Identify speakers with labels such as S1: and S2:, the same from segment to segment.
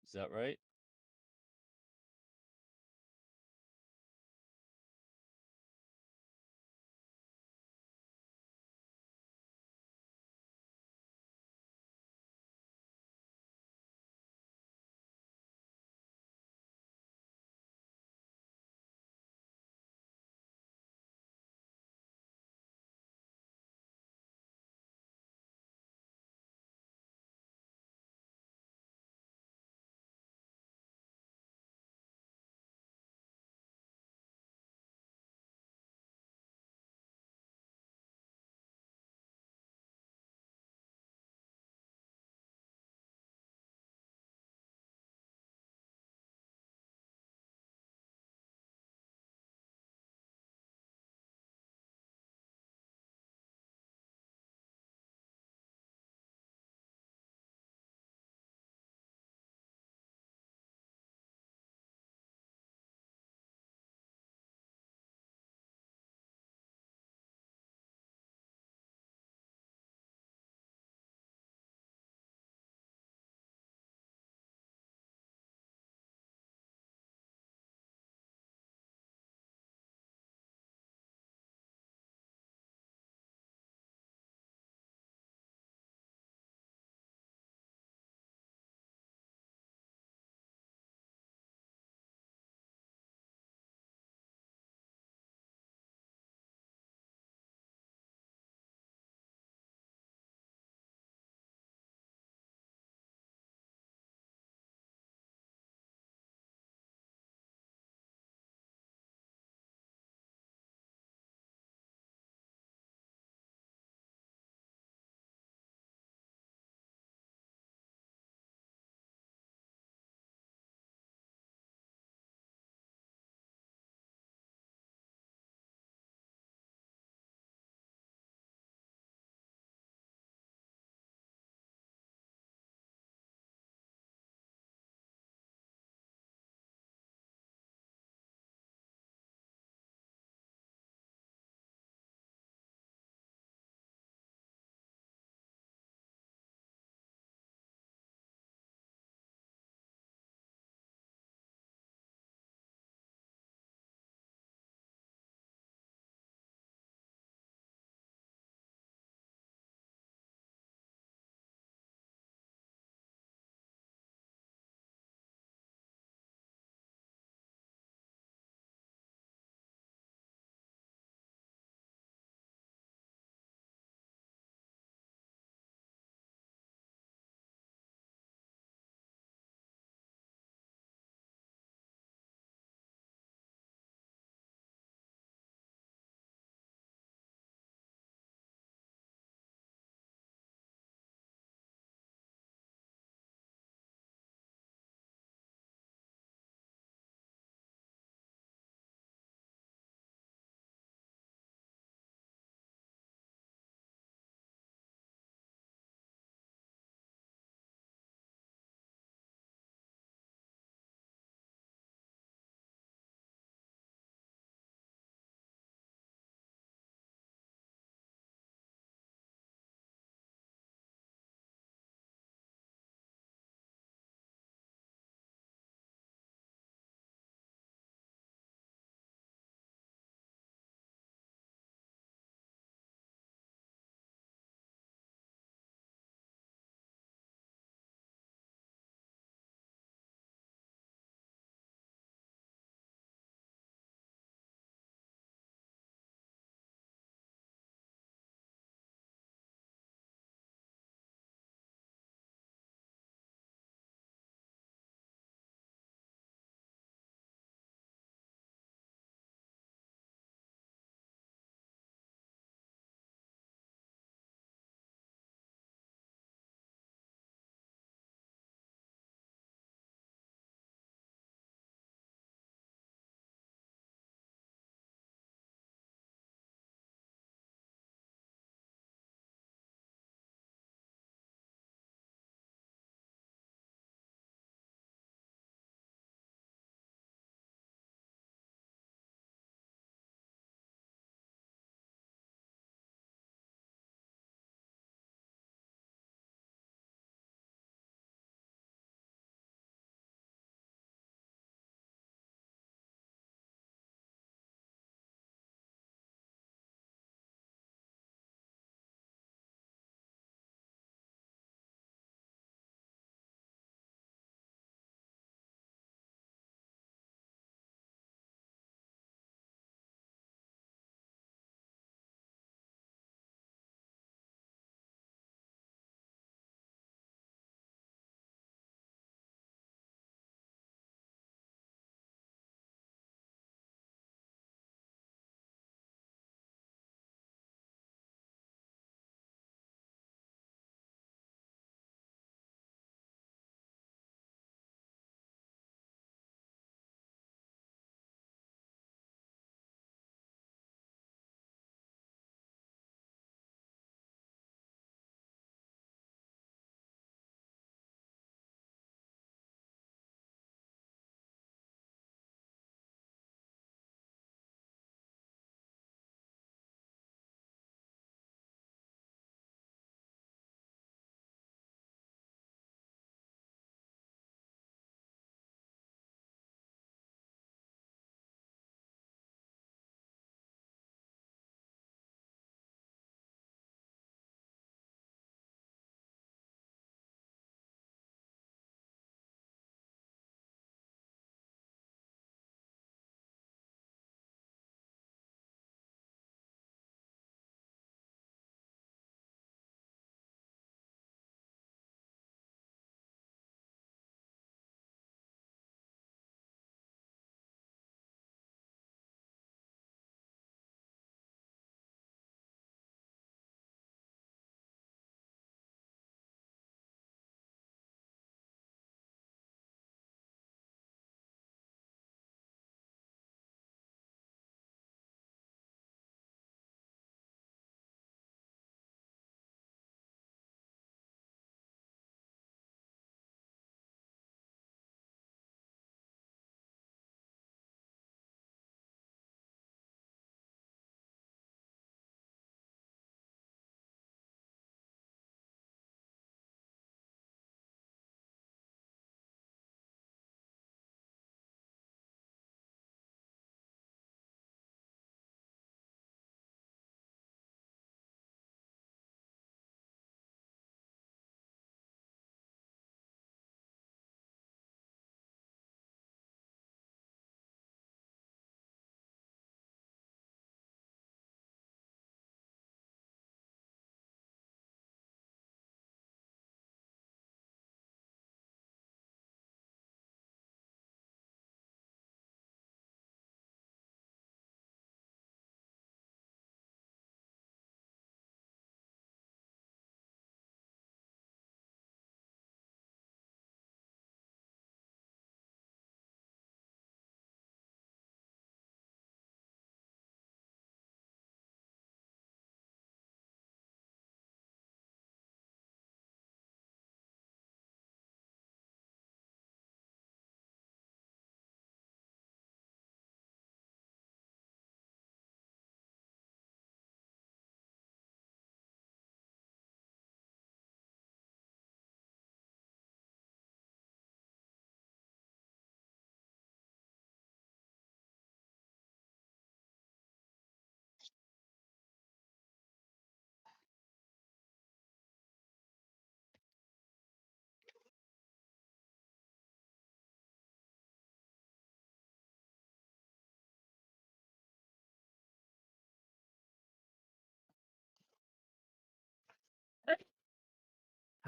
S1: Is that right?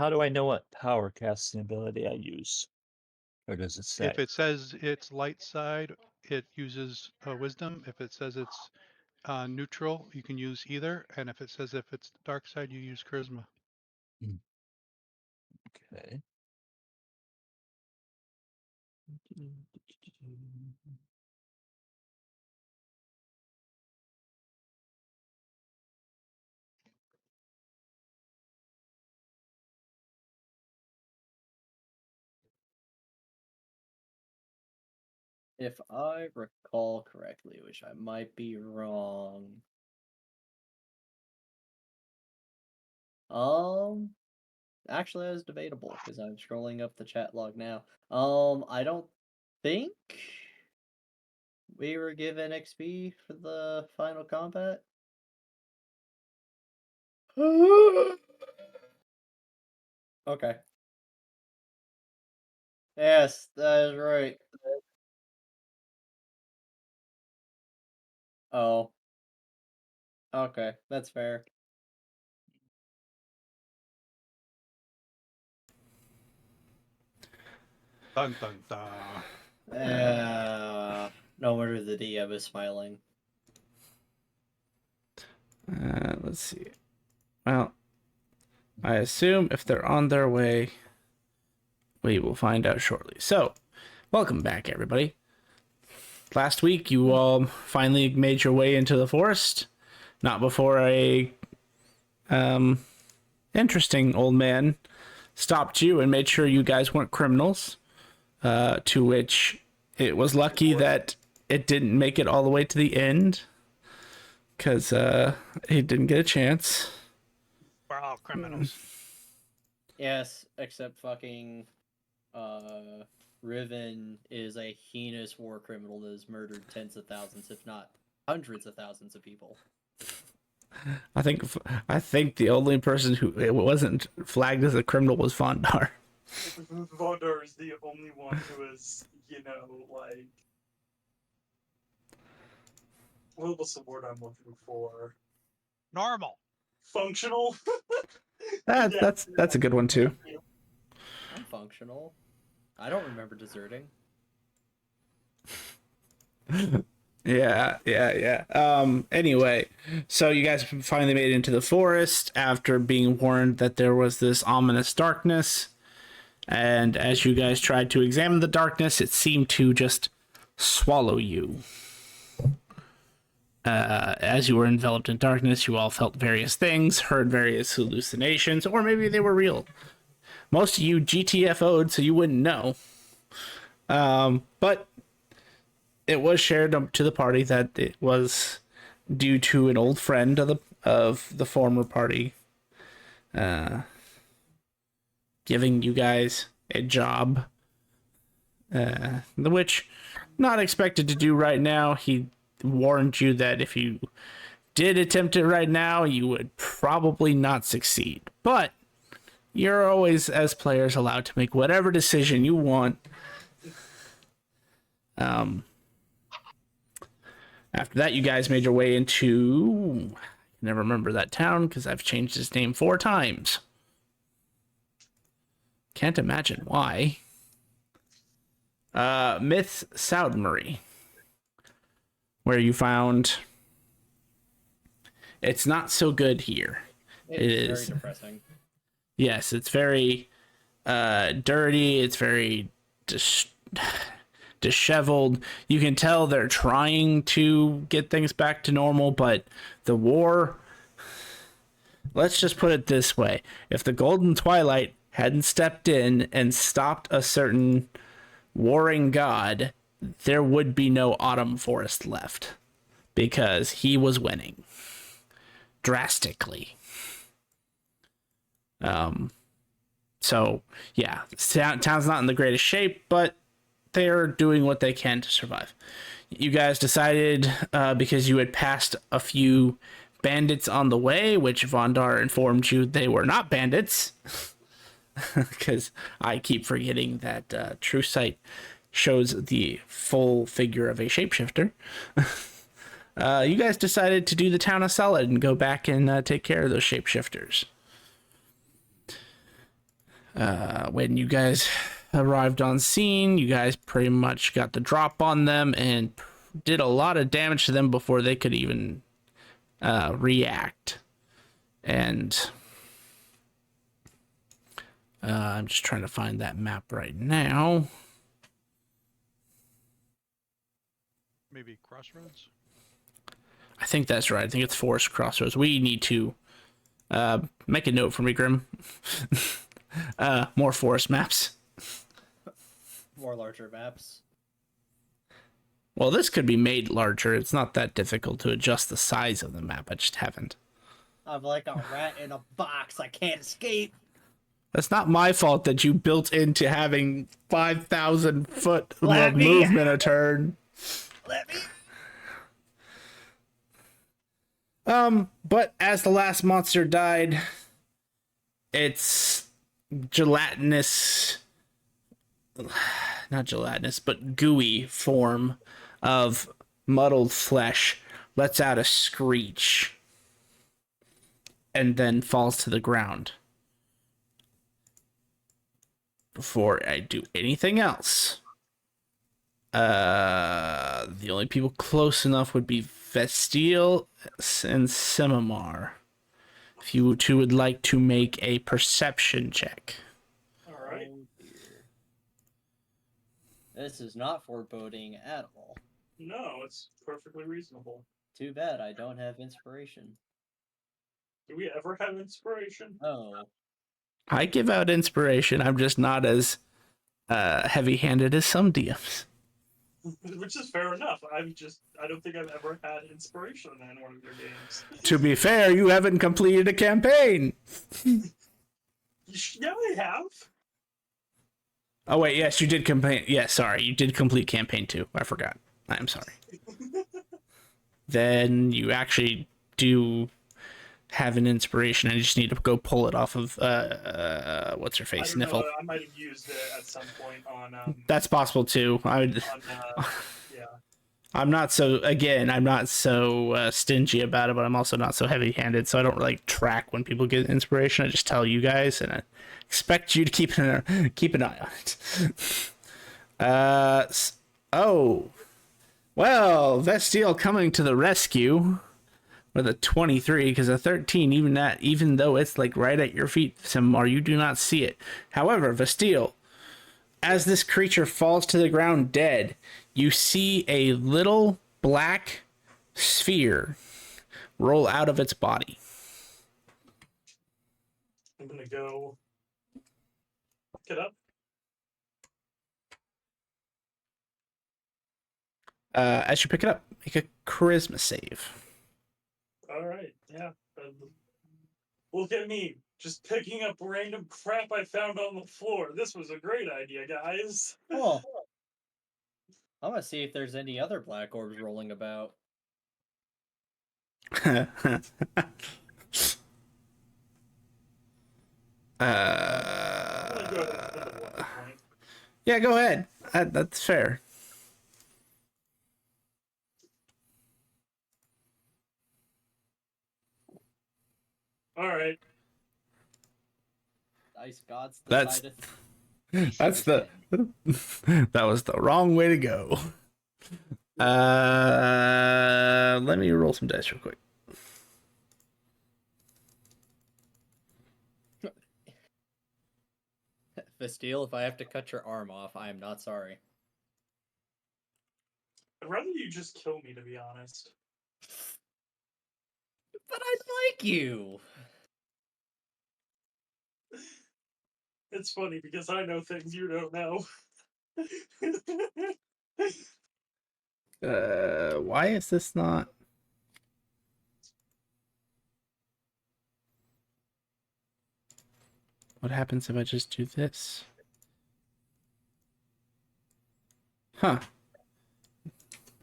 S1: How do I know what power casting ability I use? Or does it say?
S2: If it says it's light side, it uses wisdom. If it says it's neutral, you can use either. And if it says if it's dark side, you use charisma.
S1: Okay.
S3: If I recall correctly, which I might be wrong. Actually, that is debatable because I'm scrolling up the chat log now. I don't think we were given XP for the final combat. Okay. Yes, that is right. Oh. Okay, that's fair.
S2: Dun dun dun.
S3: No wonder the DM is smiling.
S4: Let's see. Well, I assume if they're on their way, we will find out shortly. So, welcome back, everybody. Last week, you all finally made your way into the forest. Not before a interesting old man stopped you and made sure you guys weren't criminals. To which it was lucky that it didn't make it all the way to the end, because he didn't get a chance.
S2: We're all criminals.
S3: Yes, except fucking Riven is a heinous war criminal that has murdered tens of thousands, if not hundreds of thousands of people.
S4: I think the only person who it wasn't flagged as a criminal was Vondar.
S5: Vondar is the only one who is, like... What's the word I'm looking for?
S2: Normal.
S5: Functional?
S4: That's a good one, too.
S3: I'm functional. I don't remember deserting.
S4: Yeah. Anyway, so you guys finally made it into the forest after being warned that there was this ominous darkness. And as you guys tried to examine the darkness, it seemed to just swallow you. As you were enveloped in darkness, you all felt various things, heard various hallucinations, or maybe they were real. Most of you GTFO'd, so you wouldn't know. But it was shared to the party that it was due to an old friend of the former party giving you guys a job, which not expected to do right now. He warned you that if you did attempt it right now, you would probably not succeed. But you're always, as players, allowed to make whatever decision you want. After that, you guys made your way into... I never remember that town because I've changed its name 4 times. Can't imagine why. Myth Soudmery, where you found it's not so good here. It is
S3: very depressing.
S4: Yes, it's very dirty. It's very disheveled. You can tell they're trying to get things back to normal, but the war... Let's just put it this way. If the Golden Twilight hadn't stepped in and stopped a certain warring god, there would be no Autumn Forest left, because he was winning drastically. So yeah, town's not in the greatest shape, but they're doing what they can to survive. You guys decided, because you had passed a few bandits on the way, which Vondar informed you they were not bandits, because I keep forgetting that True Sight shows the full figure of a shapeshifter. You guys decided to do the town a solid and go back and take care of those shapeshifters. When you guys arrived on scene, you guys pretty much got the drop on them and did a lot of damage to them before they could even react. And I'm just trying to find that map right now.
S2: Maybe Crossroads?
S4: I think that's right. I think it's Forest Crossroads. We need to make a note for me, Grim. More forest maps.
S3: More larger maps.
S4: Well, this could be made larger. It's not that difficult to adjust the size of the map. I just haven't.
S3: I'm like a rat in a box. I can't escape.
S4: That's not my fault that you built into having 5,000 foot
S3: Let
S4: of
S3: me
S4: movement a turn.
S3: Let me.
S4: But as the last monster died, its gelatinous, not gelatinous, but gooey form of muddled flesh lets out a screech and then falls to the ground. Before I do anything else, the only people close enough would be Vestiel and Simamar. If you two would like to make a perception check.
S5: All right.
S3: Oh, dear. This is not foreboding at all.
S5: No, it's perfectly reasonable.
S3: Too bad I don't have inspiration.
S5: Do we ever have inspiration?
S3: Oh.
S4: I give out inspiration. I'm just not as heavy-handed as some DMs.
S5: Which is fair enough. I don't think I've ever had inspiration in one of your games.
S4: To be fair, you haven't completed a campaign.
S5: Yeah, I have.
S4: Oh wait, yes, you did campaign. Yeah, sorry, you did complete campaign 2. I forgot. I'm sorry. Then you actually do have an inspiration, and you just need to go pull it off of what's her face,
S5: I don't know,
S4: Sniffle.
S5: I might have used it at some point on
S4: That's possible too. I would.
S5: yeah.
S4: I'm not so stingy about it, but I'm also not so heavy-handed, so I don't really track when people get inspiration. I just tell you guys, and I expect you to keep an eye on it. Oh, well, Vestiel coming to the rescue with a 23, because a 13, even though it's like right at your feet, Simar, you do not see it. However, Vestiel, as this creature falls to the ground dead, you see a little black sphere roll out of its body.
S5: I'm gonna go pick it up.
S4: As you pick it up, make a charisma save.
S5: All right, yeah. Look at me, just picking up random crap I found on the floor. This was a great idea, guys.
S3: Oh. I'm gonna see if there's any other black orbs rolling about.
S4: Yeah, go ahead. That's fair.
S5: All right.
S3: Ice gods
S4: That's-
S3: decided.
S4: That's the that was the wrong way to go. Let me roll some dice real quick.
S3: Vestiel, if I have to cut your arm off, I am not sorry.
S5: I'd rather you just kill me, to be honest.
S3: But I like you.
S5: It's funny because I know things you don't know.
S4: Why is this not? What happens if I just do this? Huh.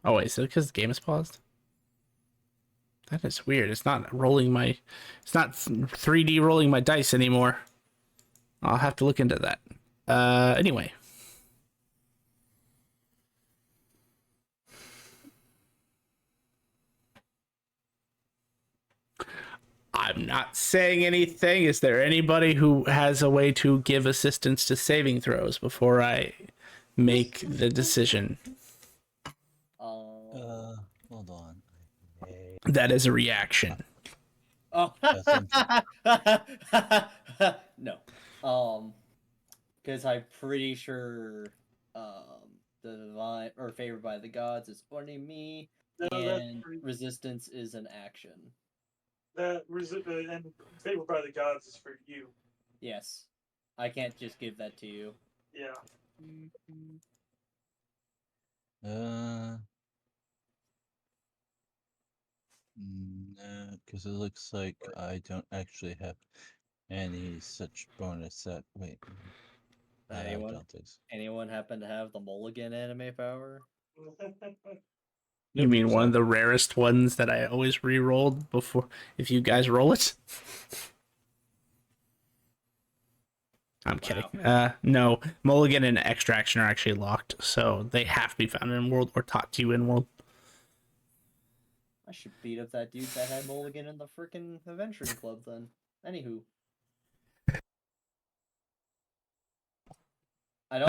S4: Oh wait, is it because the game is paused? That is weird. It's not rolling my... It's not 3D rolling my dice anymore. I'll have to look into that. Anyway. I'm not saying anything. Is there anybody who has a way to give assistance to saving throws before I make the decision?
S1: Hold on. Okay.
S4: That is a reaction.
S3: Oh.
S1: Nothing.
S3: No. Because I'm pretty sure the divine or favored by the gods is only me,
S5: No,
S3: and resistance is an action.
S5: and favored by the gods is for you.
S3: Yes. I can't just give that to you.
S5: Yeah.
S1: No, because it looks like I don't actually have any such bonus that. Wait. I
S3: Anyone?
S1: don't think so.
S3: Anyone happen to have the mulligan anime power?
S4: You
S1: Nope,
S4: mean one of
S1: so-
S4: the rarest ones that I always re-rolled before if you guys roll it? I'm kidding. No, Mulligan and Extraction are actually locked, so they have to be found in world or taught to you in world.
S3: I should beat up that dude that had mulligan in the freaking adventuring club then. Anywho. I don't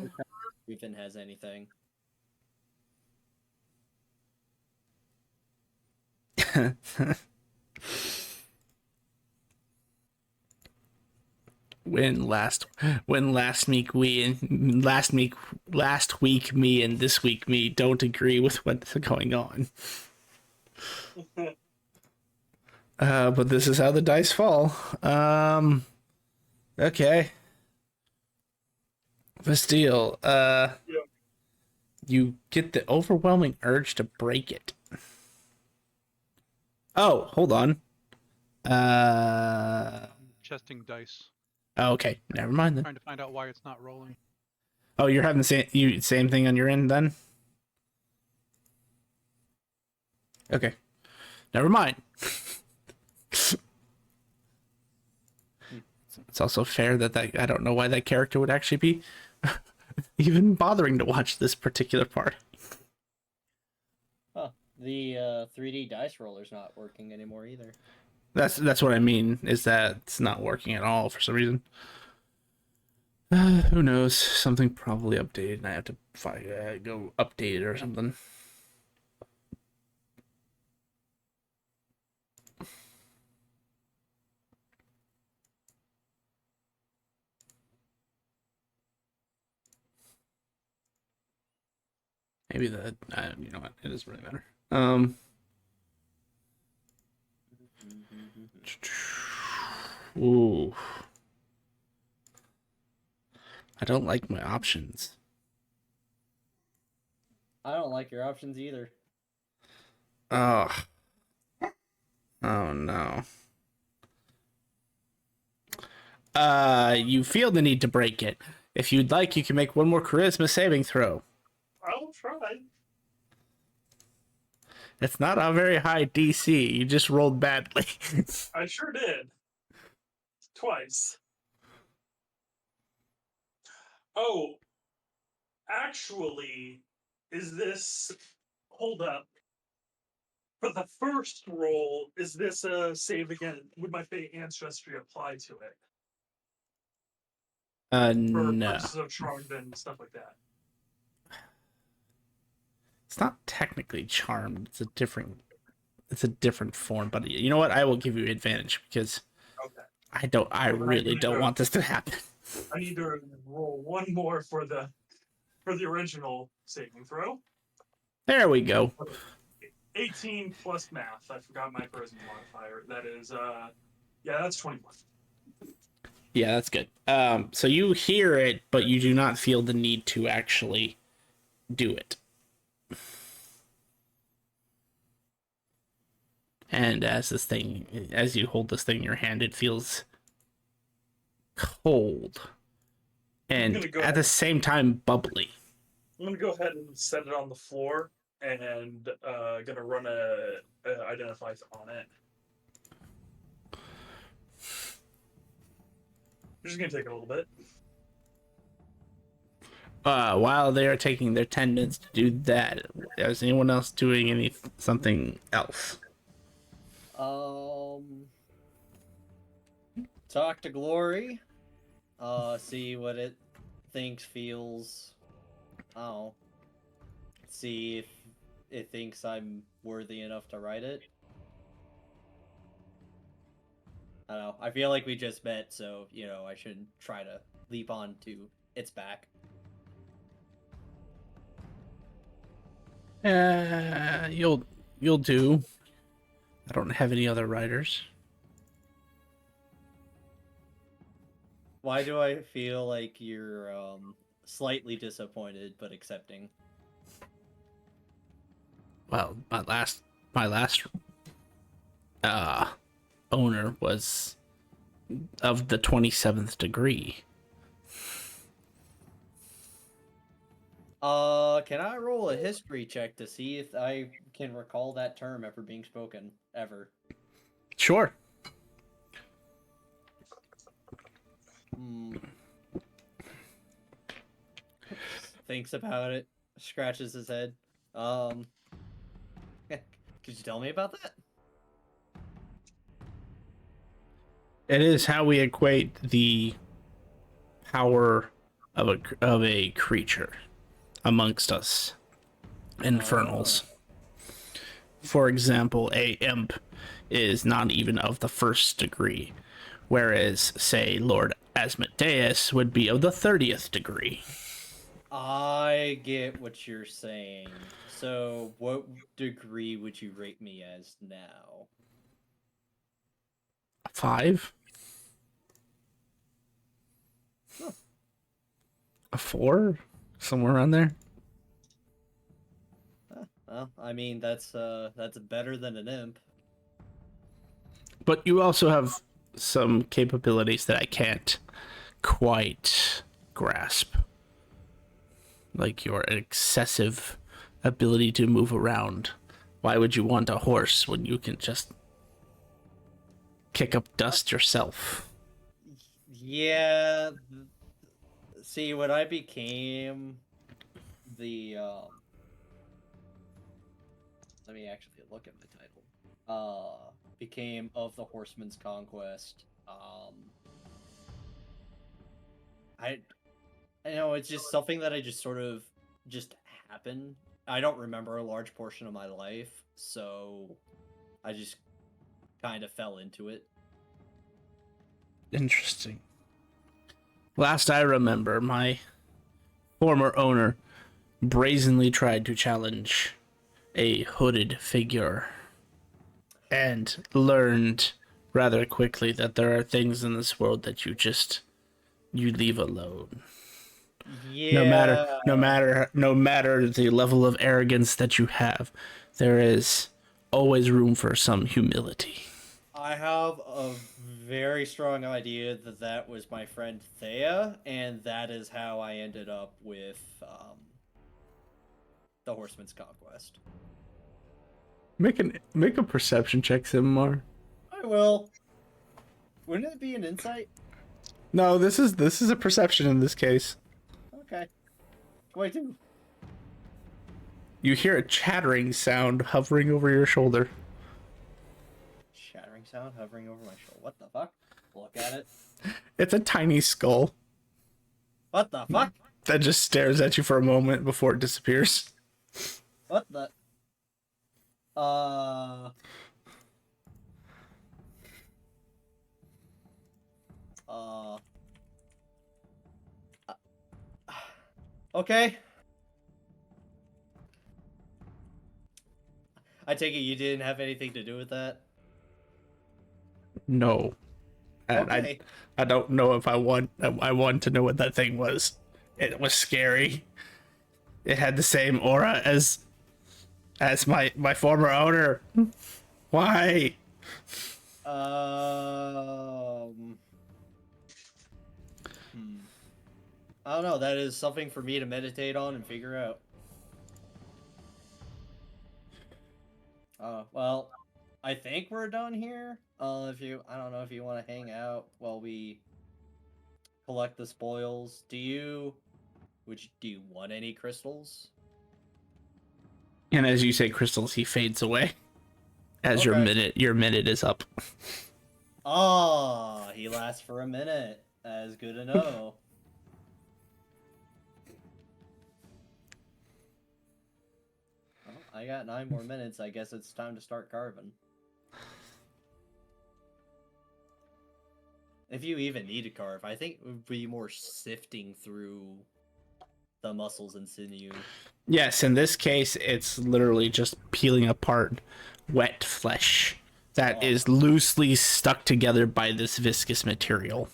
S3: think the card even has anything.
S4: when last week me and this week me don't agree with what's going on. But this is how the dice fall. Okay. Bastille, you get the overwhelming urge to break it. Oh, hold on.
S2: Chesting dice.
S4: Okay, never mind then.
S2: Trying to find out why it's not rolling.
S4: Oh, you're having the same thing on your end then? Okay. Never mind. It's also fair that I don't know why that character would actually be even bothering to watch this particular part.
S3: Huh. The 3D dice roller's not working anymore either.
S4: That's what I mean, is that it's not working at all for some reason. Who knows? Something probably updated and I have to go update it or something. Maybe that, you know what, it doesn't really matter. Ooh. I don't like my options.
S3: I don't like your options either.
S4: Oh. Oh no. You feel the need to break it. If you'd like, you can make one more charisma saving throw.
S5: I'll try.
S4: It's not a very high DC. You just rolled badly.
S5: I sure did. Twice. Oh, actually, is this. Hold up. For the first roll, is this a save again? Would my fate ancestry apply to it? For
S4: No.
S5: purposes of charmed and stuff like that.
S4: It's not technically charmed. It's a different form, but you know what? I will give you advantage because
S5: Okay.
S4: I really don't want this to happen.
S5: I need to roll one more for the original saving throw.
S4: There we go.
S5: 18 plus math. I forgot my charisma modifier. That is yeah, that's 21.
S4: Yeah, that's good. So you hear it, but you do not feel the need to actually do it. And as you hold this thing in your hand, it feels cold and at the same time bubbly.
S5: I'm gonna go ahead and set it on the floor and gonna run a identify on it. I'm just gonna take a little bit.
S4: While they are taking their 10 minutes to do that, is anyone else doing something else?
S3: Talk to Glory. See what it thinks, feels. Oh. See if it thinks I'm worthy enough to write it. I don't know. I feel like we just met, so, I should try to leap on to its back.
S4: You'll do. I don't have any other writers.
S3: Why do I feel like you're slightly disappointed but accepting?
S4: Well, my last owner was of the 27th degree.
S3: Can I roll a history check to see if I can recall that term ever being spoken ever?
S4: Sure.
S3: Thinks about it, scratches his head. Could you tell me about that?
S4: It is how we equate the power of a creature amongst us infernals. For example, a imp is not even of the first degree, whereas, say, Lord Asmodeus would be of the 30th degree.
S3: I get what you're saying. So, what degree would you rate me as now?
S4: 5?
S3: Huh.
S4: A 4? Somewhere around there.
S3: Well, I mean, that's better than an imp.
S4: But you also have some capabilities that I can't quite grasp. Like your excessive ability to move around. Why would you want a horse when you can just kick up dust yourself?
S3: Yeah. See, when I became the let me actually look at my title. Became of the Horseman's Conquest. I know it's just something that I just sort of just happened. I don't remember a large portion of my life, so I just kind of fell into it.
S4: Interesting. Last I remember, my former owner brazenly tried to challenge a hooded figure and learned rather quickly that there are things in this world that you leave alone.
S3: Yeah.
S4: No matter the level of arrogance that you have, there is always room for some humility.
S3: I have a very strong idea that was my friend Thea, and that is how I ended up with the Horseman's Conquest.
S4: Make a perception check, Simar.
S3: I will. Wouldn't it be an insight?
S4: No, this is a perception in this case.
S3: Okay. Wait, do.
S4: You hear a chattering sound hovering over your shoulder.
S3: Shattering sound hovering over my shoulder. What the fuck? Look at it.
S4: It's a tiny skull
S3: What the fuck?
S4: that just stares at you for a moment before it disappears.
S3: What the? Okay. I take it you didn't have anything to do with that?
S4: No. And
S3: Okay.
S4: I don't know if I want to know what that thing was. It was scary. It had the same aura as my former owner. Why?
S3: I don't know. That is something for me to meditate on and figure out. Well, I think we're done here. I don't know if you want to hang out while we collect the spoils. Do you want any crystals?
S4: And as you say crystals, he fades away. as
S3: Okay.
S4: your minute is up.
S3: Ah, he lasts for a minute. That is good to know. Well, I got 9 more minutes. I guess it's time to start carving. If you even need to carve, I think it would be more sifting through the muscles and sinew.
S4: Yes, in this case, it's literally just peeling apart wet flesh that is loosely stuck together by this viscous material.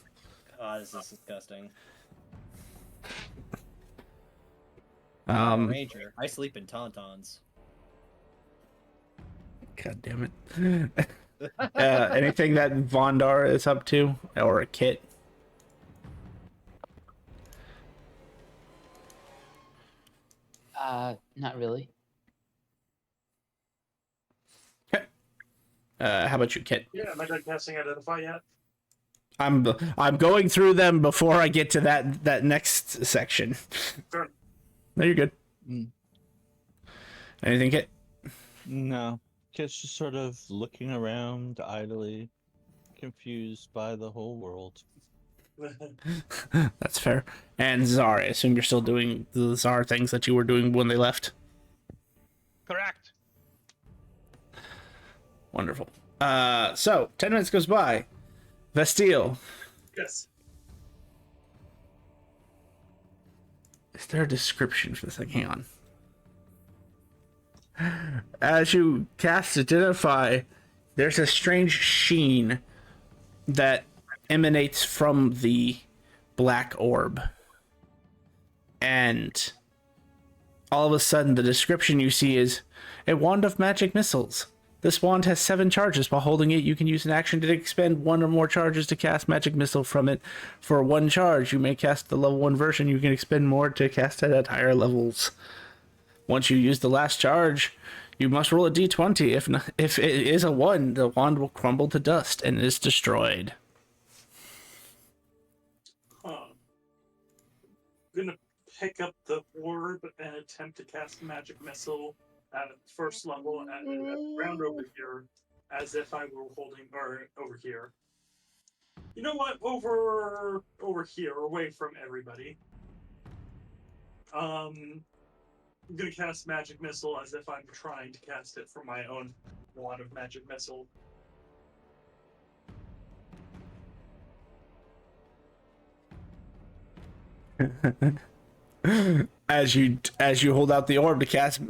S3: God, this is disgusting. I'm a
S4: Um,
S3: ranger. I sleep in tauntauns.
S4: God damn it. Anything that Vondar is up to, or a Kit?
S6: Not really.
S4: How about you, Kit?
S5: Yeah, am I done casting Identify yet?
S4: I'm going through them before I get to that next section.
S5: Sure.
S4: No, you're good.
S1: Mm,
S4: Anything, Kit?
S1: no. Kit's just sort of looking around idly, confused by the whole world.
S4: That's fair. And Zar, I assume you're still doing the Zar things that you were doing when they left.
S2: Correct.
S4: Wonderful. So 10 minutes goes by. Vestille,
S5: Yes.
S4: is there a description for this thing? Hang on. As you cast Identify, there's a strange sheen that emanates from the black orb. And all of a sudden, the description you see is a wand of magic missiles. This wand has 7 charges. While holding it, you can use an action to expend 1 or more charges to cast magic missile from it. For 1 charge, you may cast the level 1 version. You can expend more to cast it at higher levels. Once you use the last charge, you must roll a d20. If it is a 1, the wand will crumble to dust and is destroyed.
S5: I'm gonna pick up the orb and attempt to cast magic missile at first level at round over here, as if I were holding or over here. You know what? Over here, away from everybody. I'm gonna cast magic missile as if I'm trying to cast it from my own wand of magic missile.
S4: As you hold out the orb to cast,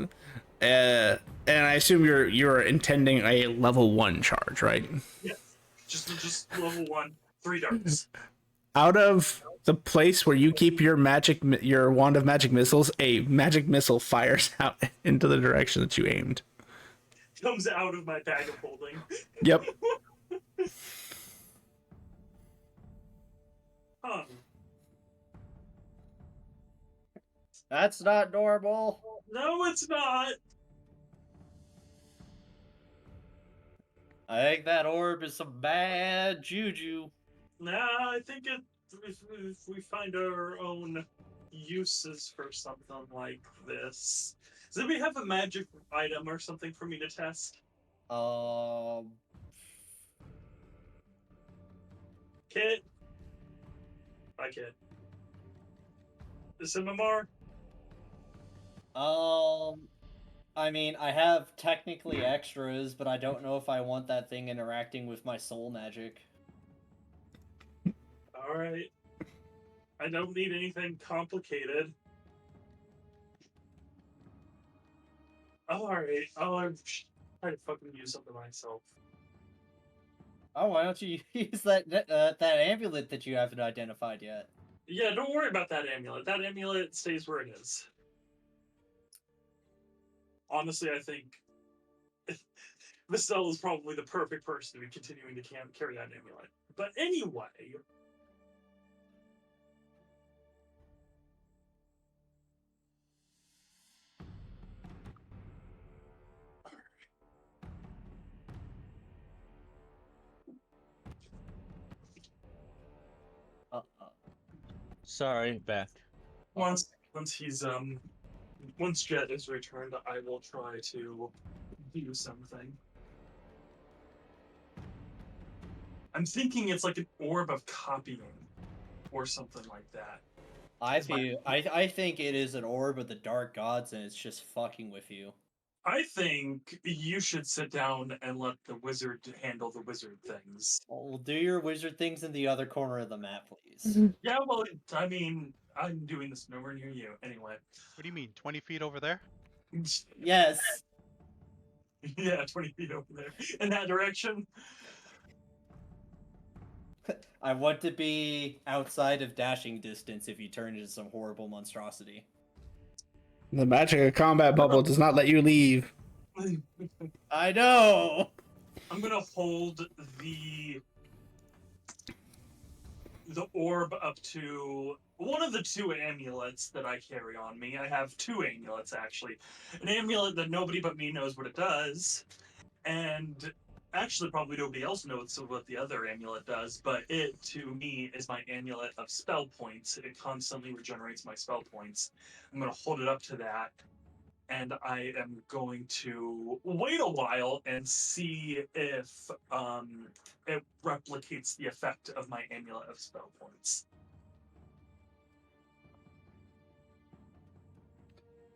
S4: and I assume you're intending a level 1 charge, right?
S5: Yes, just level 1, 3 darts.
S4: Out of the place where you keep your wand of magic missiles, a magic missile fires out into the direction that you aimed.
S5: Comes out of my bag of holding.
S4: Yep.
S5: Huh.
S3: That's not normal.
S5: No, it's not.
S3: I think that orb is some bad juju.
S5: Nah, I think if we find our own uses for something like this. Does we have a magic item or something for me to test? Kit? Bye, Kit. This MMR?
S3: I mean, I have technically extras, but I don't know if I want that thing interacting with my soul magic.
S5: Alright. I don't need anything complicated. Alright, I'll try to fucking use something myself.
S3: Oh, why don't you use that amulet that you haven't identified yet?
S5: Yeah, don't worry about that amulet. That amulet stays where it is. Honestly, I think Vestille is probably the perfect person to be continuing to carry that amulet. But anyway...
S1: Sorry, back.
S5: Once Jet is returned, I will try to do something. I'm thinking it's like an orb of copying or something like that.
S3: I think it is an orb of the dark gods, and it's just fucking with you.
S5: I think you should sit down and let the wizard handle the wizard things.
S3: Well, do your wizard things in the other corner of the map, please.
S5: Yeah, well, I mean, I'm doing this nowhere near you anyway.
S2: What do you mean, 20 feet over there?
S3: Yes.
S5: Yeah, 20 feet over there. In that direction.
S3: I want to be outside of dashing distance if you turn into some horrible monstrosity.
S4: The magic of combat bubble does not let you leave.
S3: I know!
S5: I'm gonna hold the orb up to one of the two amulets that I carry on me. I have two amulets, actually. An amulet that nobody but me knows what it does, and actually probably nobody else knows what the other amulet does, but it, to me, is my amulet of spell points. It constantly regenerates my spell points. I'm going to hold it up to that, and I am going to wait a while and see if it replicates the effect of my amulet of spell points.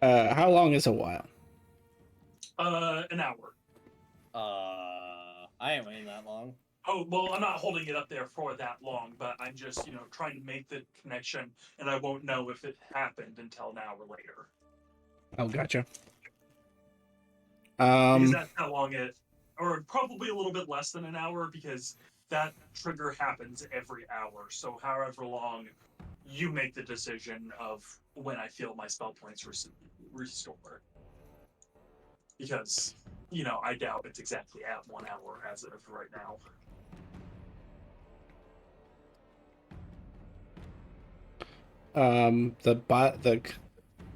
S4: How long is a while?
S5: An hour.
S3: I ain't waiting that long.
S5: Oh, well, I'm not holding it up there for that long, but I'm just, trying to make the connection, and I won't know if it happened until an hour later.
S4: Oh, gotcha.
S5: Because that's how long or probably a little bit less than an hour, because that trigger happens every hour. So however long you make the decision of when I feel my spell points restore. Because, I doubt it's exactly at 1 hour as of right now.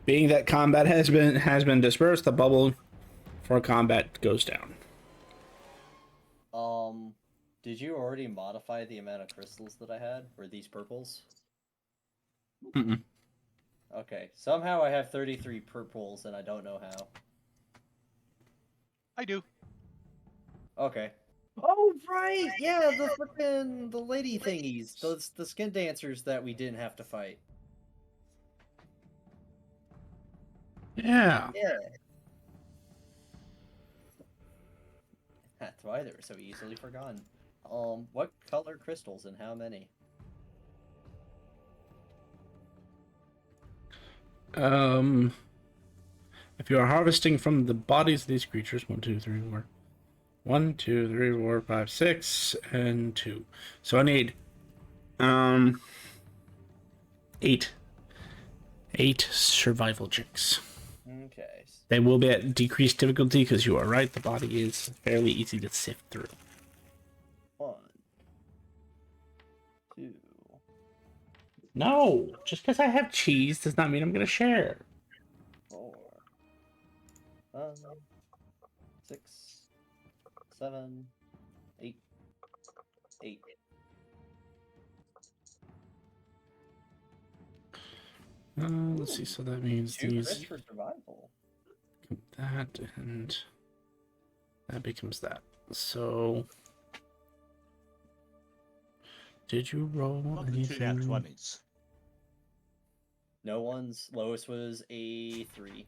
S4: Being that combat has been dispersed, the bubble for combat goes down.
S3: Did you already modify the amount of crystals that I had? Were these purples?
S4: Mm-mm.
S3: Okay, somehow I have 33 purples and I don't know how.
S2: I do.
S3: Okay. Oh right, yeah, the lady thingies, the skin dancers that we didn't have to fight.
S4: Yeah.
S3: Yeah. That's why they were so easily forgotten. What color crystals and how many?
S4: If you are harvesting from the bodies of these creatures, 1, 2, 3, 4, 5, 6, and 2. So I need, 8 survival checks.
S3: Okay.
S4: They will be at decreased difficulty because you are right, the body is fairly easy to sift through.
S3: 1, 2.
S4: No, just because I have cheese does not mean I'm going to share.
S3: 4, 5, 6, 7, 8, 8.
S4: Let's see, so that means
S3: 2
S4: these...
S3: crits for survival.
S4: That, and that becomes that. So... Did you roll anything?
S6: 20s.
S3: No one's lowest was a 3.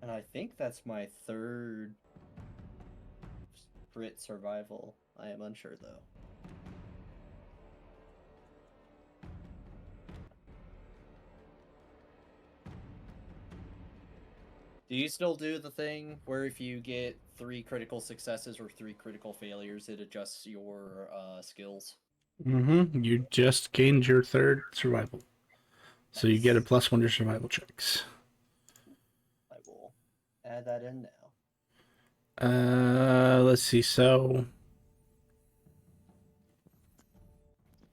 S3: And I think that's my 3rd crit survival. I am unsure though. Do you still do the thing where if you get 3 critical successes or 3 critical failures, it adjusts your skills?
S4: Mm-hmm. You just gained your 3rd survival. So you get a +1 to your survival checks.
S3: I will add that in now.
S4: Let's see, so...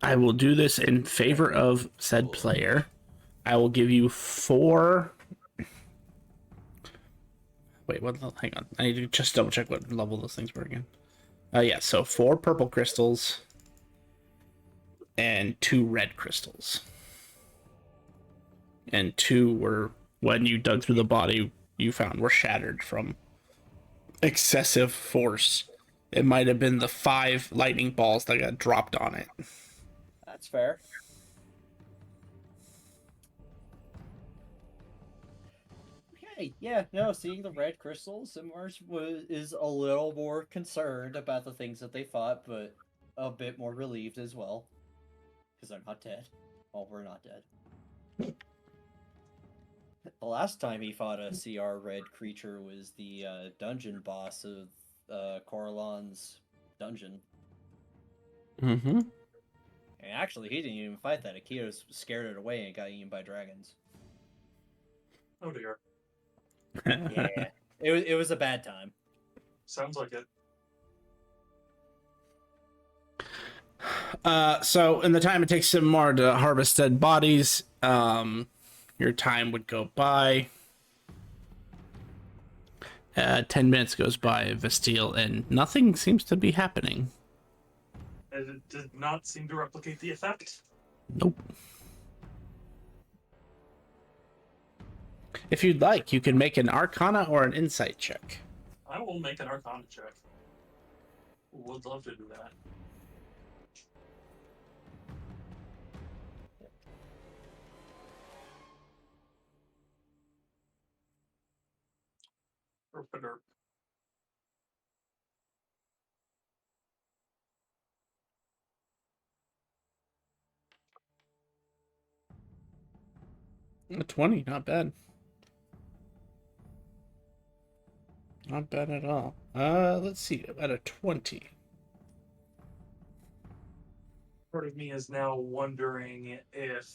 S4: I will do this in favor of said player. I will give you 4... Wait, what? Hang on. I need to just double check what level those things were again. Yeah, so 4 purple crystals and 2 red crystals. And 2 were when you dug through the body you found were shattered from excessive force. It might have been the 5 lightning balls that got dropped on it.
S3: That's fair. Okay, yeah, no, seeing the red crystals, Mars is a little more concerned about the things that they fought, but a bit more relieved as well. Because they're not dead. Well, we're not dead. The last time he fought a CR red creature was the dungeon boss of Coralon's dungeon.
S4: Mm-hmm.
S3: And actually, he didn't even fight that. Akira scared it away and got eaten by dragons.
S5: Oh dear.
S3: Yeah, it was a bad time.
S5: Sounds like it.
S4: So in the time it takes some more to harvest dead bodies, your time would go by. 10 minutes goes by, Vestille, and nothing seems to be happening.
S5: It did not seem to replicate the effect.
S4: Nope. If you'd like, you can make an Arcana or an Insight check.
S5: I will make an Arcana check. Would love to do that. Derp.
S4: 20, not bad. Not bad at all. Let's see, about a 20.
S5: Part of me is now wondering if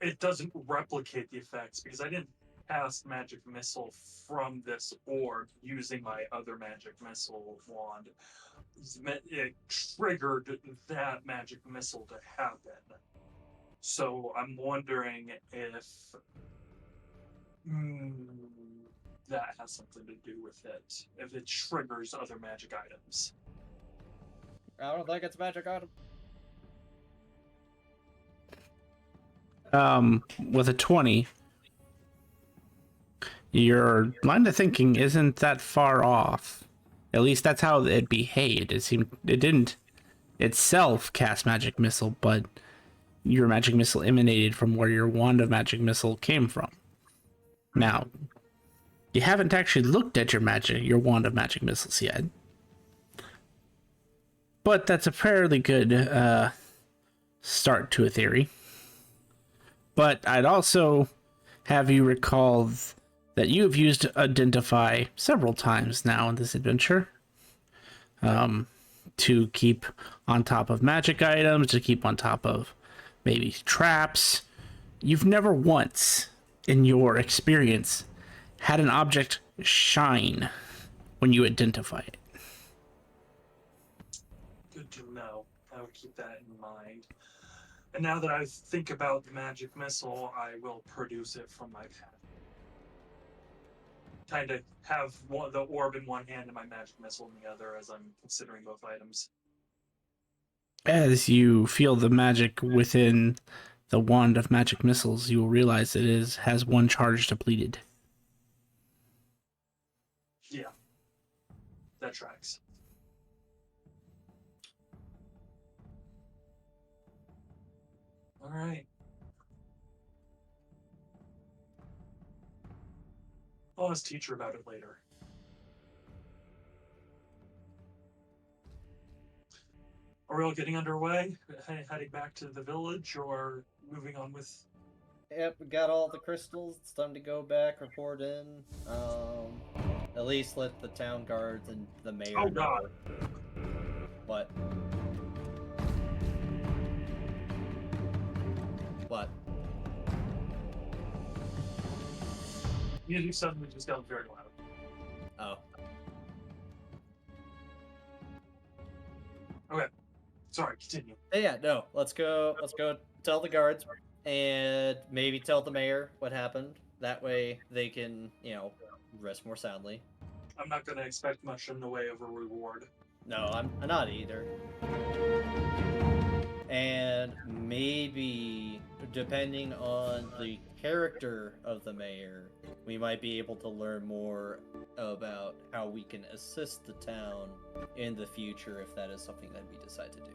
S5: it doesn't replicate the effects, because I didn't cast magic missile from this orb using my other magic missile wand. It triggered that magic missile to happen. So I'm wondering if that has something to do with it. If it triggers other magic items.
S3: I don't think it's a magic item.
S4: With a 20, your line of thinking isn't that far off. At least that's how it behaved. It didn't itself cast magic missile, but your magic missile emanated from where your wand of magic missile came from. Now, you haven't actually looked at your wand of magic missiles yet, but that's a fairly good start to a theory. But I'd also have you recall that you have used Identify several times now in this adventure. To keep on top of magic items, to keep on top of maybe traps. You've never once, in your experience, had an object shine when you identify it.
S5: Good to know. I would keep that in mind. And now that I think about the magic missile, I will produce it from my pack. Kind of have the orb in one hand and my magic missile in the other as I'm considering both items.
S4: As you feel the magic within the wand of magic missiles, you will realize it has one charge depleted.
S5: Yeah. That tracks. All right. I'll ask teacher about it later. Are we all getting underway? Heading back to the village or moving on with...
S3: Yep, we got all the crystals. It's time to go back, report in. At least let the town guards and the mayor
S5: Oh, God.
S3: know. What? What?
S5: Music suddenly just got very loud.
S3: Oh.
S5: Okay. Sorry, continue.
S3: Yeah, no. Let's go tell the guards and maybe tell the mayor what happened. That way they can, rest more soundly.
S5: I'm not going to expect much in the way of a reward.
S3: No, I'm not either. And maybe, depending on the character of the mayor, we might be able to learn more about how we can assist the town in the future if that is something that we decide to do.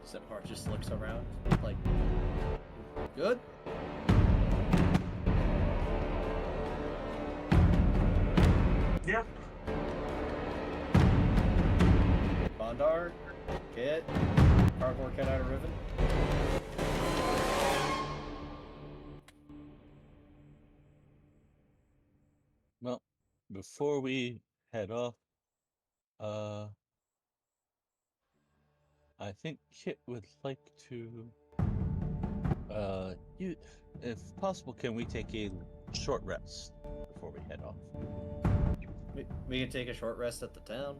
S3: Zemhar just looks around, like, good?
S5: Yeah.
S3: Bondar, Kit, cardboard cut out of ribbon.
S1: Well, before we head off, uh, I think Kit would like to, you, if possible, can we take a short rest before we head off?
S3: We can take a short rest at the town.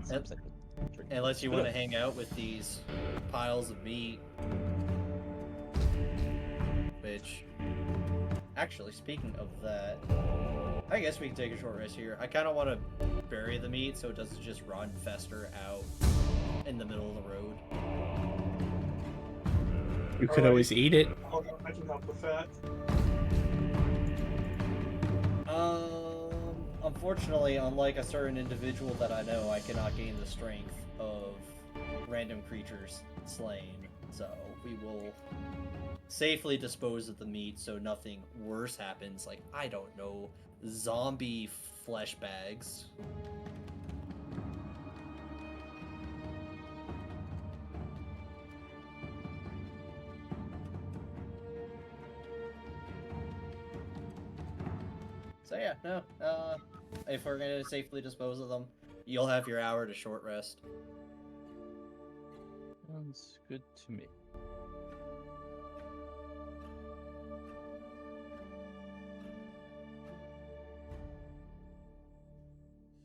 S1: Seems like a tricky-
S3: Unless you want to hang out with these piles of meat. Which, actually, speaking of that, I guess we can take a short rest here. I kind of want to bury the meat so it doesn't just rot and fester out in the middle of the road.
S4: You could always eat it.
S5: I can help with that.
S3: Unfortunately, unlike a certain individual that I know, I cannot gain the strength of random creatures slain. So we will safely dispose of the meat so nothing worse happens, like, I don't know, zombie flesh bags. So yeah, no, if we're gonna safely dispose of them, you'll have your hour to short rest.
S1: Sounds good to me.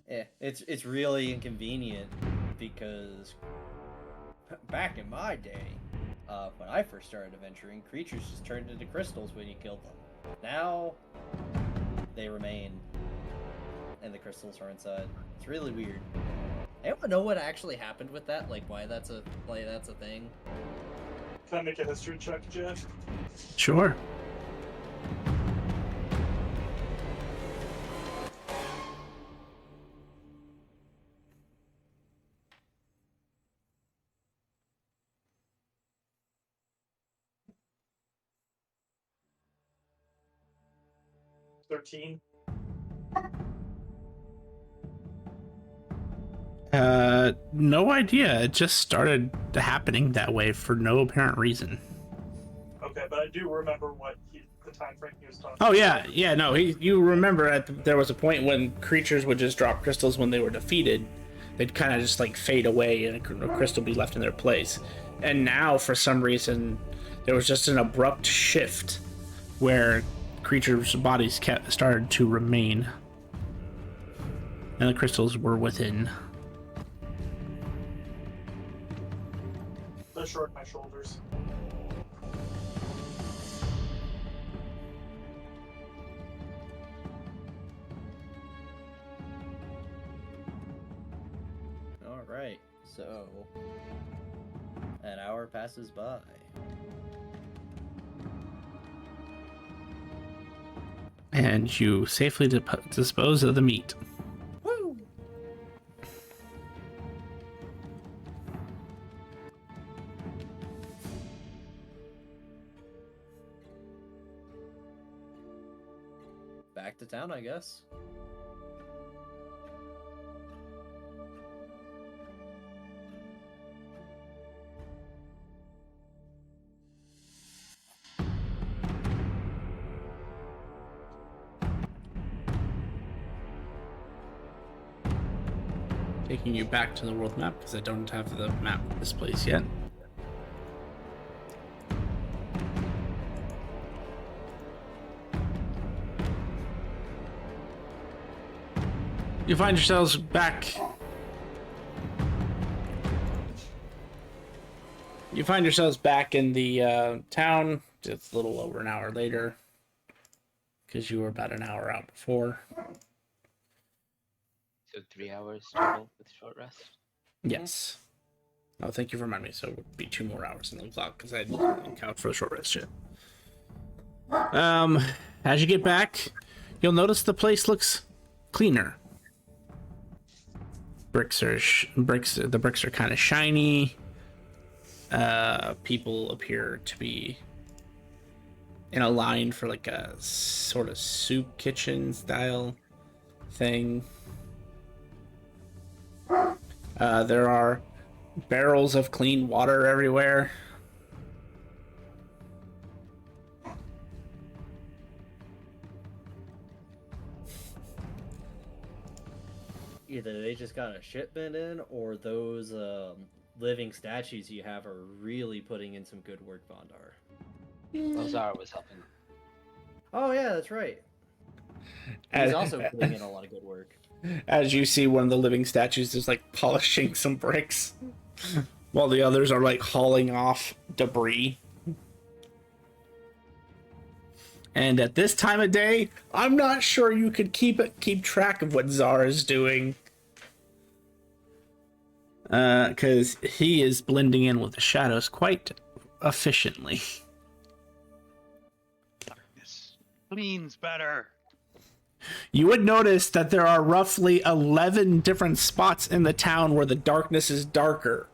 S3: Yeah, it's really inconvenient because back in my day, when I first started adventuring, creatures just turned into crystals when you killed them. Now they remain, and the crystals are inside. It's really weird. Anyone know what actually happened with that? Like why that's a thing?
S5: Can I make a history check, Jeff?
S4: Sure.
S5: $13.
S4: No idea. It just started happening that way for no apparent reason.
S5: Okay, but I do remember what the time frame he was talking
S4: Oh
S5: about.
S4: yeah, no. You remember there was a point when creatures would just drop crystals when they were defeated. They'd kind of just like fade away, and a crystal be left in their place. And now, for some reason, there was just an abrupt shift where creatures' bodies started to remain, and the crystals were within.
S5: I shrug my shoulders.
S3: Alright, so an hour passes by.
S4: And you safely dispose of the meat.
S3: Woo! Back to town, I guess.
S4: Taking you back to the world map because I don't have the map of this place yet. You find yourselves back You find yourselves back in the town just a little over an hour later, because you were about an hour out before.
S6: So 3 hours total with short rest.
S4: Yes. Oh, thank you for reminding me. So it would be 2 more hours in the clock because I didn't count for the short rest yet. As you get back, you'll notice the place looks cleaner. The bricks are kind of shiny. People appear to be in a line for like a sort of soup kitchen style thing. There are barrels of clean water everywhere.
S3: Either they just got a shipment in, or those living statues you have are really putting in some good work, Vondar.
S6: Well, Zara was helping.
S3: Oh yeah, that's right. He's also putting in a lot of good work.
S4: As you see, one of the living statues is like polishing some bricks, while the others are like hauling off debris. And at this time of day, I'm not sure you could keep track of what Zara's doing, because he is blending in with the shadows quite efficiently.
S2: Darkness cleans better.
S4: You would notice that there are roughly 11 different spots in the town where the darkness is darker.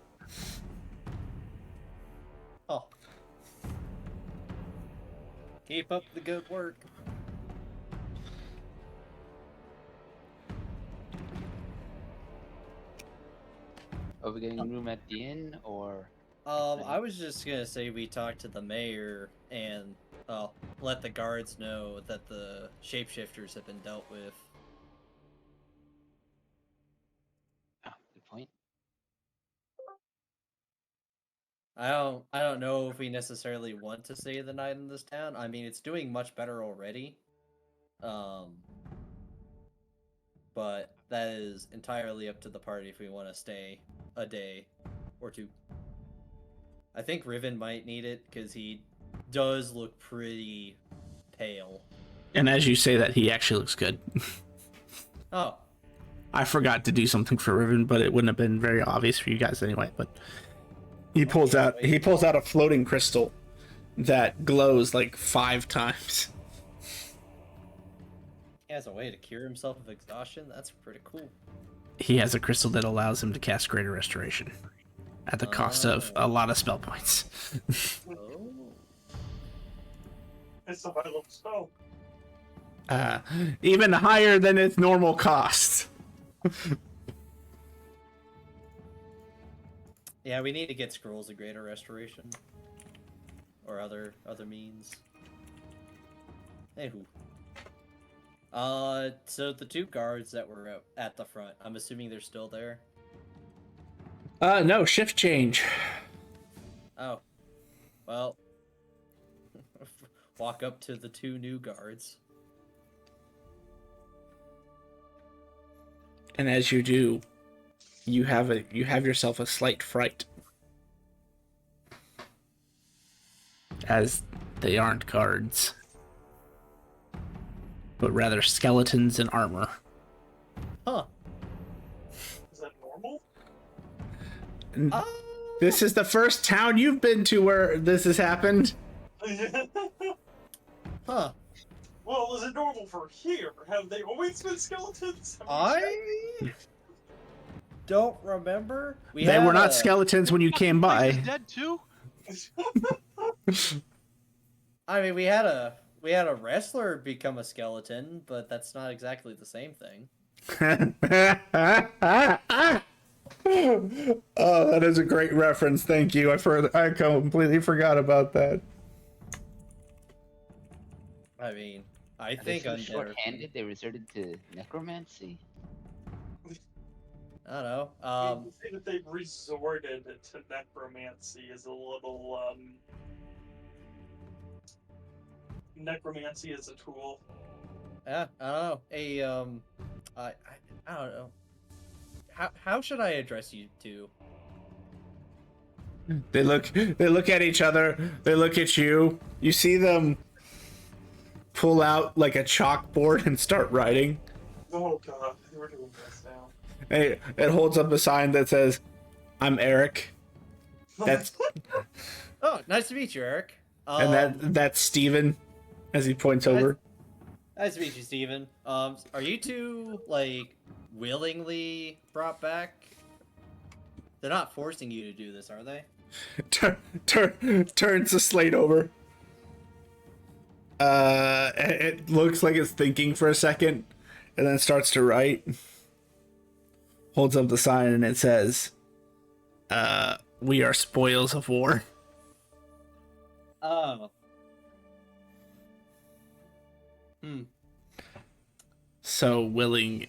S3: Oh. Keep up the good work.
S6: Are we getting a room at the inn, or?
S3: I was just gonna say we talked to the mayor and let the guards know that the shapeshifters have been dealt with.
S6: Oh, good point.
S3: I don't know if we necessarily want to stay the night in this town. I mean, it's doing much better already. But that is entirely up to the party if we want to stay a day or two. I think Riven might need it because he does look pretty pale.
S4: And as you say that, he actually looks good.
S3: Oh.
S4: I forgot to do something for Riven, but it wouldn't have been very obvious for you guys anyway. But he pulls out a floating crystal that glows like 5 times.
S3: He has a way to cure himself of exhaustion. That's pretty cool.
S4: He has a crystal that allows him to cast Greater Restoration at the cost of a lot of spell points.
S3: Oh.
S5: It's a high level spell.
S4: Even higher than its normal cost.
S3: Yeah, we need to get scrolls of greater restoration. Or other means. Anywho. So the 2 guards that were at the front, I'm assuming they're still there?
S4: No, shift change.
S3: Oh. Well. Walk up to the 2 new guards.
S4: And as you do, you have yourself a slight fright. As they aren't guards, but rather skeletons in armor.
S3: Huh.
S5: Is that normal?
S4: This is the first town you've been to where this has happened.
S3: Huh.
S5: Well, is it normal for here? Have they always been skeletons?
S3: I don't remember.
S4: They were not skeletons when you came by.
S2: He's dead too?
S3: I mean, we had a wrestler become a skeleton, but that's not exactly the same thing.
S4: Oh, that is a great reference. Thank you. I completely forgot about that.
S3: I mean, I
S6: Are they
S3: think
S6: so
S3: undead.
S6: short-handed they resorted to necromancy?
S3: I don't know.
S5: To say that they've resorted to necromancy is a little, necromancy is a tool.
S3: Yeah, I don't know. I don't know. How should I address you two?
S4: They look at each other. They look at you. You see them pull out like a chalkboard and start writing.
S5: Oh god, we're doing this now.
S4: It holds up a sign that says, "I'm Eric." That's
S3: Oh, nice to meet you, Eric.
S4: and that's Steven as he points over.
S3: Nice to meet you, Steven. Are you two like willingly brought back? They're not forcing you to do this, are they?
S4: Turns the slate over. It looks like it's thinking for a second, and then starts to write. Holds up the sign and it says, "We are spoils of war."
S3: Oh.
S4: So willing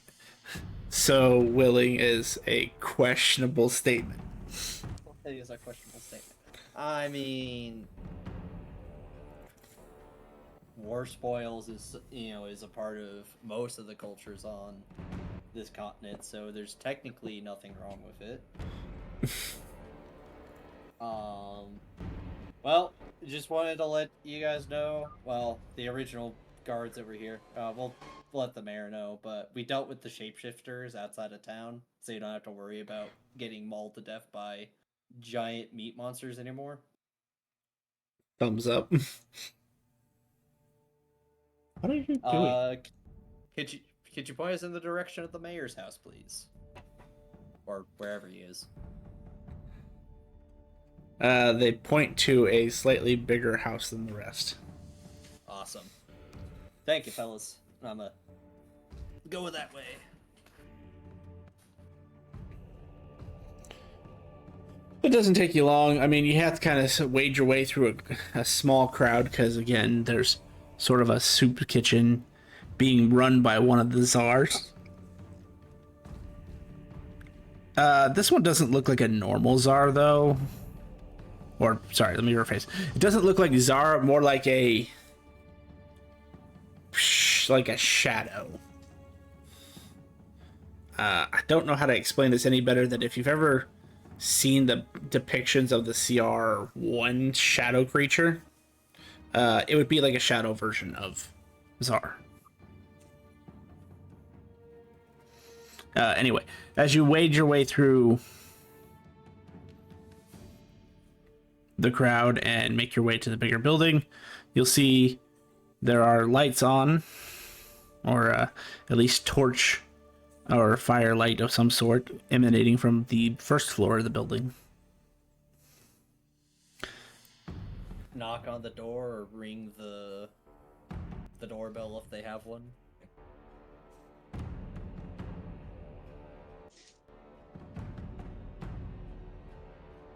S4: is a questionable statement.
S3: That is a questionable statement. I mean, war spoils is a part of most of the cultures on this continent, so there's technically nothing wrong with it. Well, just wanted to let you guys know. Well, the original guards that were here. We'll let the mayor know, but we dealt with the shapeshifters outside of town, so you don't have to worry about getting mauled to death by giant meat monsters anymore.
S4: Thumbs up. What are you doing?
S3: Could you point us in the direction of the mayor's house, please? Or wherever he is.
S4: They point to a slightly bigger house than the rest.
S3: Awesome. Thank you, fellas. I'ma go that way.
S4: It doesn't take you long. I mean, you have to kind of wade your way through a small crowd because, again, there's sort of a soup kitchen being run by one of the czars. This one doesn't look like a normal czar, though. Or, sorry, let me rephrase. It doesn't look like czar, more like a shadow. I don't know how to explain this any better than if you've ever seen the depictions of the CR1 shadow creature, it would be like a shadow version of Czar. Anyway, as you wade your way through the crowd and make your way to the bigger building, you'll see there are lights on, or at least torch or firelight of some sort emanating from the first floor of the building.
S3: Knock on the door or ring the doorbell if they have one.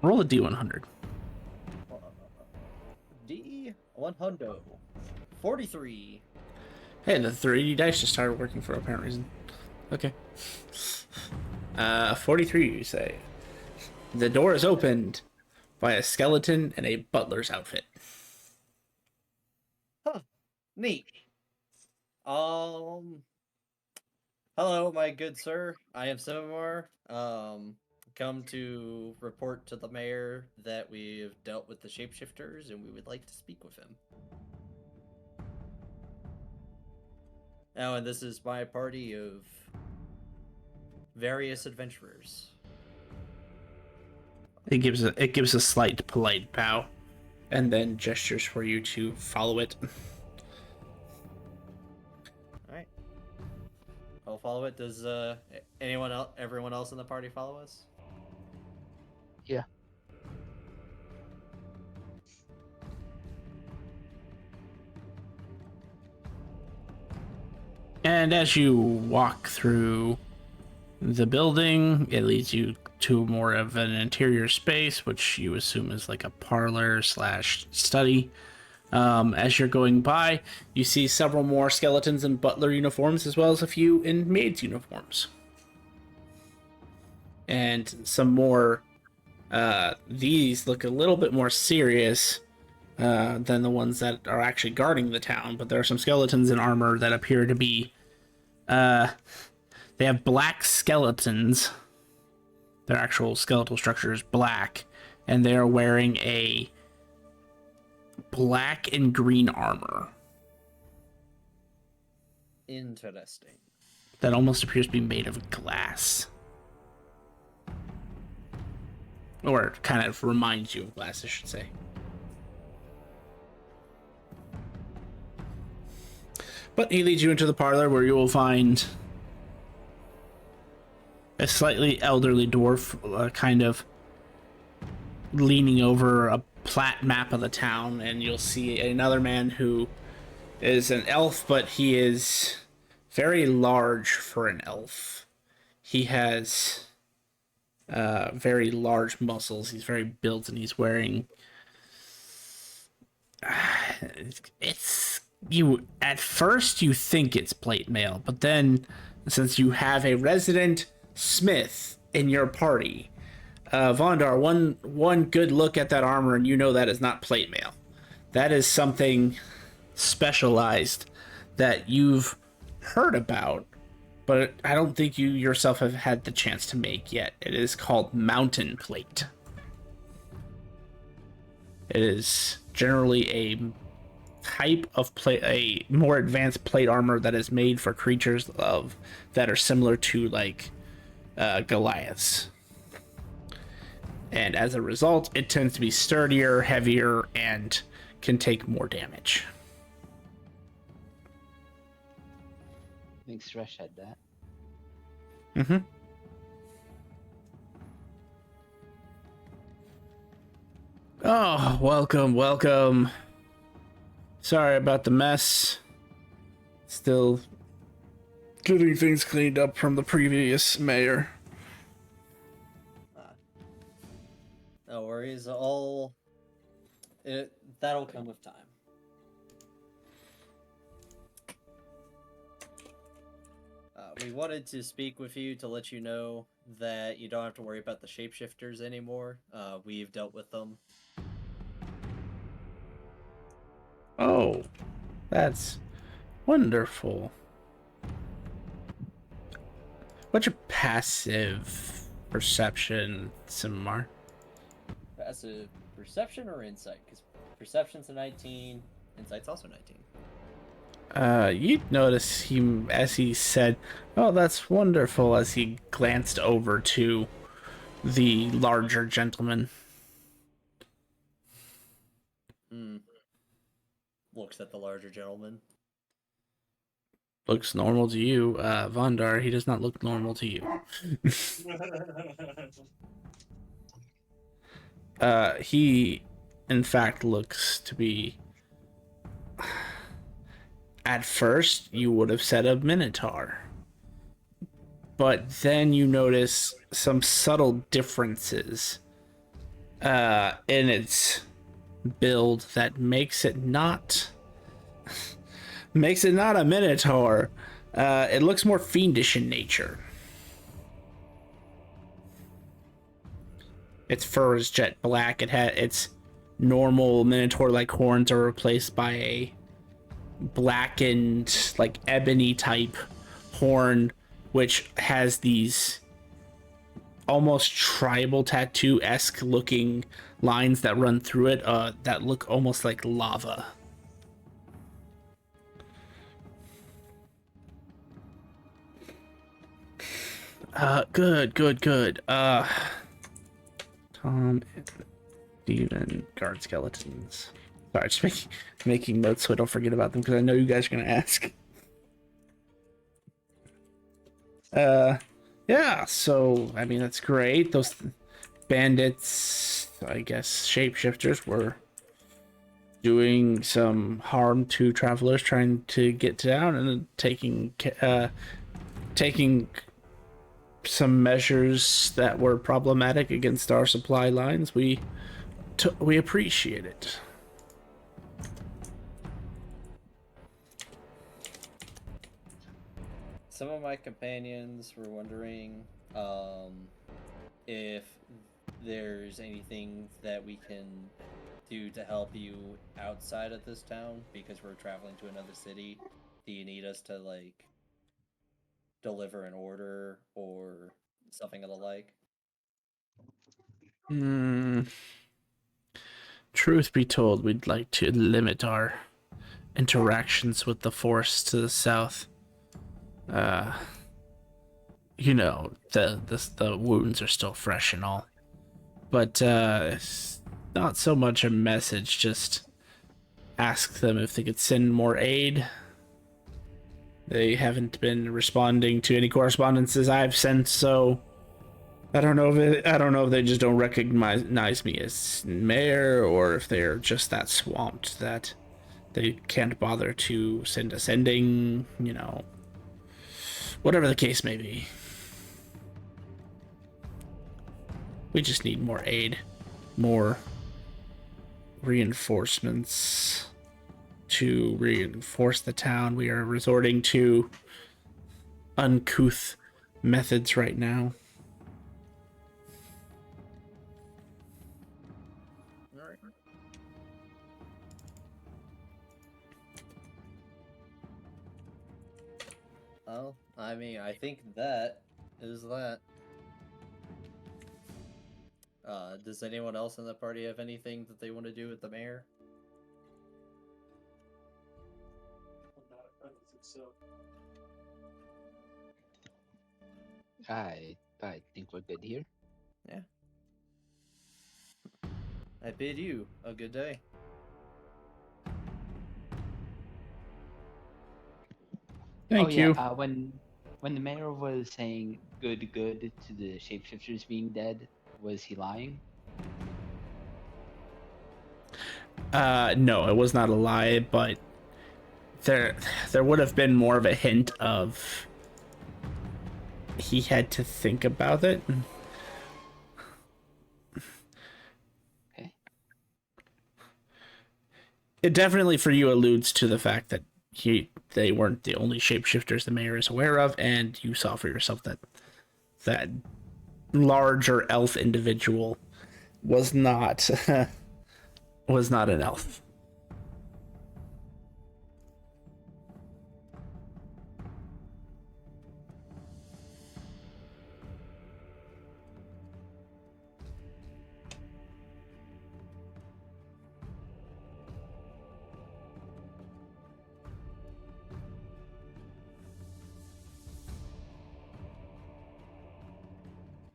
S4: Roll a D100.
S3: D100. 43.
S4: Hey, the 3D dice just started working for apparent reason. Okay. 43, you say. The door is opened by a skeleton in a butler's outfit.
S3: Huh. Neat. Hello, my good sir. I am Simimar. Come to report to the mayor that we've dealt with the shapeshifters and we would like to speak with him. Oh, and this is my party of various adventurers.
S4: It gives a slight polite bow, and then gestures for you to follow it.
S3: All right, I'll follow it. Does everyone else in the party follow us?
S6: Yeah.
S4: And as you walk through the building, it leads you to more of an interior space, which you assume is like a parlor / study. As you're going by, you see several more skeletons in butler uniforms, as well as a few in maids uniforms. And some more, these look a little bit more serious than the ones that are actually guarding the town, but there are some skeletons in armor that appear to be, they have black skeletons. Their actual skeletal structure is black, and they are wearing a black and green armor
S3: Interesting.
S4: that almost appears to be made of glass. Or kind of reminds you of glass, I should say. But he leads you into the parlor where you will find a slightly elderly dwarf kind of leaning over a plat map of the town, and you'll see another man who is an elf, but he is very large for an elf. He has very large muscles. He's very built, and he's wearing. It's you at first you think it's plate mail, but then since you have a resident smith in your party, Vondar, one good look at that armor, and you know that is not plate mail. That is something specialized that you've heard about, but I don't think you yourself have had the chance to make yet. It is called mountain plate. It is generally a type of plate, a more advanced plate armor that is made for creatures that are similar to like Goliaths. And as a result, it tends to be sturdier, heavier, and can take more damage.
S6: I think Thresh had that.
S4: Mm-hmm. Oh, welcome. Sorry about the mess. Still getting things cleaned up from the previous mayor.
S3: No worries. That'll come with time. We wanted to speak with you to let you know that you don't have to worry about the shapeshifters anymore. We've dealt with them.
S4: Oh, that's wonderful. What's your passive perception, Simar?
S3: Passive perception or insight? Because perception's a 19, insight's also 19.
S4: You'd notice him as he said, "Oh, that's wonderful," as he glanced over to the larger gentleman.
S3: Looks at the larger gentleman.
S4: Looks normal to you. Vondar, he does not look normal to you. He, in fact, looks to be... At first, you would have said a minotaur. But then you notice some subtle differences in its build that makes it not a minotaur. It looks more fiendish in nature. Its fur is jet black. Its normal minotaur-like horns are replaced by a blackened, like ebony type horn, which has these almost tribal tattoo-esque looking lines that run through it that look almost like lava. Good. Tom, Steven, guard skeletons. Sorry, just making notes so I don't forget about them because I know you guys are gonna ask. Yeah, so I mean that's great. Those bandits, I guess shapeshifters, were doing some harm to travelers trying to get down and taking some measures that were problematic against our supply lines. We appreciate it.
S3: Some of my companions were wondering if there's anything that we can do to help you outside of this town, because we're traveling to another city. Do you need us to, like, deliver an order or something of the like?
S4: Hmm. Truth be told, we'd like to limit our interactions with the force to the south. You know, the wounds are still fresh and all, but it's not so much a message. Just ask them if they could send more aid. They haven't been responding to any correspondences I've sent, so I don't know if they just don't recognize me as mayor, or if they're just that swamped that they can't bother to send a sending. You know, whatever the case may be. We just need more aid, more reinforcements to reinforce the town. We are resorting to uncouth methods right now.
S3: All right. Well, I mean, I think that is that. Does anyone else in the party have anything that they want to do with the mayor?
S5: I don't think so.
S6: I think we're good here.
S3: Yeah. I bid you a good day.
S4: Thank
S6: yeah,
S4: you.
S6: When the mayor was saying good to the shapeshifters being dead, was he lying?
S4: No, it was not a lie, but there would have been more of a hint of he had to think about it.
S6: Okay.
S4: It definitely for you alludes to the fact that they weren't the only shapeshifters the mayor is aware of, and you saw for yourself that that larger elf individual was not was not an elf.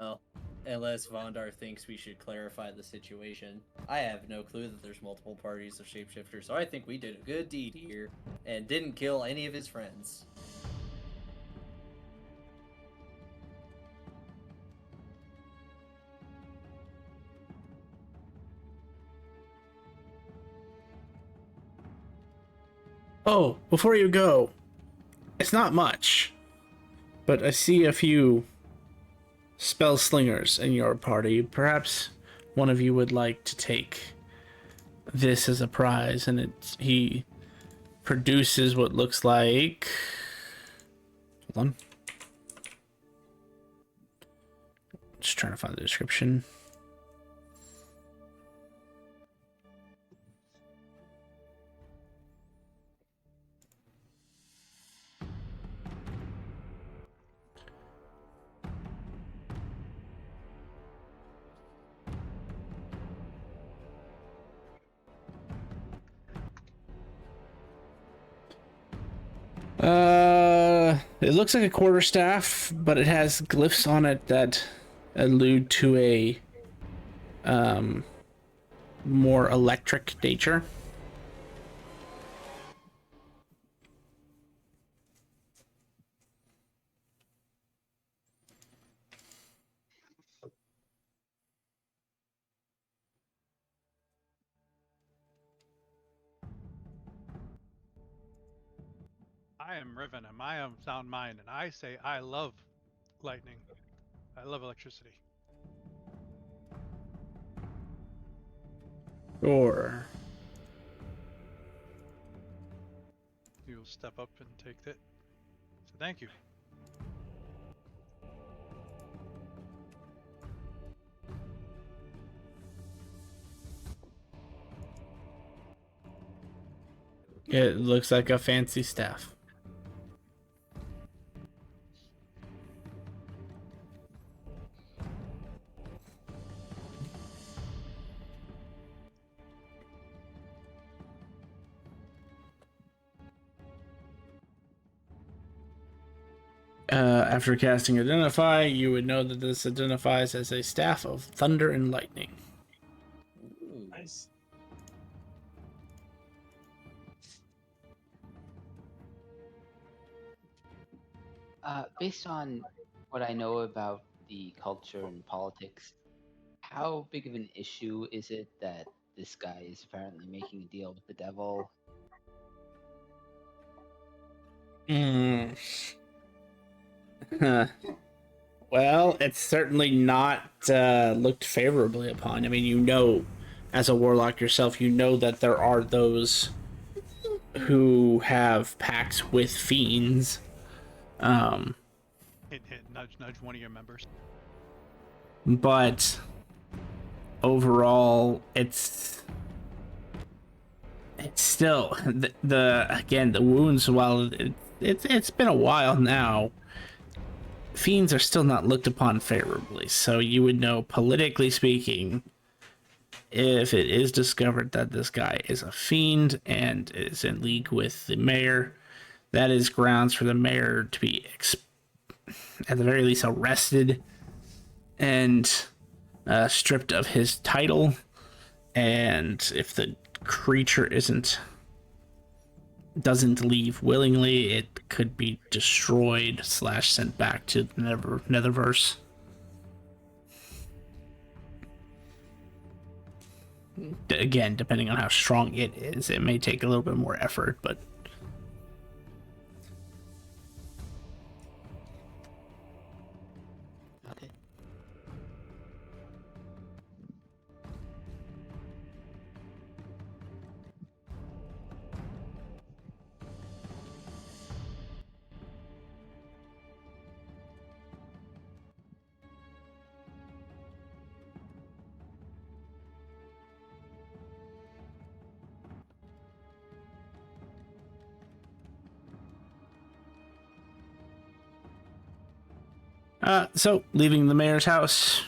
S3: Oh, unless Vondar thinks we should clarify the situation. I have no clue that there's multiple parties of shapeshifters, so I think we did a good deed here and didn't kill any of his friends.
S4: Oh, before you go, it's not much, but I see a few spell slingers in your party. Perhaps one of you would like to take this as a prize, and he produces what looks like. Hold on. Just trying to find the description. It looks like a quarterstaff, but it has glyphs on it that allude to a more electric nature.
S2: I am Riven, and I am sound mind, and I say I love lightning. I love electricity.
S4: Sure.
S2: You'll step up and take it. So thank you.
S4: It looks like a fancy staff. After casting Identify, you would know that this identifies as a staff of thunder and lightning.
S3: Ooh.
S5: Nice.
S6: Based on what I know about the culture and politics, how big of an issue is it that this guy is apparently making a deal with the devil?
S4: Hmm. Well, it's certainly not looked favorably upon. I mean, you know, as a warlock yourself, you know that there are those who have pacts with fiends.
S2: Hint, hint, nudge, nudge one of your members.
S4: But overall, it's still the again the wounds. While it's been a while now, fiends are still not looked upon favorably. So you would know, politically speaking, if it is discovered that this guy is a fiend and is in league with the mayor, that is grounds for the mayor to be at the very least arrested and stripped of his title. And if the creature doesn't leave willingly, it could be destroyed / sent back to the Netherverse. Again, depending on how strong it is, it may take a little bit more effort, but
S6: Okay.
S4: so leaving the mayor's house.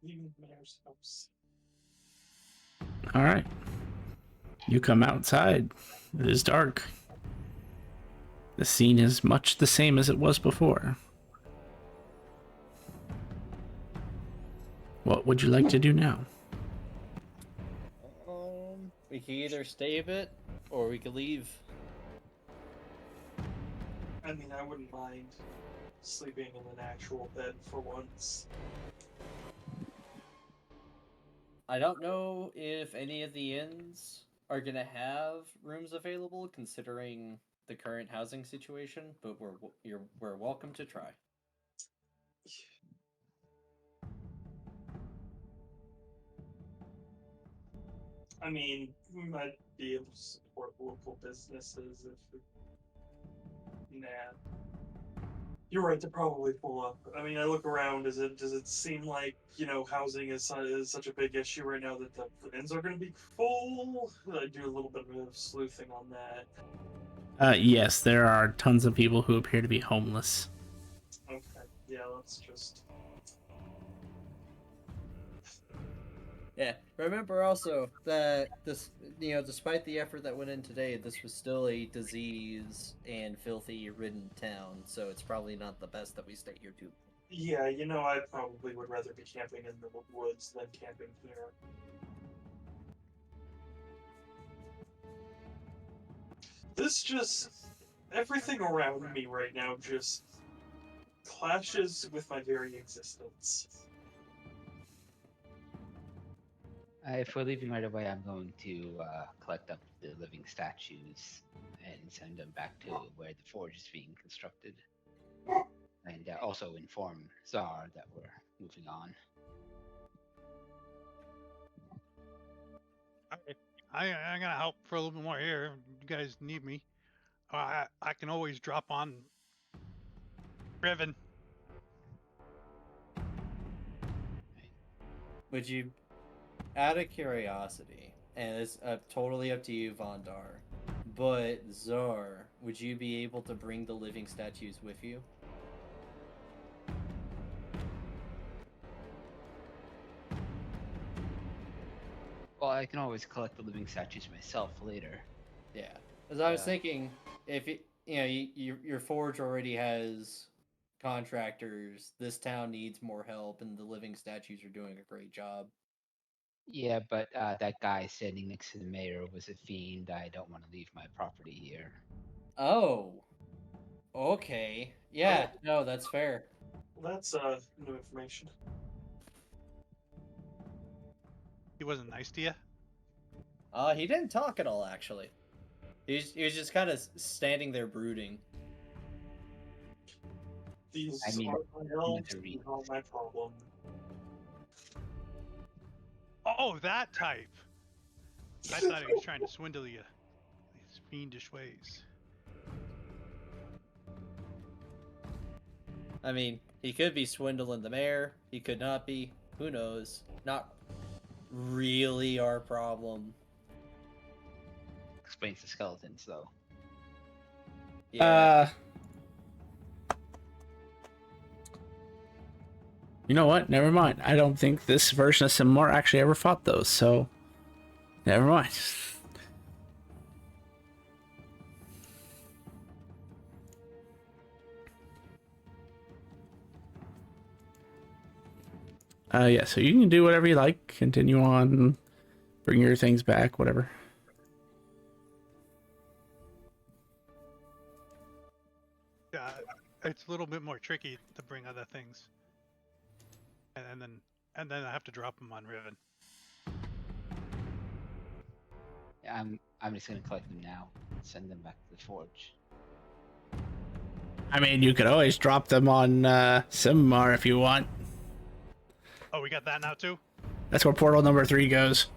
S5: Leaving the mayor's house.
S4: All right. You come outside. It is dark. The scene is much the same as it was before. What would you like to do now?
S3: We could either stave it or we could leave.
S5: I mean, I wouldn't mind sleeping in an actual bed for once.
S3: I don't know if any of the inns are gonna have rooms available, considering the current housing situation. But we're welcome to try.
S5: I mean, we might be able to support local businesses if. Nah. You're right. They're probably full up. I mean, I look around. Does it seem like housing is such a big issue right now that the inns are going to be full? I do a little bit of sleuthing on that.
S4: Yes, there are tons of people who appear to be homeless.
S5: Okay. Yeah. Let's just.
S3: Yeah. Remember also that this, despite the effort that went in today, this was still a disease and filthy ridden town. So it's probably not the best that we stay here too.
S5: Yeah, I probably would rather be camping in the woods than camping here. Everything around me right now just clashes with my very existence.
S6: If we're leaving right away, I'm going to collect up the living statues and send them back to where the forge is being constructed. And also inform Czar that we're moving on.
S2: I'm gonna help for a little bit more here. You guys need me. I can always drop on Riven.
S3: Would you, out of curiosity, and it's totally up to you, Vondar. But Zar, would you be able to bring the living statues with you?
S6: Well, I can always collect the living statues myself later.
S3: Yeah, as I was
S6: Yeah.
S3: thinking, if your forge already has contractors, this town needs more help, and the living statues are doing a great job.
S6: Yeah, but that guy standing next to the mayor was a fiend. I don't want to leave my property here.
S3: Oh, okay. Yeah, no, that's fair.
S5: That's new information.
S2: He wasn't nice to you?
S3: He didn't talk at all, actually. He was just kind of standing there brooding.
S5: These
S6: I mean,
S5: are my elves,
S6: another
S5: these
S6: reason.
S5: are my problem.
S2: Oh, that type! I thought he was trying to swindle you. These fiendish ways.
S3: I mean, he could be swindling the mayor. He could not be. Who knows? Not really our problem.
S6: Explains the skeletons, though.
S3: Yeah.
S4: You know what? Never mind. I don't think this version of Simar actually ever fought those, so never mind. Yeah, so you can do whatever you like. Continue on, bring your things back, whatever.
S2: It's a little bit more tricky to bring other things, and then I have to drop them on Riven.
S6: Yeah, I'm just gonna collect them now and send them back to the forge.
S4: I mean, you could always drop them on Simar if you want.
S2: Oh, we got that now too?
S4: That's where portal number 3 goes.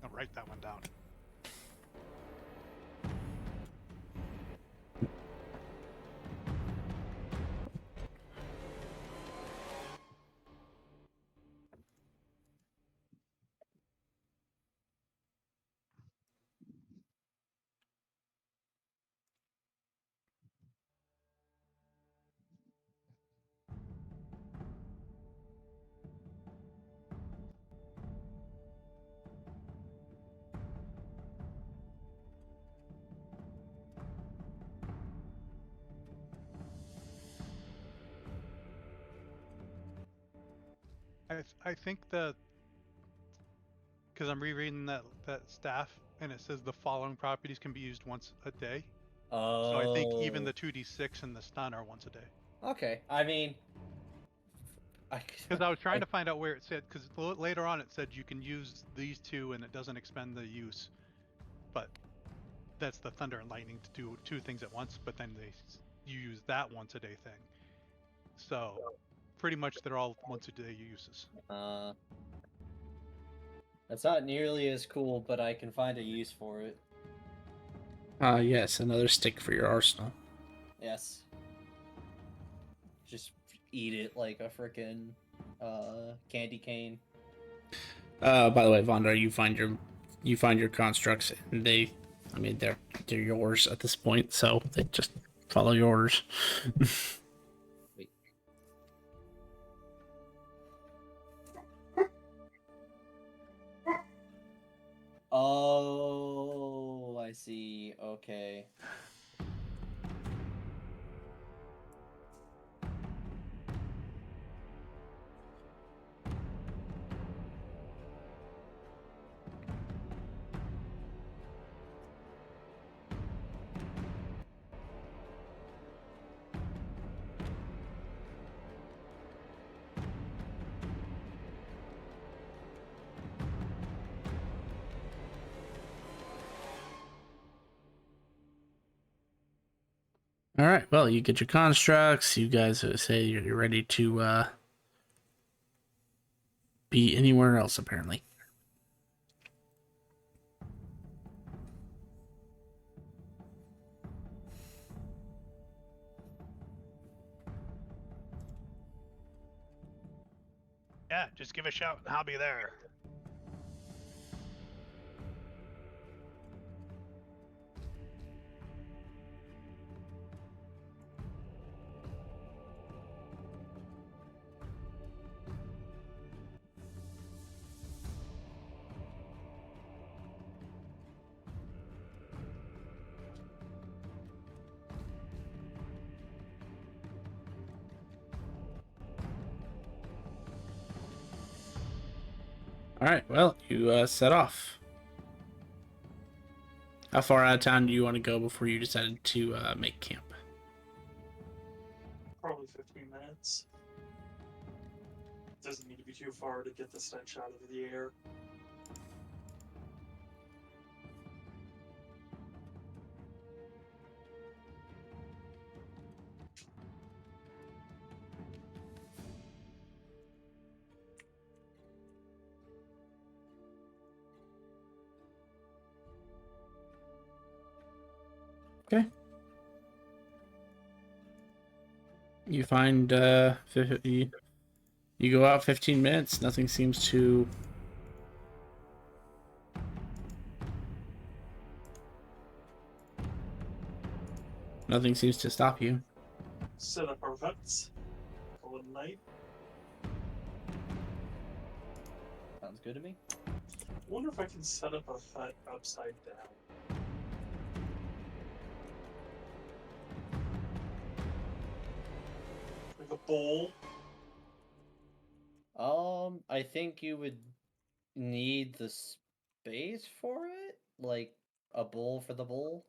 S2: I'll write that one down. I think that because I'm rereading that staff and it says the following properties can be used once a day.
S3: Oh.
S2: So I think even the 2d6 and the stun are once a day.
S3: Okay. I mean,
S2: Because I was trying to find out where it said, because later on it said you can use these two and it doesn't expend the use, but that's the thunder and lightning to do two things at once. But then you use that once a day thing. So pretty much they're all once a day uses.
S3: That's not nearly as cool, but I can find a use for it.
S4: Yes, another stick for your arsenal.
S3: Yes. Just eat it like a frickin' candy cane.
S4: By the way, Vondar, you find your constructs, and they're yours at this point, so they just follow your orders.
S6: Wait.
S3: Oh, I see. Okay.
S4: All right. Well, you get your constructs. You guys say you're ready to be anywhere else, apparently.
S2: Yeah, just give a shout and I'll be there.
S4: All right. Well, you set off. How far out of town do you want to go before you decided to make camp?
S5: Probably 15 minutes. Doesn't need to be too far to get the stench out of the air.
S4: Okay. You find you go out 15 minutes. Nothing seems to stop you.
S5: Set up our huts. Call it a night.
S3: Sounds good to me.
S5: I wonder if I can set up a hut upside down. Like a bowl.
S3: I think you would need the space for it, like a bowl for the bowl.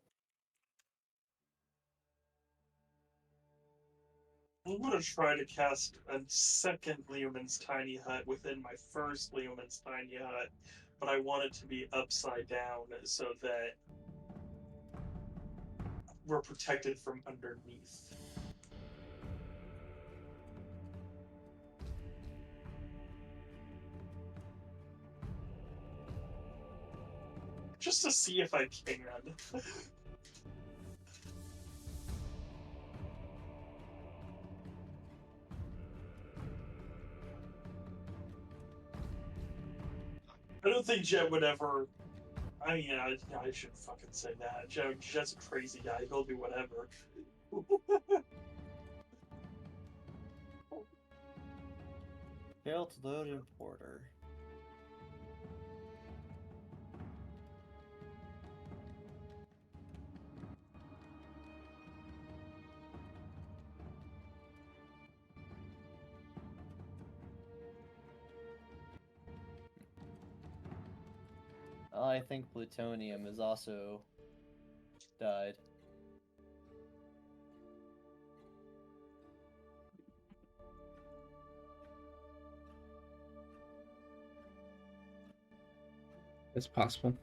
S5: I'm gonna try to cast a second Leoman's tiny hut within my first Leoman's tiny hut, but I want it to be upside down so that we're protected from underneath. Just to see if I can. I don't think Jet would ever. I mean, I shouldn't fucking say that. Jet's a crazy guy. He'll do whatever.
S3: Failed to load importer. I think plutonium has also died.
S4: It's possible.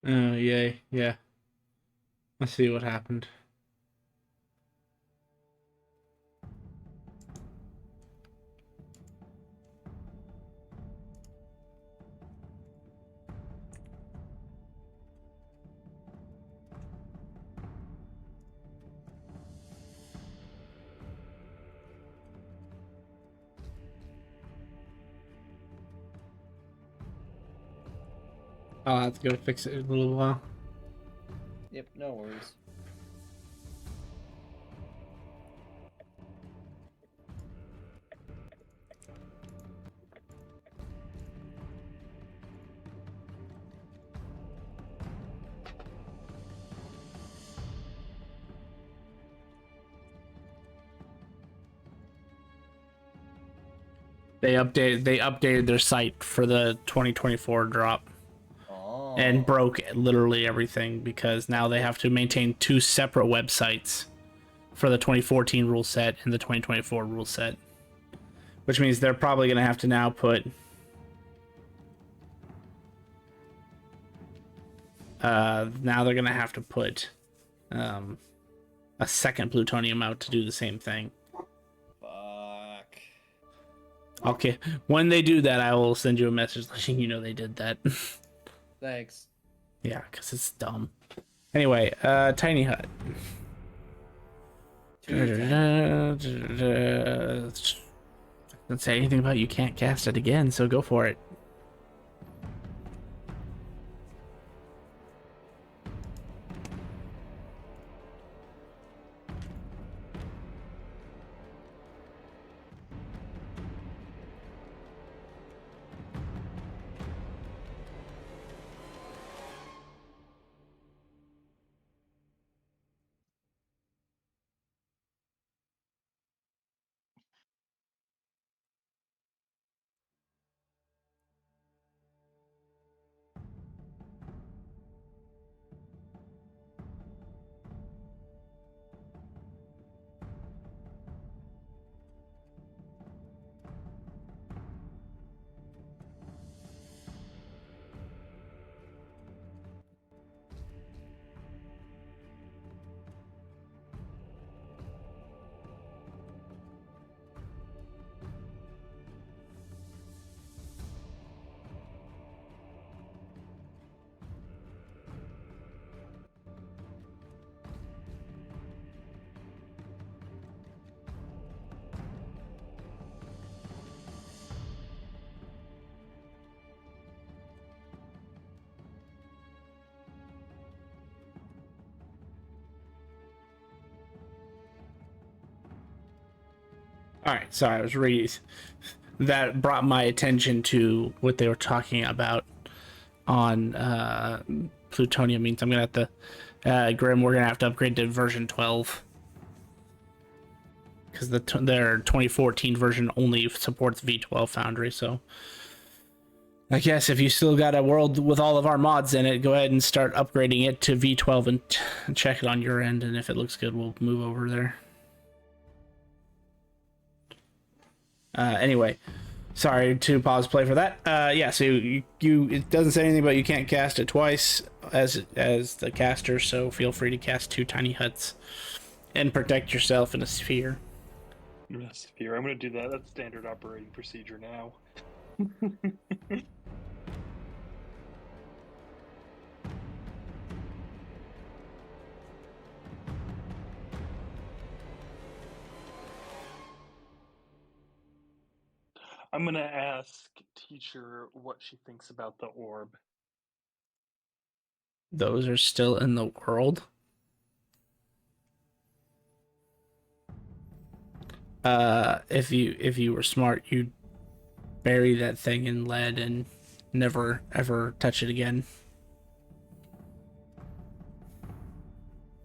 S4: Oh, yay. Yeah. Let's see what happened. I'll have to go fix it in a little while.
S3: Yep, no worries.
S4: They updated their site for the 2024 drop
S3: Oh.
S4: and broke literally everything because now they have to maintain two separate websites for the 2014 rule set and the 2024 rule set, which means they're probably going to have to now put a second plutonium out to do the same thing.
S3: Fuck.
S4: Okay, when they do that, I will send you a message letting you know they did that.
S3: Thanks.
S4: Yeah, because it's dumb. Anyway, tiny hut.
S3: Two tiny.
S4: Doesn't say anything about you can't cast it again, so go for it. All right, sorry, I was reading. That brought my attention to what they were talking about on plutonium. Means I'm gonna have to, Grim. We're gonna have to upgrade to version 12 because their 2014 version only supports V12 Foundry. So I guess if you still got a world with all of our mods in it, go ahead and start upgrading it to V12 and check it on your end. And if it looks good, we'll move over there. Anyway, sorry to pause play for that. Yeah, so you it doesn't say anything about you can't cast it twice as the caster, so feel free to cast 2 tiny huts and protect yourself in a sphere.
S7: In a sphere. I'm going to do that. That's standard operating procedure now. I'm going to ask teacher what she thinks about the orb.
S4: Those are still in the world. If you were smart, you'd bury that thing in lead and never ever touch it again.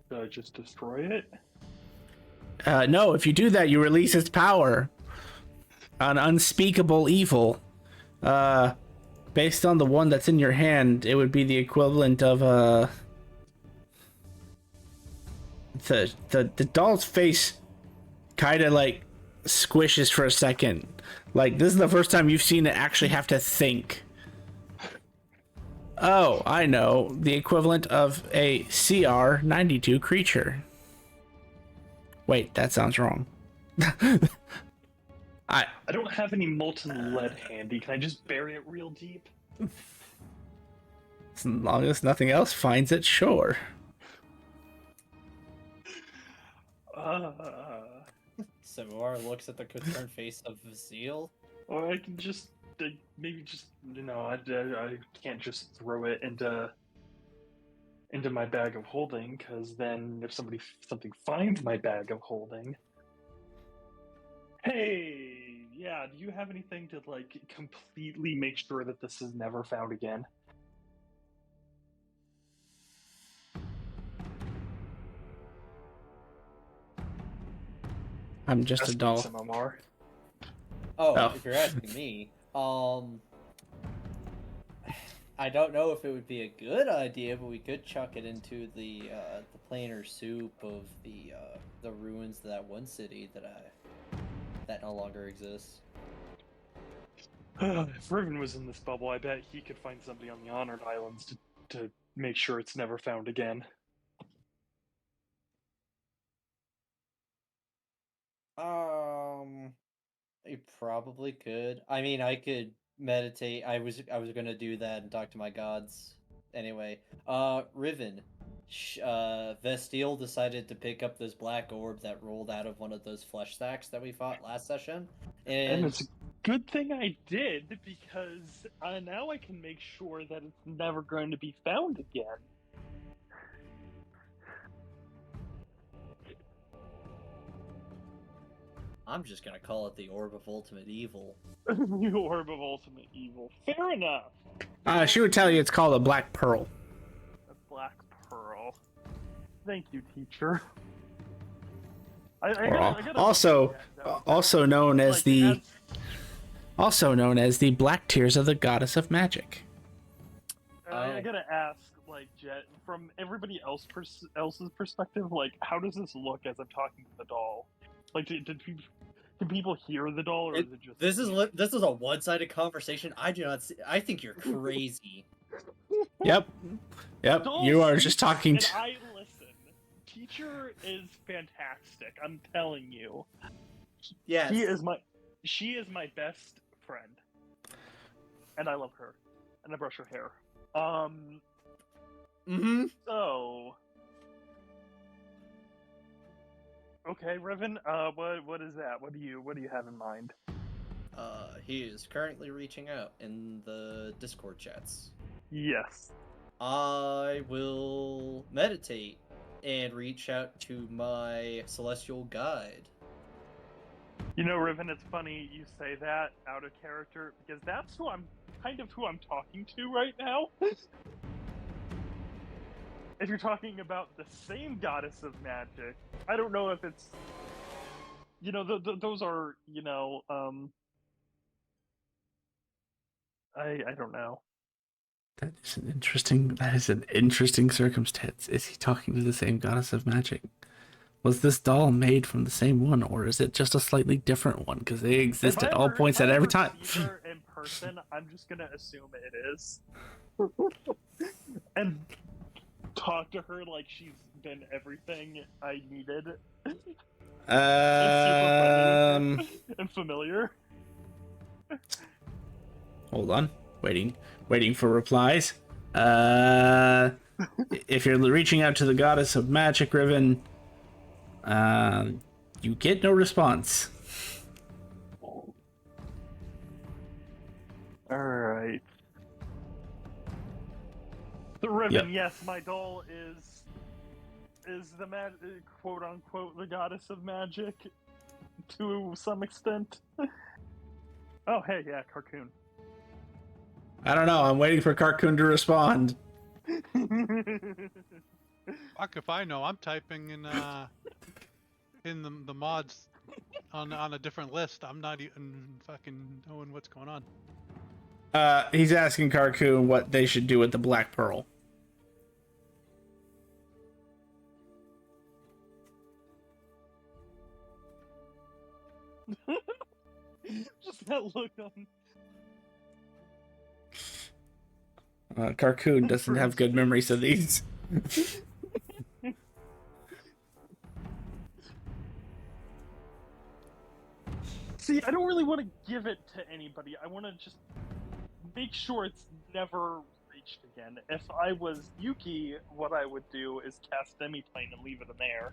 S7: Should I just destroy it?
S4: No, if you do that, you release its power. An unspeakable evil. Based on the one that's in your hand, it would be the equivalent of the doll's face kind of like squishes for a second. Like, this is the first time you've seen it actually have to think. Oh, I know. The equivalent of a CR92 creature. Wait, that sounds wrong.
S7: I don't have any molten lead handy. Can I just bury it real deep?
S4: As long as nothing else finds it, sure.
S3: Samar looks at the concerned face of Vasile.
S7: Or I can just maybe just I can't just throw it into my bag of holding, because then if something finds my bag of holding, hey, yeah, do you have anything to like completely make sure that this is never found again?
S4: I'm just a doll.
S7: Some MMR.
S3: Oh, if you're asking me, I don't know if it would be a good idea, but we could chuck it into the planar soup of the ruins of that one city that no longer exists.
S7: If Riven was in this bubble, I bet he could find somebody on the Honored Islands to make sure it's never found again.
S3: I probably could. I mean, I could meditate. I was gonna do that and talk to my gods. Anyway, Riven, Vestiel decided to pick up this black orb that rolled out of one of those flesh stacks that we fought last session,
S7: And
S3: and
S7: it's a good thing I did, because now I can make sure that it's never going to be found again.
S3: I'm just gonna call it the Orb of Ultimate Evil.
S7: The Orb of Ultimate Evil. Fair enough.
S4: She would tell you it's called a black pearl.
S7: A black pearl. Thank you, teacher. I gotta
S4: Also known as
S7: like,
S4: also known as the Black Tears of the Goddess of Magic.
S7: I gotta ask, like, Jet, from everybody else's perspective, like, how does this look as I'm talking to the doll? Like, can people hear the doll, or is it just?
S3: This is a one-sided conversation. I do not. I think you're crazy.
S4: Yep.
S7: Doll
S4: You are
S7: speaks
S4: just talking
S7: and
S4: to.
S7: I listen. Teacher is fantastic. I'm telling you.
S3: Yes.
S7: She is my best friend, and I love her, and I brush her hair. So. Okay, Revan. What is that? What do you have in mind?
S3: He is currently reaching out in the Discord chats.
S7: Yes.
S3: I will meditate and reach out to my celestial guide.
S7: You know, Riven, it's funny you say that out of character, because that's who I'm talking to right now. If you're talking about the same goddess of magic, I don't know if it's, you know, those are, you know, I don't know.
S4: That is an interesting circumstance. Is he talking to the same goddess of magic? Was this doll made from the same one, or is it just a slightly different one? Because they exist at all points at every time.
S7: See her in person, I'm just gonna assume it is, and talk to her like she's been everything I needed. And familiar.
S4: Hold on, waiting for replies. If you're reaching out to the goddess of magic, Riven, you get no response.
S7: Alright. The Riven,
S4: Yep.
S7: yes, my doll is the quote unquote the goddess of magic to some extent. Oh hey, yeah, Carcoon.
S4: I don't know. I'm waiting for Carcoon to respond.
S2: Fuck if I know. I'm typing in the mods on a different list. I'm not even fucking knowing what's going on.
S4: He's asking Carcoon what they should do with the Black Pearl.
S7: Just that look on.
S4: Carcoon doesn't have good memories of these.
S7: See, I don't really want to give it to anybody. I want to just make sure it's never reached again. If I was Yuki, what I would do is cast Demiplane and leave it in there.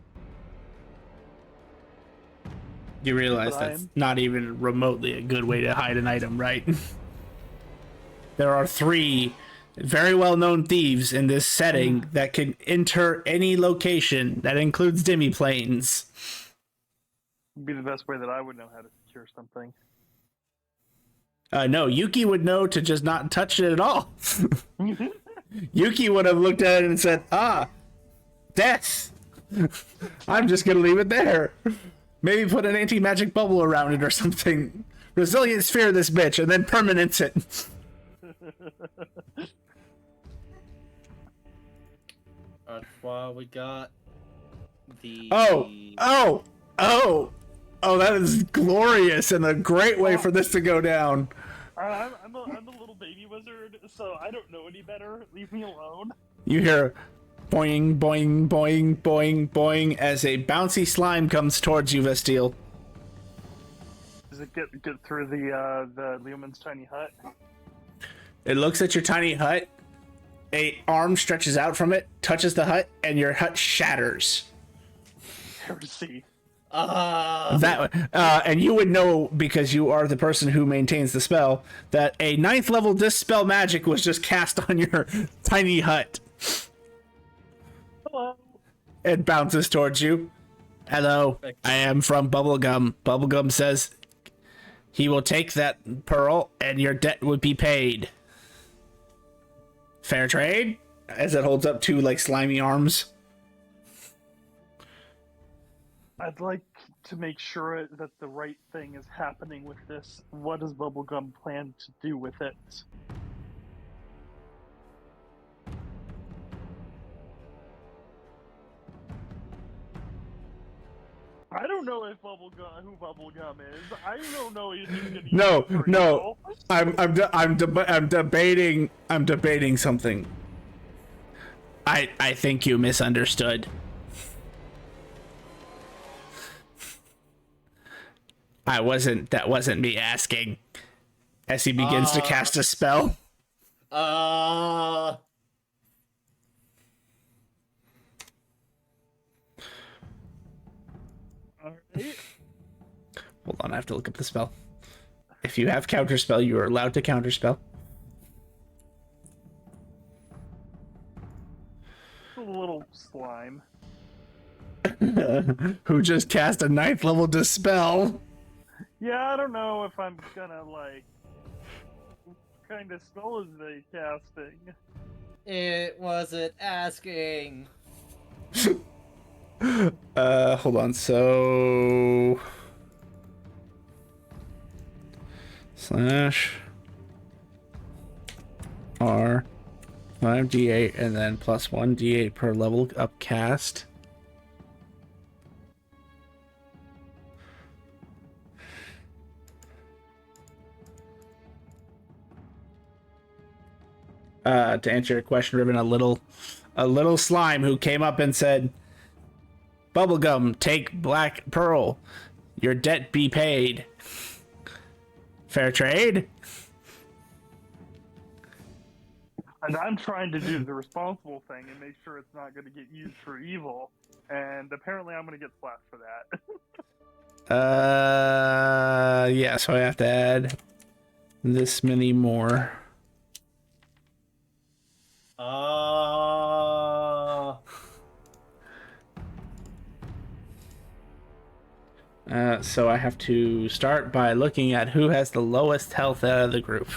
S4: You realize
S7: But
S4: that's not even remotely a good way to hide an item, right? There are 3 very well-known thieves in this setting that can enter any location that includes demiplanes.
S7: Would be the best way that I would know how to secure something.
S4: No, Yuki would know to just not touch it at all. Yuki would have looked at it and said, death. I'm just going to leave it there. Maybe put an anti-magic bubble around it or something. Resilient sphere this bitch, and then permanence it.
S3: Well, we got the...
S4: Oh, that is glorious and a great way for this to go down.
S7: I'm a little baby wizard, so I don't know any better. Leave me alone.
S4: You hear boing, boing, boing, boing, boing as a bouncy slime comes towards you, Vestiel.
S7: Does it get through the Leoman's tiny hut?
S4: It looks at your tiny hut a arm stretches out from it, touches the hut, and your hut shatters.
S7: Heresy.
S4: And you would know, because you are the person who maintains the spell, that a 9th level dispel magic was just cast on your tiny hut.
S7: Hello.
S4: It bounces towards you. Hello, I am from Bubblegum. Bubblegum says he will take that pearl and your debt would be paid. Fair trade? As it holds up 2 like slimy arms.
S7: I'd like to make sure that the right thing is happening with this. What does Bubblegum plan to do with it? I don't know if who Bubblegum is. I don't know if he's gonna use it for
S4: No.
S7: evil.
S4: I'm debating something. I think you misunderstood. That wasn't me asking. As he begins to cast a spell.
S3: Alright.
S4: Hold on, I have to look up the spell. If you have counterspell, you are allowed to counterspell.
S7: A little slime.
S4: Who just cast a 9th level dispel?
S7: Yeah, I don't know if I'm gonna like. What kind of spell is they casting?
S3: It wasn't asking.
S4: Hold on. So /R 5d8 and then plus 1d8 per level up cast. To answer your question, Ribbon, a little slime who came up and said, Bubblegum, take Black Pearl. Your debt be paid. Fair trade?
S7: And I'm trying to do the responsible thing and make sure it's not going to get used for evil. And apparently I'm going to get slapped for that.
S4: Yeah, so I have to add this many more. So I have to start by looking at who has the lowest health out of the group.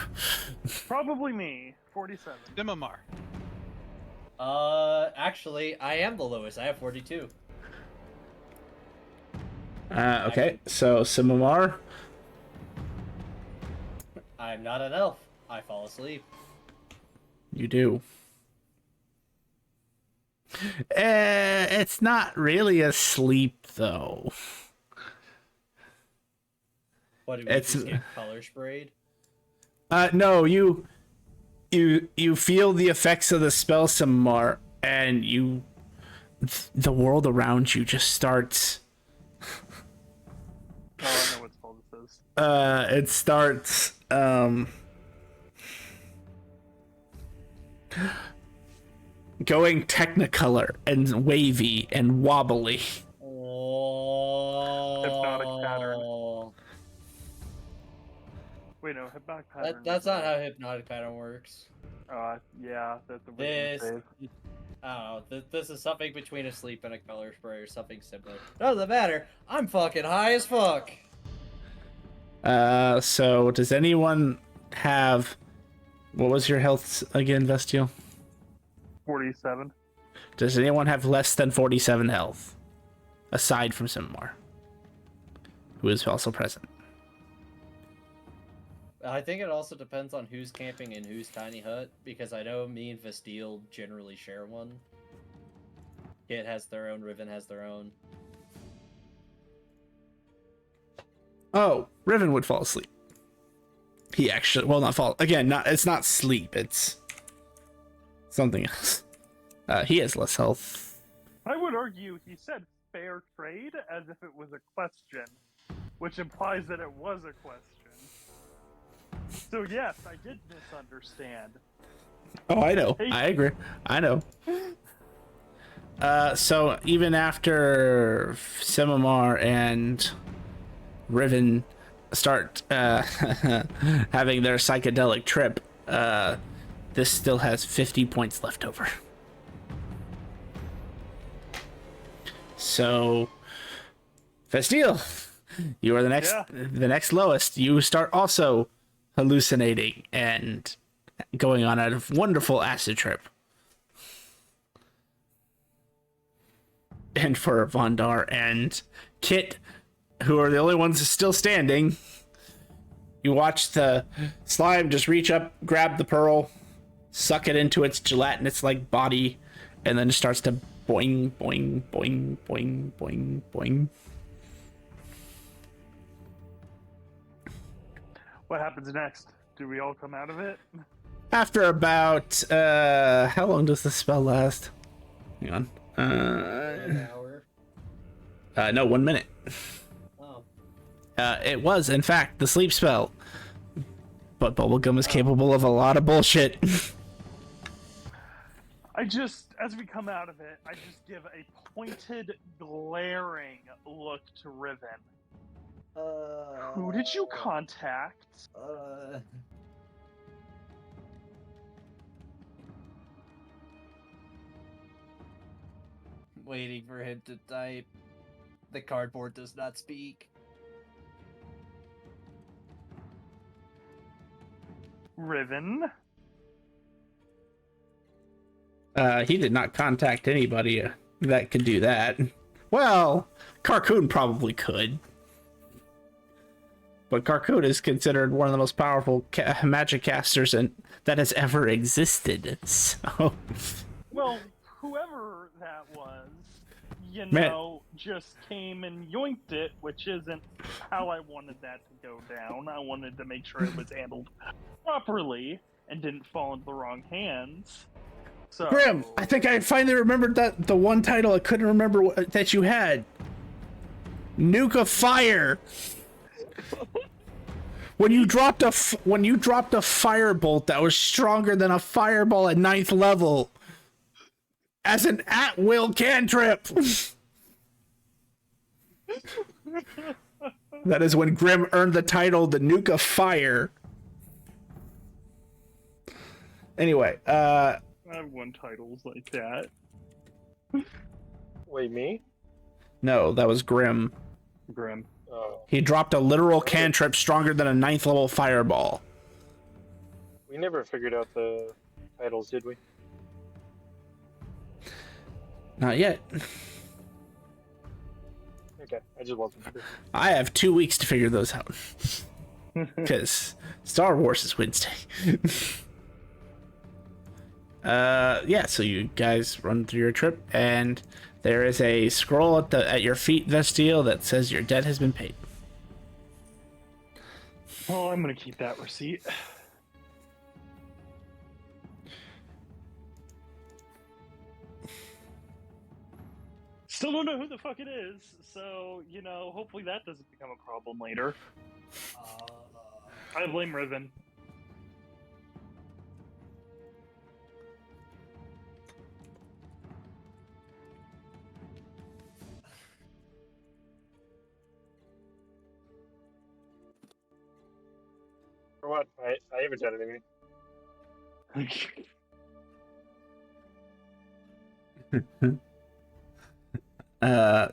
S7: Probably me. 47.
S2: Dimamar.
S3: Actually, I am the lowest. I have 42.
S4: Okay, so Simamar.
S3: I'm not an elf. I fall asleep.
S4: You do. It's not really a sleep, though.
S3: What, did we just get color sprayed?
S4: No, you feel the effects of the spell some more, and the world around you just starts.
S7: Oh, I know what spell this is.
S4: It starts going technicolor and wavy and wobbly.
S3: Oh.
S7: Hypnotic pattern. Wait, no, hypnotic pattern.
S3: That's not how hypnotic pattern works.
S7: Yeah, that's a weird save.
S3: I don't know. This is something between a sleep and a color spray or something similar. Doesn't matter. I'm fucking high as fuck.
S4: So does anyone have... What was your health again, Vestial?
S7: 47.
S4: Does anyone have less than 47 health? Aside from Simamar, who is also present.
S3: I think it also depends on who's camping in whose tiny hut, because I know me and Vestiel generally share one. Kit has their own, Riven has their own.
S4: Oh, Riven would fall asleep. He actually, well, not fall again. It's not sleep. It's something else. He has less health.
S7: I would argue he said fair trade as if it was a question, which implies that it was a question. So yes, I did misunderstand.
S4: Oh, I know.
S7: Hey.
S4: I agree. I know. So even after Semimar and Riven start having their psychedelic trip, this still has 50 points left over. So, Festiel, you are the next lowest. You start also hallucinating and going on a wonderful acid trip. And for Vondar and Kit, who are the only ones still standing, you watch the slime just reach up, grab the pearl, suck it into its gelatinous like body, and then it starts to boing, boing, boing, boing, boing, boing.
S7: What happens next? Do we all come out of it?
S4: After about how long does the spell last? Hang on.
S3: An hour.
S4: No, 1 minute.
S3: Oh.
S4: It was, in fact, the sleep spell. But Bubblegum is capable of a lot of bullshit.
S7: As we come out of it, I just give a pointed, glaring look to Riven. Who did you contact?
S3: Waiting for him to type. The cardboard does not speak.
S7: Riven?
S4: He did not contact anybody that could do that. Well, Carcoon probably could. But Carcoon is considered one of the most powerful magic casters that has ever existed. So,
S7: Well, whoever that was,
S4: Man.
S7: just came and yoinked it, which isn't how I wanted that to go down. I wanted to make sure it was handled properly and didn't fall into the wrong hands. So,
S4: Grim, I think I finally remembered that the one title I couldn't remember that you had. Nuke of Fire. When you dropped a firebolt that was stronger than a fireball at 9th level as an at-will cantrip. That is when Grim earned the title the Nuke of Fire. Anyway,
S7: I have won titles like that.
S8: Wait, me?
S4: no, that was Grim.
S7: Grim.
S8: Oh,
S4: He dropped a literal cantrip stronger than a 9th level fireball.
S8: we never figured out the titles, did we?
S4: Not yet.
S8: Okay, I just wasn't sure.
S4: I have 2 weeks to figure those out. Because Star Wars is Wednesday. Yeah, so you guys run through your trip, and there is a scroll at your feet, Vestiel, that says your debt has been paid.
S7: Oh, I'm gonna keep that receipt. Still don't know who the fuck it is, so, hopefully that doesn't become a problem later. I blame Riven.
S8: For what? I haven't done anything.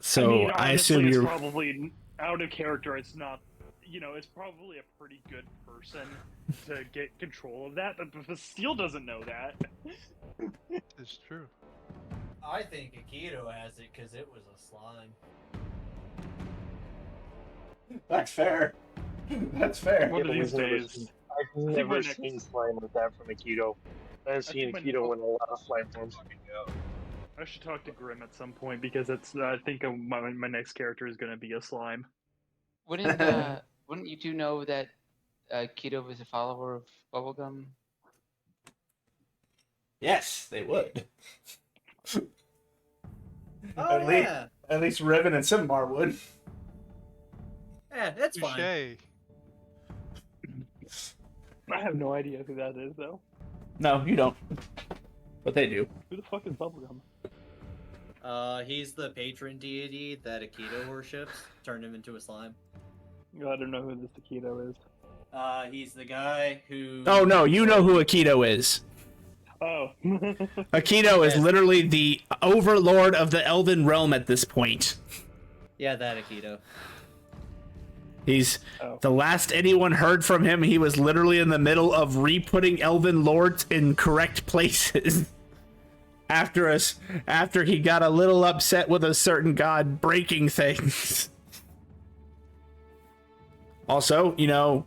S4: So
S7: I mean,
S4: I
S7: honestly,
S4: assume
S7: it's
S4: you're
S7: probably out of character. It's not, it's probably a pretty good person to get control of that, but Steel doesn't know that.
S2: It's true.
S3: I think Aikido has it because it was a slime.
S4: That's fair. That's fair.
S7: One of
S8: but
S7: these
S8: we've never
S7: days.
S8: seen- I've
S7: think
S8: never
S7: we're
S8: seen
S7: next.
S8: slime like that from Aikido. I've seen
S7: think when-
S8: Aikido in a lot of slime forms.
S7: I should talk to Grim at some point because I think my next character is going to be a slime.
S6: Wouldn't you two know that Keto was a follower of Bubblegum?
S4: Yes, they would.
S3: Oh,
S4: At least-
S3: yeah.
S4: At least Riven and Simbar would.
S3: Yeah, that's fine.
S2: Touche.
S7: I have no idea who that is, though.
S4: No, you don't. But they do.
S7: Who the fuck is Bubblegum?
S3: He's the patron deity that Akito worships. Turned him into a slime.
S7: I don't know who this taquito is.
S3: He's the guy who...
S4: Oh no, you know who Akito is.
S7: Oh.
S4: Akito is literally the overlord of the Elven realm at this point.
S3: Yeah, that Akito.
S4: He's the last anyone heard from him. He was literally in the middle of re-putting Elven lords in correct places. After he got a little upset with a certain god breaking things. Also, you know,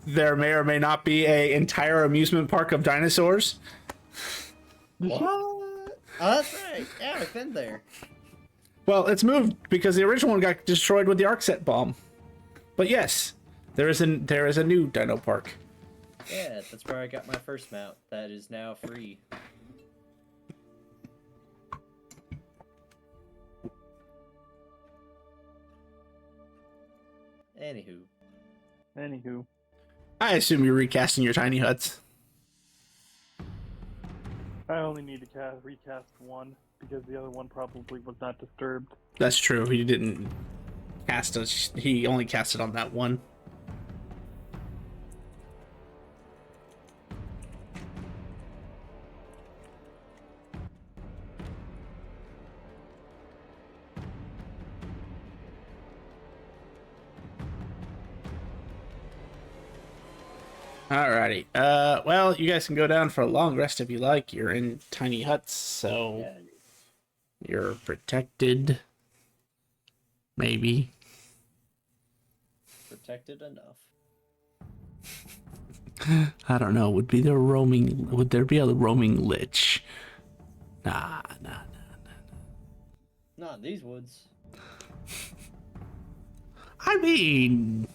S4: there may or may not be a entire amusement park of dinosaurs.
S3: What? Oh, that's right. Yeah, I've been there.
S4: Well, it's moved because the original one got destroyed with the Arcset bomb. But yes, there is a new dino park.
S3: Yeah, that's where I got my first mount. That is now free.
S7: Anywho.
S4: I assume you're recasting your tiny huts.
S7: I only need to recast one because the other one probably was not disturbed.
S4: That's true. He didn't cast us. He only casted on that one. Alrighty. Well, you guys can go down for a long rest if you like. You're in tiny huts, so you're protected. Maybe.
S3: Protected enough.
S4: I don't know. Would there be a roaming lich? Nah.
S3: Not in these woods.
S4: I mean,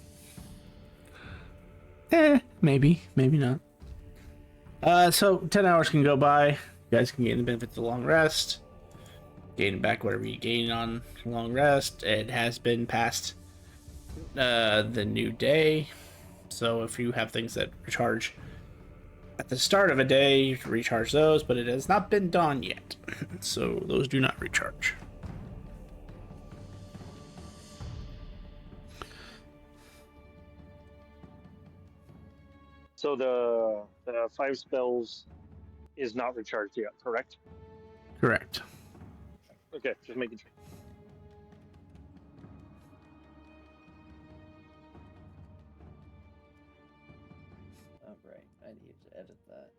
S4: maybe not. So 10 hours can go by. You guys can gain the benefits of long rest. Gain back whatever you gain on long rest. It has been past the new day. So if you have things that recharge at the start of a day, you can recharge those, but it has not been dawn yet. So those do not recharge.
S8: So the 5 spells is not recharged yet, correct?
S4: Correct.
S8: Okay, just making sure.
S3: Alright, I need to edit that.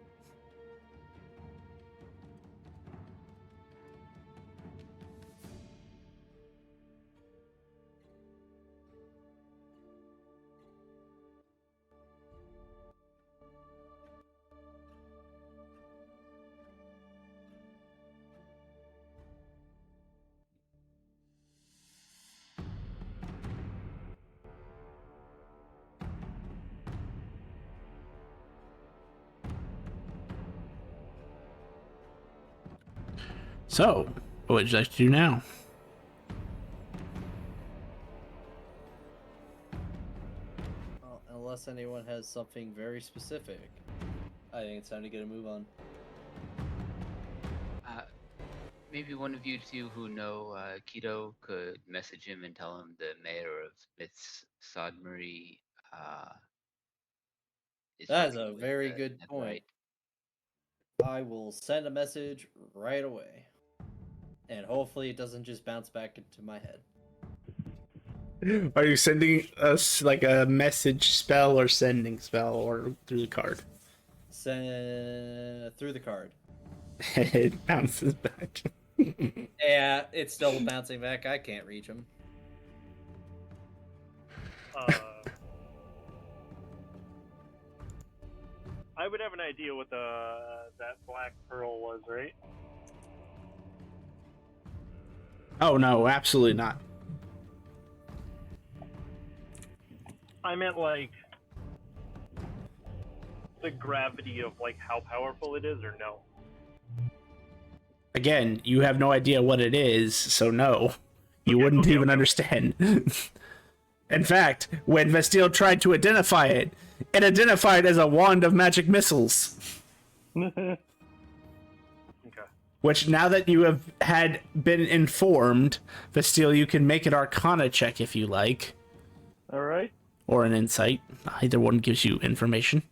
S4: So, what would you like to do now?
S3: Well, unless anyone has something very specific, I think it's time to get a move on.
S6: Maybe one of you two who know Keto could message him and tell him the mayor of Smith's Sodbury is
S3: That is
S6: working
S3: a
S6: with
S3: very
S6: the
S3: good point.
S6: Netherite.
S3: I will send a message right away. And hopefully it doesn't just bounce back into my head.
S4: Are you sending us like a message spell or sending spell or through the card?
S3: Through the card.
S4: It bounces back.
S3: Yeah, it's still bouncing back. I can't reach him.
S8: I would have an idea what that black pearl was, right?
S4: Oh no, absolutely not.
S8: I meant like the gravity of like how powerful it is, or no?
S4: Again, you have no idea what it is, so no. You wouldn't even understand. In fact, when Vestiel tried to identify it, it identified as a wand of magic missiles.
S7: Okay.
S4: Which, now that you have been informed, Vastille, you can make an Arcana check if you like,
S7: All right.
S4: or an Insight. Either one gives you information.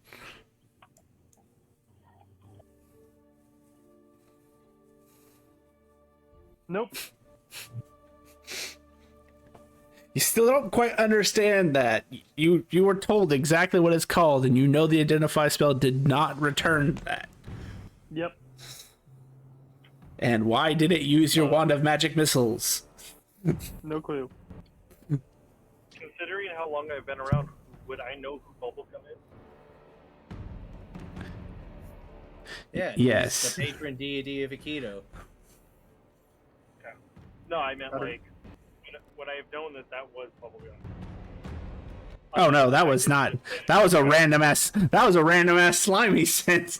S7: Nope.
S4: You still don't quite understand that. You were told exactly what it's called, and you know the Identify spell did not return that.
S7: Yep.
S4: And why did it use your Wand of Magic Missiles?
S7: No clue.
S9: Considering how long I've been around, would I know who Bubblegum is?
S3: Yeah.
S4: Yes.
S3: He's the patron deity of Aikido.
S9: No, I meant like, would I have known that was Bubblegum?
S4: Oh no, that was not. That was a random ass. That was a random ass slimy scent.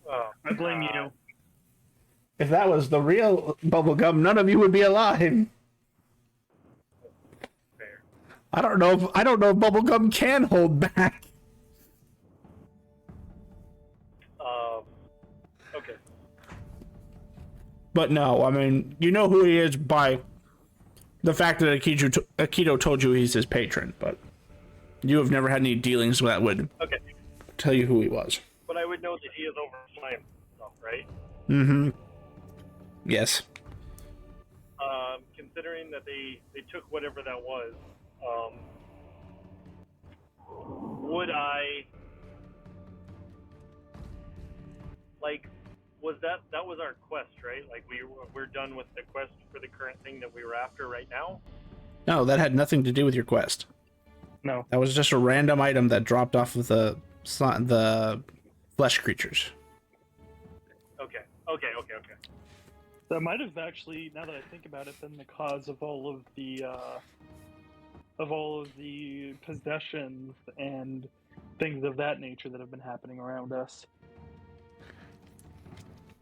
S9: Oh,
S7: I blame you.
S4: If that was the real bubblegum, none of you would be alive.
S9: fair.
S4: I don't know if bubblegum can hold back.
S9: Okay.
S4: But no, I mean, you know who he is by the fact that Aikido told you he's his patron, but you have never had any dealings that would
S9: Okay.
S4: tell you who he was.
S9: But I would know that he is over slime stuff, right?
S4: Mm-hmm. Yes.
S9: Considering that they took whatever that was, would I like? Was that was our quest, right? Like we're done with the quest for the current thing that we were after right now.
S4: No, that had nothing to do with your quest.
S7: No.
S4: That was just a random item that dropped off of the flesh creatures.
S9: Okay.
S7: That might have actually, now that I think about it, been the cause of all of the possessions and things of that nature that have been happening around us.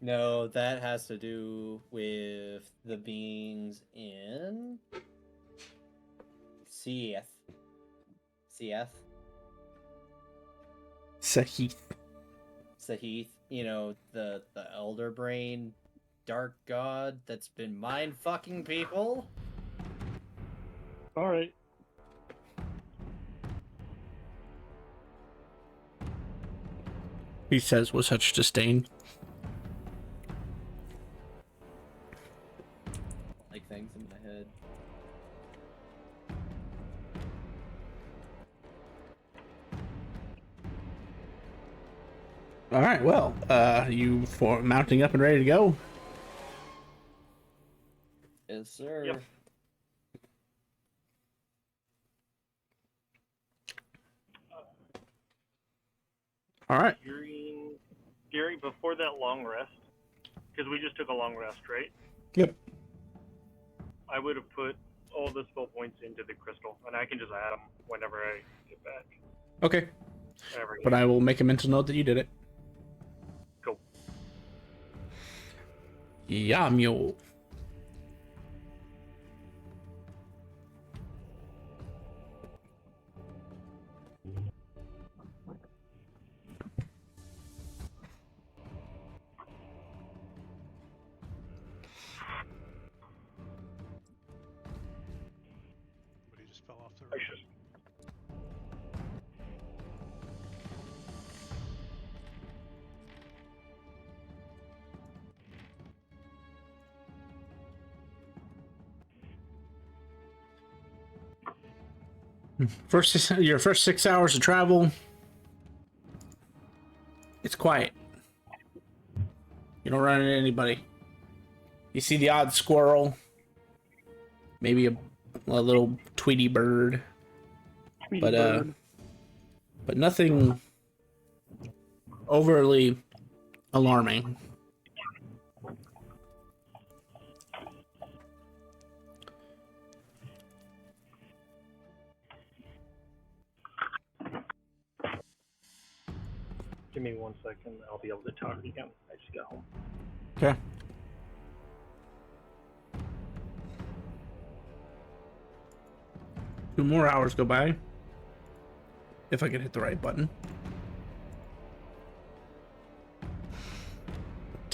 S3: No, that has to do with the beings in Seth. Sahith, you know, the elder brain dark god that's been mind fucking people.
S7: All right.
S4: He says with such disdain.
S3: Like things in my head.
S4: All right, well, you for mounting up and ready to go?
S3: Yes, sir.
S9: Yep.
S4: All right.
S9: Gary, before that long rest, because we just took a long rest, right?
S4: Yep.
S9: I would have put all the spell points into the crystal, and I can just add them whenever I get back.
S4: Okay.
S9: Whenever I get
S4: But I will make a mental note that you did it.
S9: Cool.
S4: Yamyo.
S2: Somebody just fell off the
S9: I
S2: roof.
S9: should.
S4: Your first 6 hours of travel. It's quiet. You don't run into anybody. You see the odd squirrel. Maybe a little Tweety bird. But nothing overly alarming.
S9: Give me 1 second. I'll be able to talk again. I just got home.
S4: Okay. Two more hours go by. If I can hit the right button.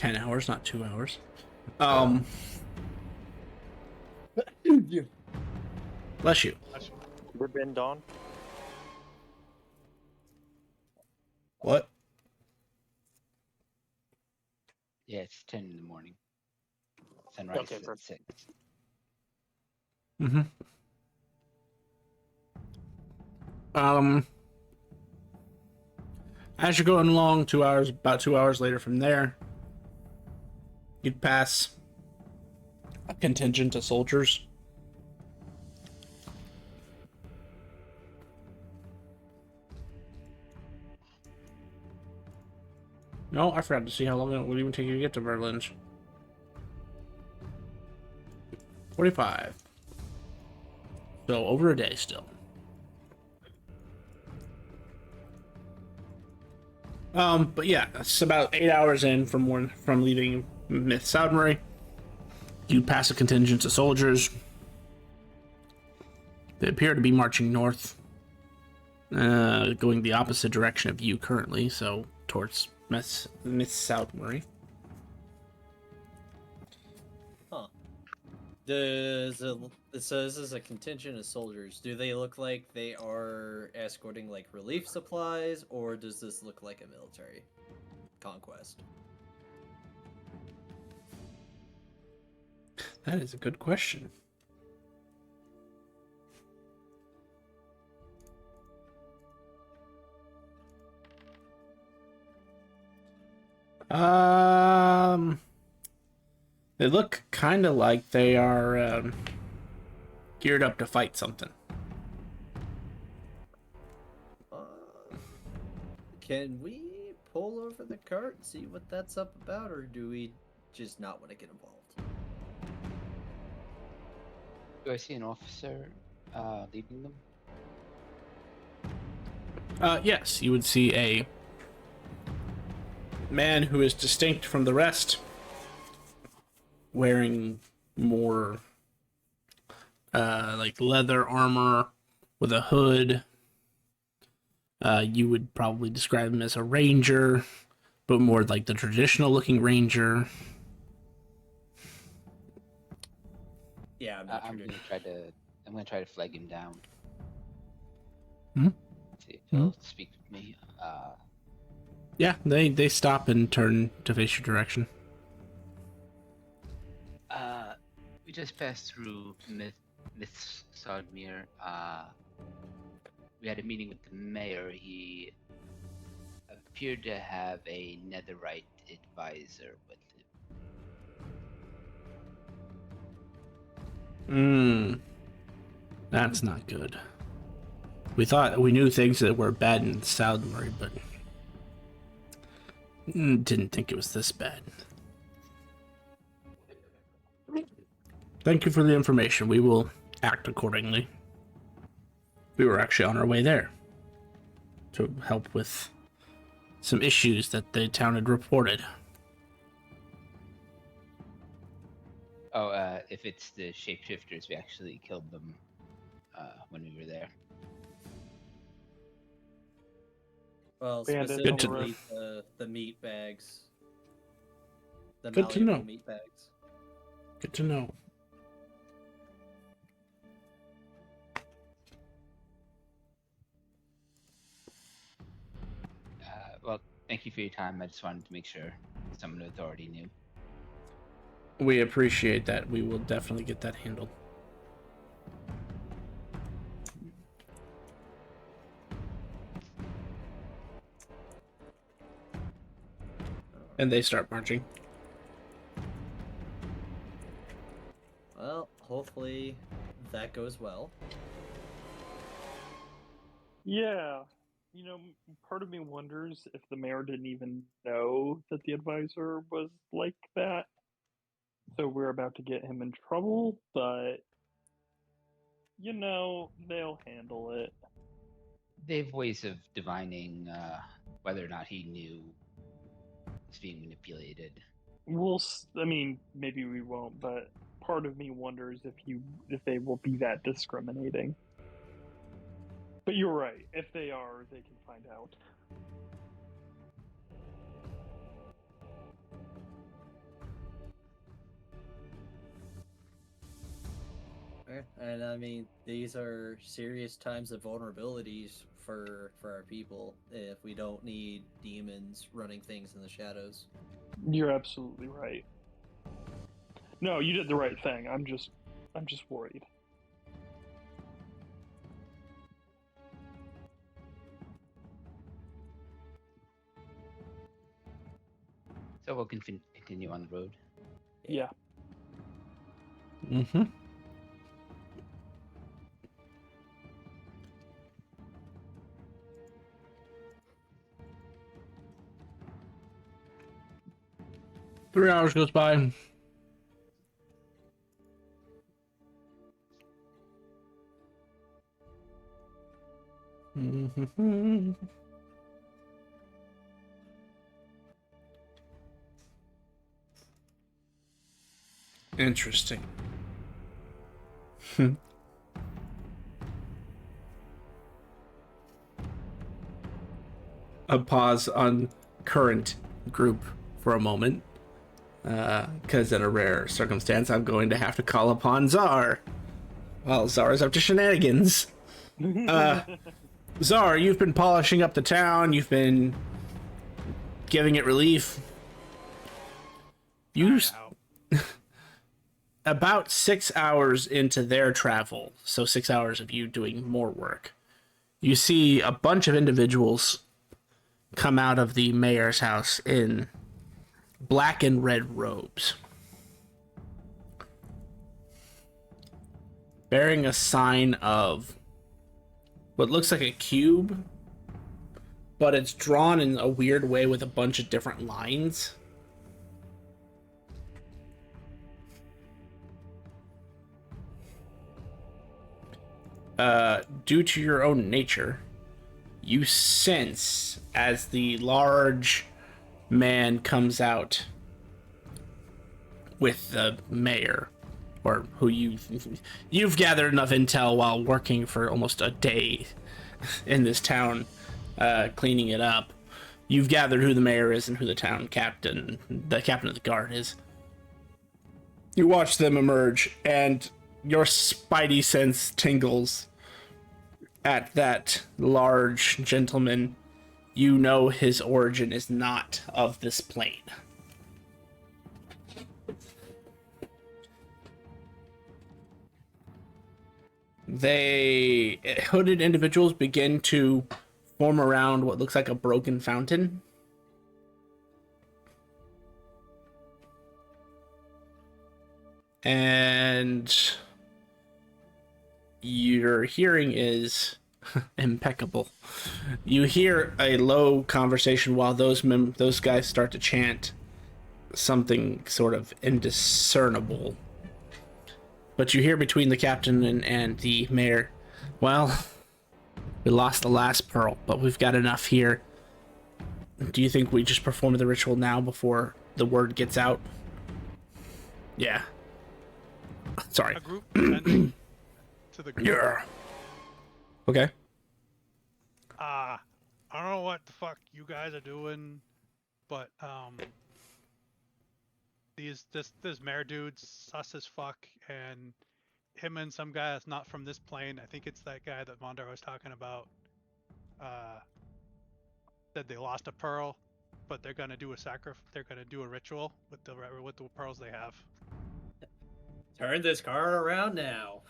S4: 10 hours, not 2 hours. Bless you.
S10: We're been dawn.
S4: What?
S6: Yeah, it's 10 in the morning. Sunrise
S10: Okay,
S6: is at
S10: perfect.
S6: 6.
S4: Mm-hmm. As you're going along, about 2 hours later from there, you'd pass a contingent of soldiers. No, I forgot to see how long it would even take you to get to Berlin. 45. So over a day still. But yeah, it's about 8 hours in from leaving Myth Soudmary. You pass a contingent of soldiers. They appear to be marching north, going the opposite direction of you currently, so towards Myth Soudmary.
S3: Huh. Does it says this is a contingent of soldiers. Do they look like they are escorting like relief supplies, or does this look like a military conquest?
S4: That is a good question. They look kind of like they are geared up to fight something.
S3: Can we pull over the cart and see what that's up about, or do we just not want to get involved?
S6: Do I see an officer leading them?
S4: Yes, you would see a man who is distinct from the rest, wearing more like leather armor with a hood. You would probably describe him as a ranger, but more like the traditional looking ranger.
S3: Yeah, I'm not
S6: I'm gonna try to flag him down. See if he'll speak with me.
S4: Yeah, they stop and turn to face your direction.
S6: We just passed through Myth Sodmere. We had a meeting with the mayor. He appeared to have a netherite advisor with him.
S4: That's not good. We knew things that were bad in Soudmary, but didn't think it was this bad. Thank you for the information. We will act accordingly. We were actually on our way there to help with some issues that the town had reported.
S6: Oh, if it's the shapeshifters, we actually killed them when we were there.
S3: Well,
S7: Bandits on the
S3: specifically
S7: roof.
S3: the meat bags. The
S4: Good to
S3: malleable
S4: know.
S3: meat bags.
S4: Good to know.
S6: Well, thank you for your time. I just wanted to make sure someone with authority knew.
S4: We appreciate that. We will definitely get that handled. And they start marching.
S3: Well, hopefully that goes well.
S7: Yeah. Part of me wonders if the mayor didn't even know that the advisor was like that. So we're about to get him in trouble, but they'll handle it.
S6: They have ways of divining whether or not he knew he's being manipulated.
S7: Maybe we won't, but part of me wonders if they will be that discriminating. But you're right. If they are, they can find out.
S3: And I mean, these are serious times of vulnerabilities for our people if we don't need demons running things in the shadows.
S7: You're absolutely right. No, you did the right thing. I'm just worried.
S6: So we'll continue on the road.
S7: Yeah.
S4: Mm-hmm. Three hours goes by. Mm-hmm. Interesting. A pause on current group for a moment. Because in a rare circumstance, I'm going to have to call upon Czar. Well, Czar's up to shenanigans. Czar, you've been polishing up the town. You've been giving it relief. You about 6 hours into their travel, so 6 hours of you doing more work, you see a bunch of individuals come out of the mayor's house in black and red robes, bearing a sign of what looks like a cube, but it's drawn in a weird way with a bunch of different lines. Due to your own nature, you sense as the large man comes out with the mayor, or who you've gathered enough intel while working for almost a day in this town, cleaning it up. You've gathered who the mayor is and who the captain of the guard is. You watch them emerge, and your spidey sense tingles at that large gentleman. You know his origin is not of this plane. Hooded individuals begin to form around what looks like a broken fountain. And your hearing is impeccable. You hear a low conversation while those guys start to chant something sort of indiscernible. But you hear between the captain and the mayor, well, we lost the last pearl, but we've got enough here. Do you think we just perform the ritual now before the word gets out? Yeah. Sorry.
S2: A group presenting to the group.
S4: Yeah. Okay.
S2: I don't know what the fuck you guys are doing, but this mayor dude's sus as fuck, and him and some guy that's not from this plane, I think it's that guy that Mondar was talking about, said they lost a pearl, but they're gonna do they're gonna do a ritual with the pearls they have.
S3: Turn this car around now.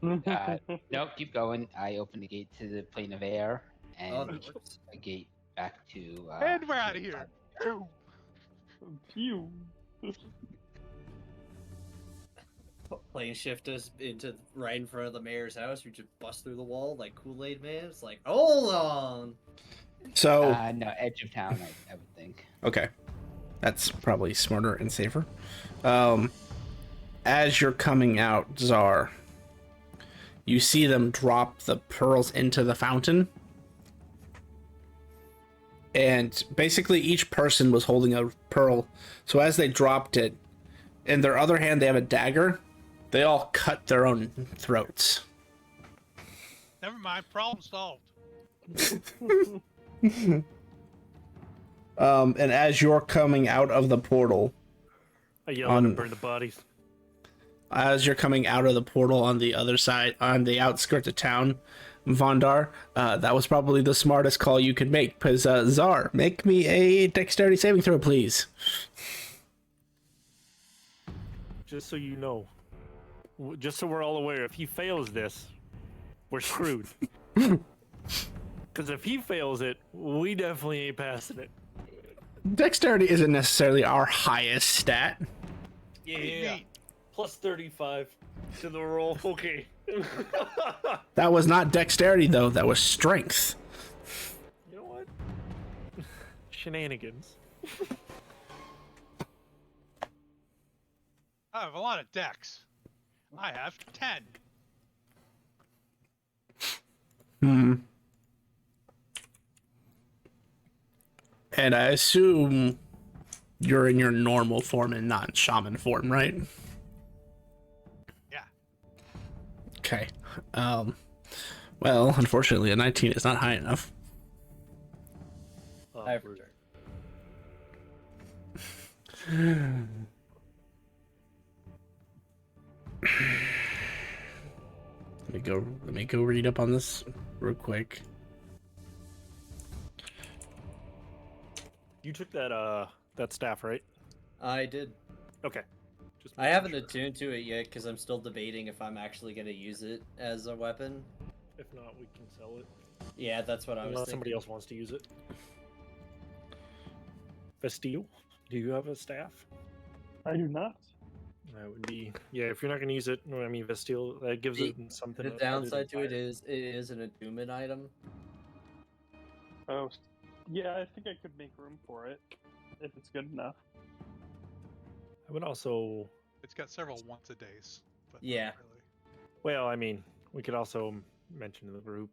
S6: No, keep going. I open the gate to the plane of air and a gate back to.
S2: And we're out of here.
S7: Phew.
S3: Plane shift us into right in front of the mayor's house. We just bust through the wall like Kool-Aid Man. It's like, hold on.
S4: So
S6: no, edge of town, I would think.
S4: Okay, that's probably smarter and safer. As you're coming out, Czar, you see them drop the pearls into the fountain. And basically each person was holding a pearl. So as they dropped it, in their other hand they have a dagger. They all cut their own throats.
S2: Never mind, problem solved.
S4: And as you're coming out of the portal,
S8: I yell at him, burn the bodies.
S4: as you're coming out of the portal on the other side, on the outskirts of town, Vondar, that was probably the smartest call you could make. Because, Czar, make me a dexterity saving throw, please.
S10: Just so you know, just so we're all aware, if he fails this, we're screwed. Because if he fails it, we definitely ain't passing it.
S4: Dexterity isn't necessarily our highest stat.
S10: Yeah. Plus 35 to the roll. Okay.
S4: That was not dexterity, though. That was strength.
S10: You know what? Shenanigans.
S2: I have a lot of decks. I have 10.
S4: And I assume you're in your normal form and not in shaman form, right?
S2: Yeah.
S4: Okay. Well, unfortunately, a 19 is not high enough.
S3: I have returned.
S4: Let me go read up on this real quick.
S10: You took that staff, right?
S3: I did.
S10: Okay.
S3: I haven't attuned to it yet because I'm still debating if I'm actually going to use it as a weapon.
S10: If not, we can sell it.
S3: Yeah, that's what I was
S10: Unless
S3: thinking.
S10: somebody else wants to use it. Vestille, do you have a staff?
S7: I do not.
S10: That would be, yeah, if you're not going to use it, no, I mean, Vestille, that gives it something.
S3: The downside to it is an attunement item.
S7: Oh, yeah, I think I could make room for it if it's good enough.
S10: I would also.
S2: It's got several once a days. But
S3: Yeah.
S2: not really.
S10: Well, I mean, we could also mention to the group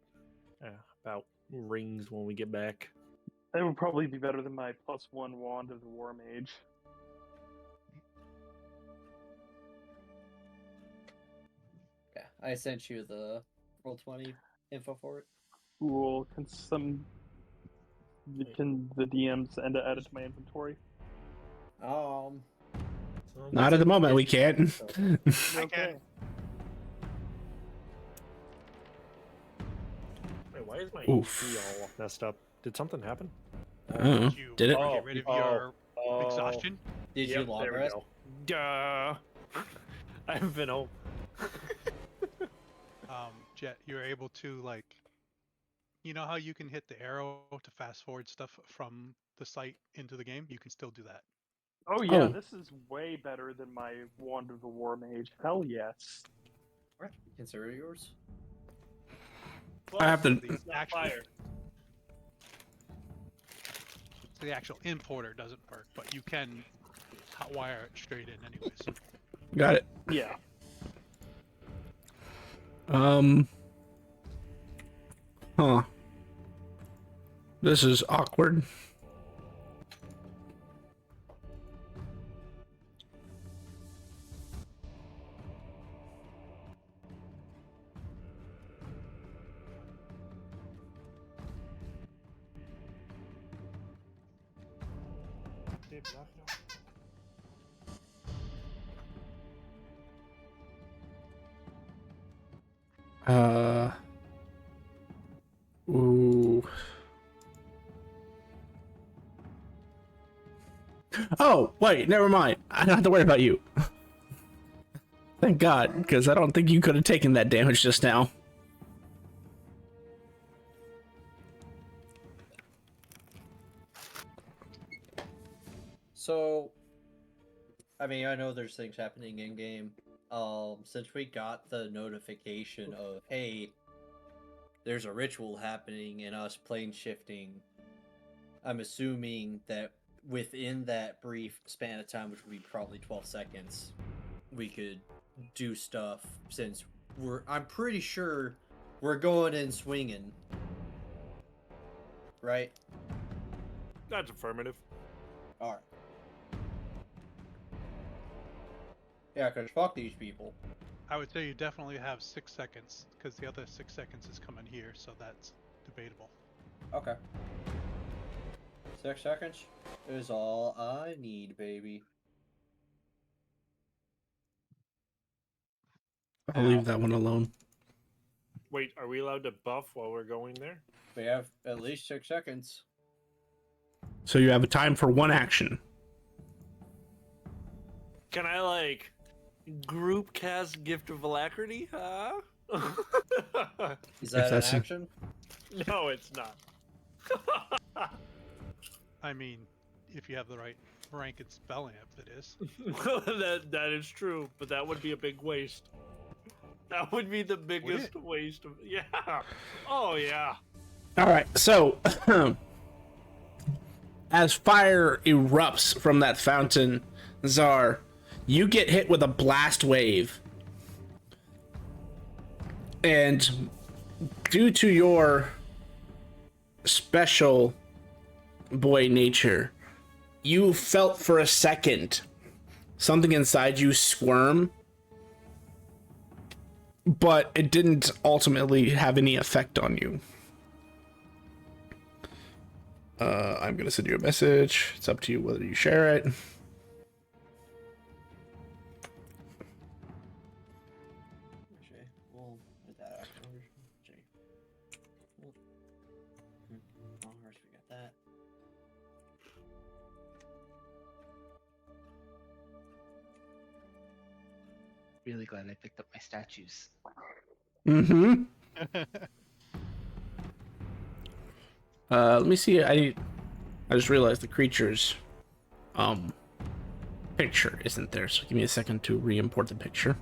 S10: about rings when we get back.
S7: That would probably be better than my +1 wand of the War Mage.
S3: Yeah, I sent you the Roll20 info for it.
S7: Cool. Can the DMs end add it to my inventory?
S4: Not at the moment, we can't.
S7: Okay.
S10: Wait, why is my
S4: Oof.
S10: HP all messed up? Did something happen?
S4: Uh-oh.
S2: You
S4: Did it?
S2: get rid of your exhaustion?
S3: Did you long
S10: there we
S3: rest?
S10: go. Duh. I haven't been home.
S2: Jet, you're able to, like, you know how you can hit the arrow to fast forward stuff from the site into the game? You can still do that.
S7: Oh yeah,
S4: Oh.
S7: this is way better than my wand of the War Mage. Hell yes.
S3: Alright, consider yours.
S4: I have to.
S2: The actual importer doesn't work, but you can wire it straight in anyways.
S4: Got it.
S7: Yeah.
S4: Huh. This is awkward. Ooh. Oh, wait, never mind. I don't have to worry about you. Thank God, because I don't think you could have taken that damage just now.
S3: So, I mean, I know there's things happening in game. Since we got the notification of, hey, there's a ritual happening and us plane shifting, I'm assuming that within that brief span of time, which would be probably 12 seconds, we could do stuff since I'm pretty sure we're going in swinging. Right?
S10: That's affirmative.
S3: Alright. Yeah, because fuck these people.
S2: I would say you definitely have 6 seconds, because the other 6 seconds is coming here, so that's debatable.
S3: Okay. 6 seconds is all I need, baby.
S4: I'll leave that one alone.
S10: Wait, are we allowed to buff while we're going there?
S3: We have at least 6 seconds.
S4: So you have a time for one action.
S10: Can I, like, group cast Gift of Alacrity? Huh?
S3: Is that an
S4: that's a-
S3: action?
S10: No, it's not.
S2: I mean, if you have the right rank and spell amp, it is.
S10: that is true, but that would be a big waste. That would be the biggest waste of. Yeah. Oh yeah.
S4: All right. So, as fire erupts from that fountain, Czar, you get hit with a blast wave, and due to your special boy nature, you felt for a second something inside you squirm, but it didn't ultimately have any effect on you. I'm gonna send you a message. It's up to you whether you share it.
S6: Really glad I picked up my statues.
S4: Mm-hmm. Let me see. I just realized the creature's picture isn't there, so give me a second to re-import the picture.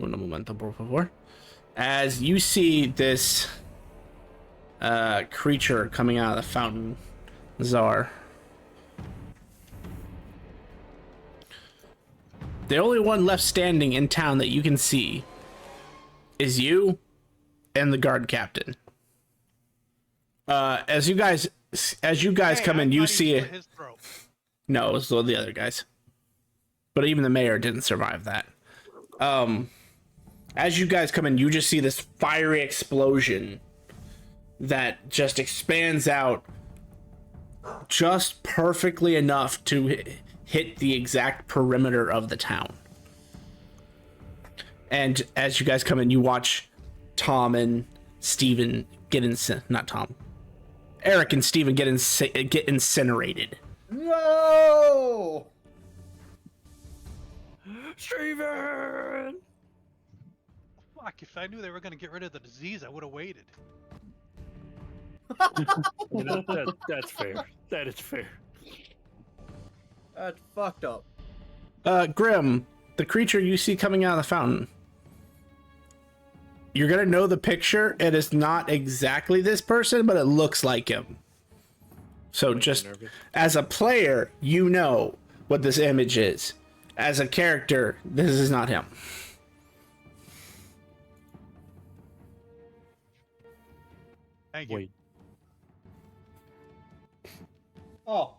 S4: Un momento, por favor. As you see this creature coming out of the fountain, Czar. The only one left standing in town that you can see is you and the guard captain. As you guys come in, you see it. No, it was the other guys. But even the mayor didn't survive that. As you guys come in, you just see this fiery explosion that just expands out just perfectly enough to hit the exact perimeter of the town. And as you guys come in, you watch Tom and Steven get not Tom. Eric and Steven get incinerated.
S3: No!
S10: Steven!
S2: Fuck, if I knew they were going to get rid of the disease, I would have waited.
S10: That's fair. That is fair.
S3: That's fucked up.
S4: Grim, the creature you see coming out of the fountain. You're gonna know the picture. It is not exactly this person, but it looks like him. So just as a player, you know what this image is. As a character, this is not him.
S2: Thank you.
S10: Wait.
S3: Oh.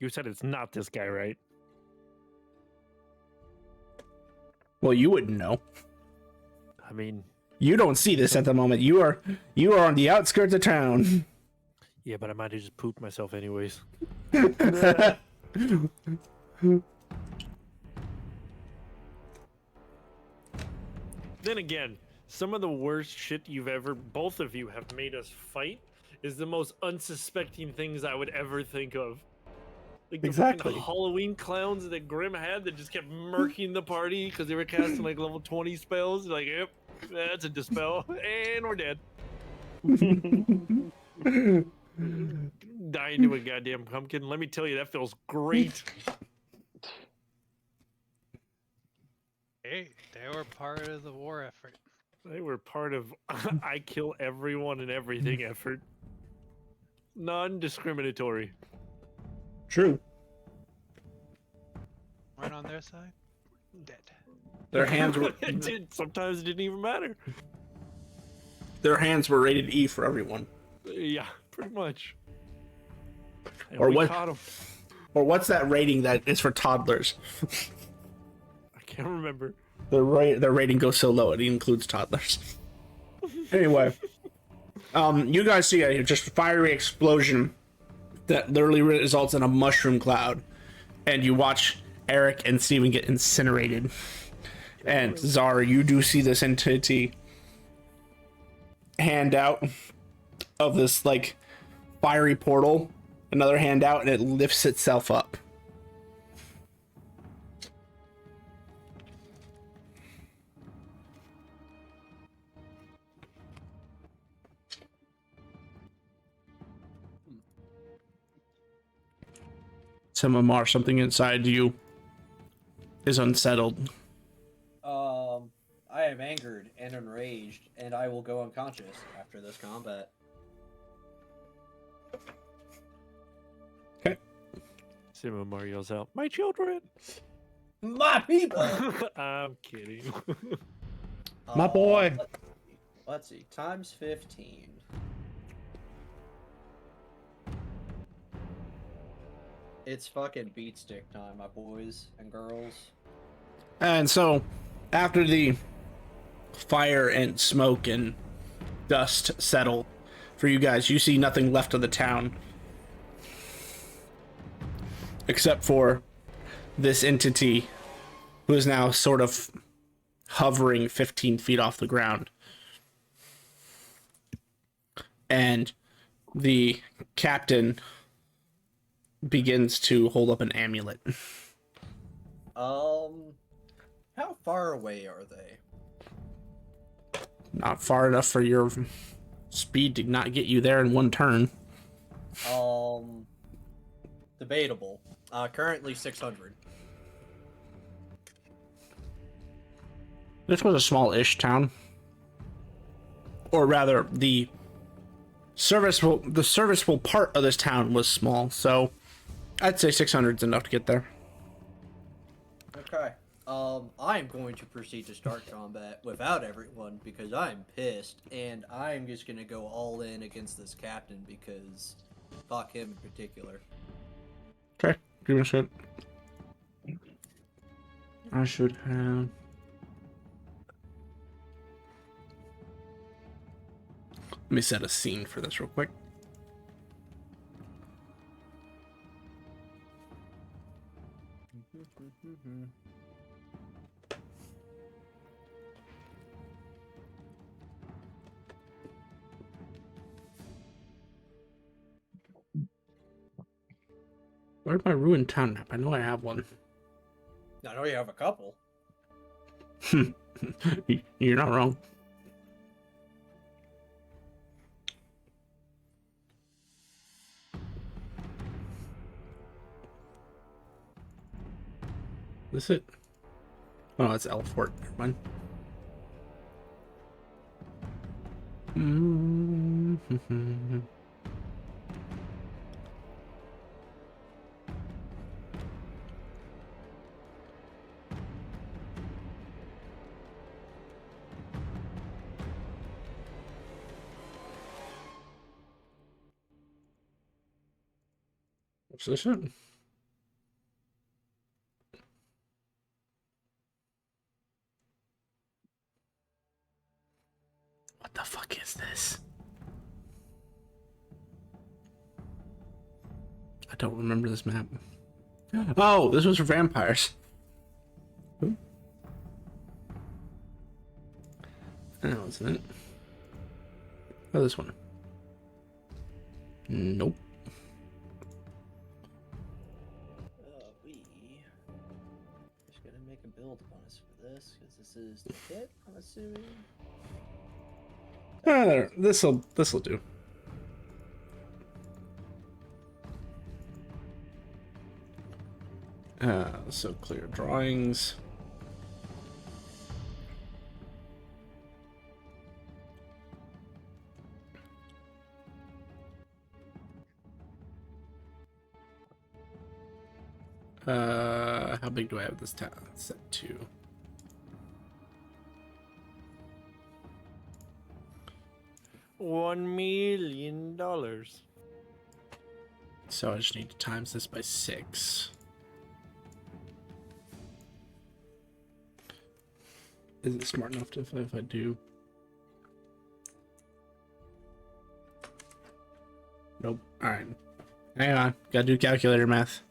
S10: You said it's not this guy, right?
S4: Well, you wouldn't know.
S10: I mean,
S4: you don't see this at the moment. You are on the outskirts of town.
S10: Yeah, but I might have just pooped myself anyways. Then again, some of the worst shit both of you have made us fight is the most unsuspecting things I would ever think of. Like the
S4: exactly.
S10: Halloween clowns that Grim had that just kept murking the party because they were casting like level 20 spells. Like, yep, that's a dispel, and we're dead. Dying to a goddamn pumpkin. Let me tell you, that feels great.
S2: Hey, they were part of the war effort.
S10: They were part of I kill everyone and everything effort. Non-discriminatory.
S4: True.
S2: Right on their side, dead.
S4: Their hands were.
S10: Sometimes it didn't even matter.
S4: Their hands were rated E for everyone.
S10: Yeah, pretty much. And
S4: or
S10: we
S4: what?
S10: Caught 'em.
S4: Or what's that rating that is for toddlers?
S10: I can't remember.
S4: Their rating goes so low it includes toddlers. Anyway, you guys see a just fiery explosion that literally results in a mushroom cloud, and you watch Eric and Steven get incinerated. And Zara, you do see this entity hand out of this like fiery portal, another hand out, and it lifts itself up. Samamar, something inside you is unsettled.
S3: I am angered and enraged, and I will go unconscious after this combat.
S4: Okay.
S10: Simon yells out, "My children!"
S3: My people!
S10: I'm kidding.
S4: My boy.
S3: Let's see. Times 15. It's fucking beat stick time, my boys and girls.
S4: And so, after the fire and smoke and dust settle for you guys, you see nothing left of the town. Except for this entity who is now sort of hovering 15 feet off the ground. And the captain begins to hold up an amulet.
S3: How far away are they?
S4: Not far enough for your speed to not get you there in one turn.
S3: Debatable. Currently 600.
S4: This was a small-ish town. Or rather, the serviceable part of this town was small, so I'd say 600 is enough to get there.
S3: Okay. I'm going to proceed to start combat without everyone because I'm pissed, and I'm just gonna go all in against this captain because fuck him in particular.
S4: Okay, give me a shot. I should have... Let me set a scene for this real quick. Where's my ruined town map? I know I have one.
S3: I know you have a couple.
S4: You're not wrong. Is it? Oh, it's Elfort. Never mind. What's this one? What the fuck is this? I don't remember this map. Oh, this was for vampires. Ooh. No, isn't it? Oh, this one. Nope.
S3: We just gonna make a build bonus for this because this is the hit, I'm assuming.
S4: There. This'll do. So clear drawings. How big do I have this town set to?
S10: $1 million.
S4: So I just need to times this by 6. Is it smart enough to if I do? Nope. Alright. Hang on. Gotta do calculator math.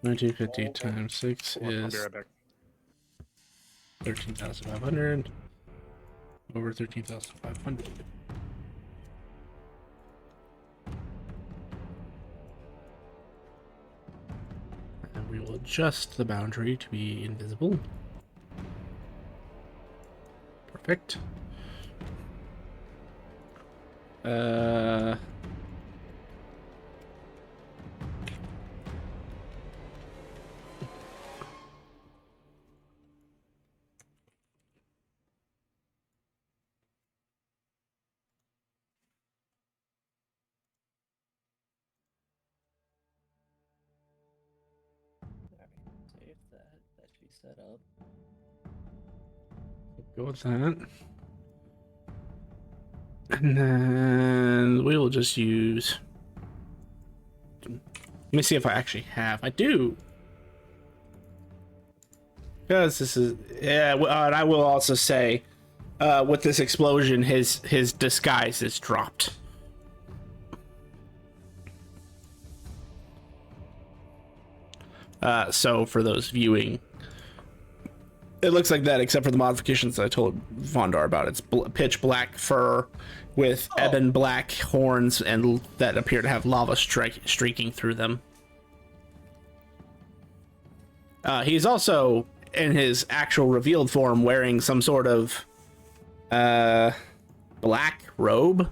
S4: 1950 times 6
S7: Hold on, I'll be
S4: is
S7: right back.
S4: 13,500 over 13,500. And we will adjust the boundary to be invisible. Perfect.
S3: Save that. That should be set up.
S4: Go with that. And then we will just use... Let me see if I actually have. I do. Because this is... Yeah, and I will also say, with this explosion, his disguise is dropped. So for those viewing, it looks like that, except for the modifications that I told Vondar about. It's pitch black fur with ebon black horns and that appear to have lava streaking through them. He's also, in his actual revealed form, wearing some sort of black robe.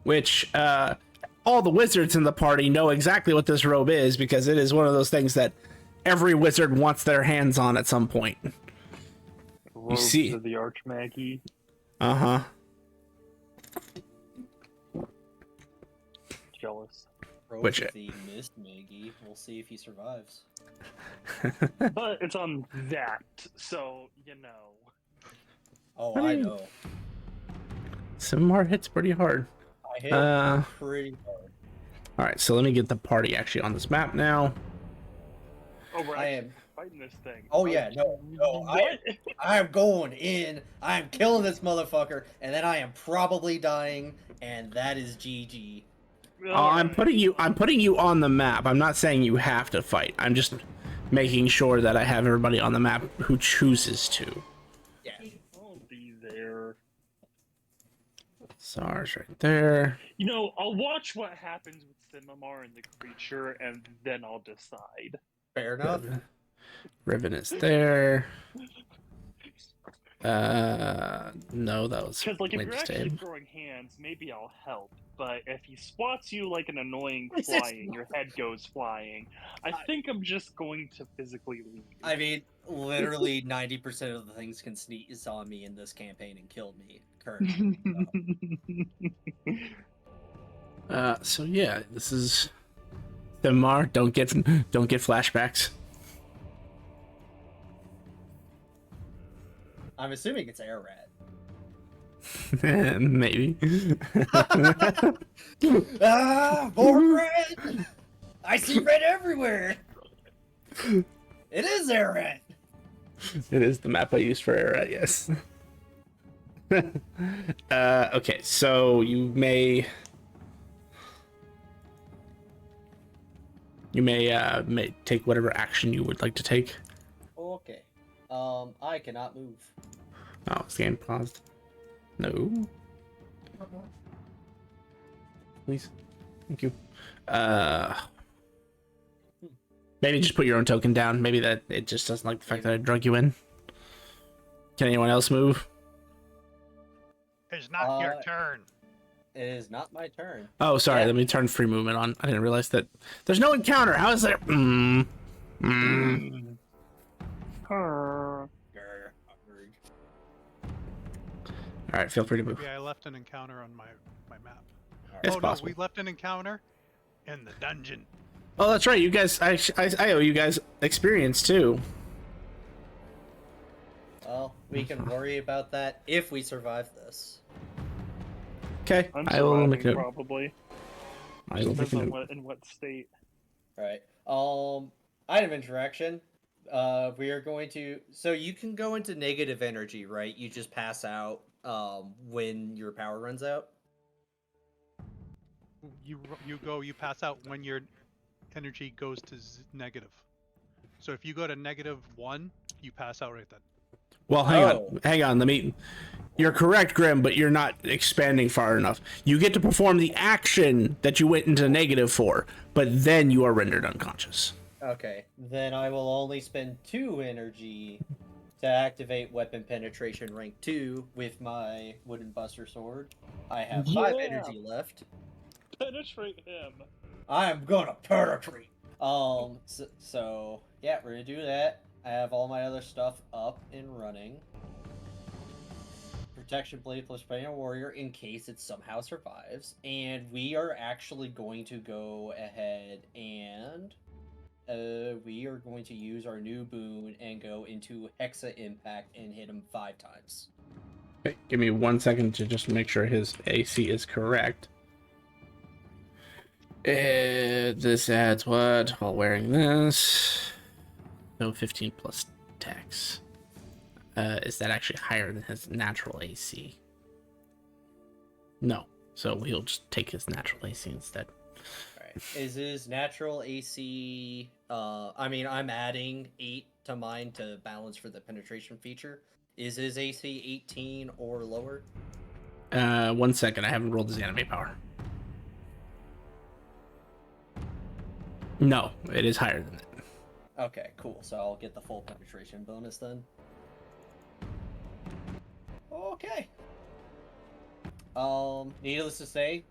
S4: Which, all the wizards in the party know exactly what this robe is, because it is one of those things that every wizard wants their hands on at some point.
S7: Robes
S4: see-
S7: of the Archmagi.
S4: Uh-huh.
S7: Jealous.
S4: Which-
S3: the Mist Maggie. We'll see if he survives.
S7: But it's on that, so you know.
S3: Oh,
S4: I
S3: I
S4: mean-
S3: know.
S4: Simar hits pretty hard.
S3: I hit pretty hard.
S4: Alright, so let me get the party actually on this map now.
S7: Oh, we're
S3: I
S7: actually
S3: am-
S7: fighting this thing.
S3: Oh yeah, no,
S7: What?
S3: I am going in. I am killing this motherfucker, and then I am probably dying, and that is GG.
S4: I'm putting you on the map. I'm not saying you have to fight. I'm just making sure that I have everybody on the map who chooses to.
S3: Yeah.
S7: I'll be there.
S4: SARS right there.
S7: You know, I'll watch what happens with Simamar and the creature, and then I'll decide.
S3: Fair enough.
S4: Riven is there. No, that was
S7: Because, like, if you're
S4: Link's
S7: actually
S4: Tame.
S7: throwing hands, maybe I'll help. But if he swats you like an annoying
S3: This is
S7: flying, your head goes flying. I think I'm just going to physically leave.
S3: I mean, literally 90% of the things can sneeze on me in this campaign and kill me currently.
S4: So yeah, this is Themar. Don't get flashbacks.
S3: I'm assuming it's Air Rat.
S4: Maybe.
S3: More red! I see red everywhere! It is Air Rat!
S4: It is the map I used for Era, yes. Okay, so you may take whatever action you would like to take.
S3: Okay. I cannot move.
S4: Oh, is the game paused? No. Please. Thank you. Maybe just put your own token down. Maybe that it just doesn't like the fact that I drug you in. Can anyone else move?
S2: It's not your turn.
S3: It is not my turn.
S4: Oh, sorry.
S3: Yeah.
S4: Let me turn free movement on. I didn't realize that there's no encounter. How is there? All right, feel free to move.
S2: Yeah, I left an encounter on my map.
S4: It's
S2: oh
S4: possible.
S2: no, we left an encounter in the dungeon.
S4: Oh, that's right. You guys, I owe you guys experience too.
S3: Well, we can worry about that if we survive this.
S4: Okay,
S7: I'm
S4: I will make
S7: surviving,
S4: a note.
S7: probably.
S4: I will make
S7: Depends
S4: a
S7: on
S4: note.
S7: in what state.
S3: Right. Item interaction. We are going to. So you can go into negative energy, right? You just pass out when your power runs out.
S2: you pass out when your energy goes to negative. So if you go to -1, you pass out right then.
S4: Well, hang on. You're correct, Grim, but you're not expanding far enough. You get to perform the action that you went into negative for, but then you are rendered unconscious.
S3: Okay, then I will only spend 2 energy to activate weapon penetration rank 2 with my wooden buster sword. I have 5 energy left.
S7: Penetrate him.
S3: I'm gonna penetrate. So yeah, we're gonna do that. I have all my other stuff up and running. Protection blade plus Prayer Warrior in case it somehow survives. And we are actually going to go ahead and we are going to use our new boon and go into Hexa Impact and hit him 5 times.
S4: Okay, give me 1 second to just make sure his AC is correct. This adds what while wearing this? No, 15 plus tax. Is that actually higher than his natural AC? No. So we'll just take his natural AC instead.
S3: Alright. Is his natural AC... I mean, I'm adding 8 to mine to balance for the penetration feature. Is his AC 18 or lower?
S4: 1 second. I haven't rolled his anime power. No, it is higher than that.
S3: Okay, cool. So I'll get the full penetration bonus then. Okay. Needless to say,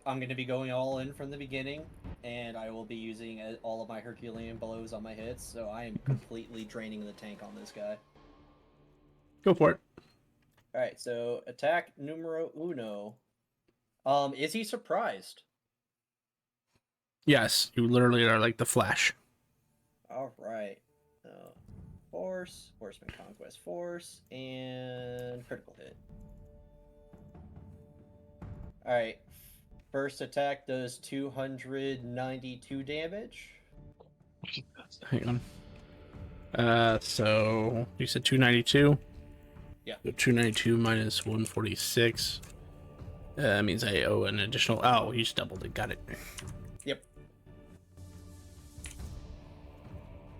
S3: I'm going to be going all in from the beginning, and I will be using all of my Herculean blows on my hits, so I am completely draining the tank on this guy.
S4: Go for it.
S3: Alright, so attack numero uno. Is he surprised?
S4: Yes, you literally are like the Flash.
S3: Alright. Force, Horseman Conquest Force, and critical hit. Alright. First attack does 292 damage.
S4: Hang on. So you said 292?
S3: Yeah.
S4: So 292 minus 146. That means I owe an additional... Oh, you just doubled it. Got it.
S3: Yep.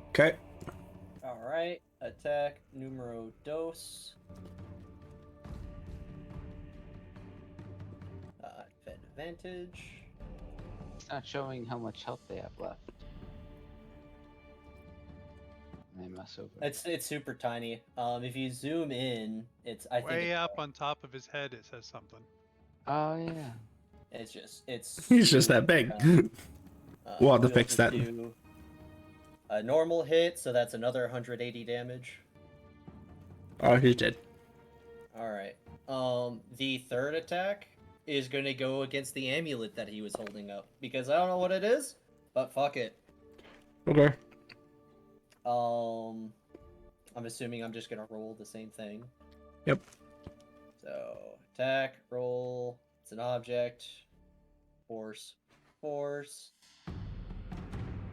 S4: Okay.
S3: Alright. Attack numero dos. Advantage.
S6: It's not showing how much health they have left. They mess over.
S3: It's super tiny. If you zoom in, I think
S2: Way up on top of his head, it says something.
S6: Oh yeah.
S3: It's
S4: He's just that big. We'll have to fix that.
S3: Do a normal hit, so that's another 180 damage.
S4: Oh, he's dead.
S3: Alright. The third attack is going to go against the amulet that he was holding up. Because I don't know what it is, but fuck it.
S4: Okay.
S3: I'm assuming I'm just going to roll the same thing.
S4: Yep.
S3: So, attack, roll, it's an object, force.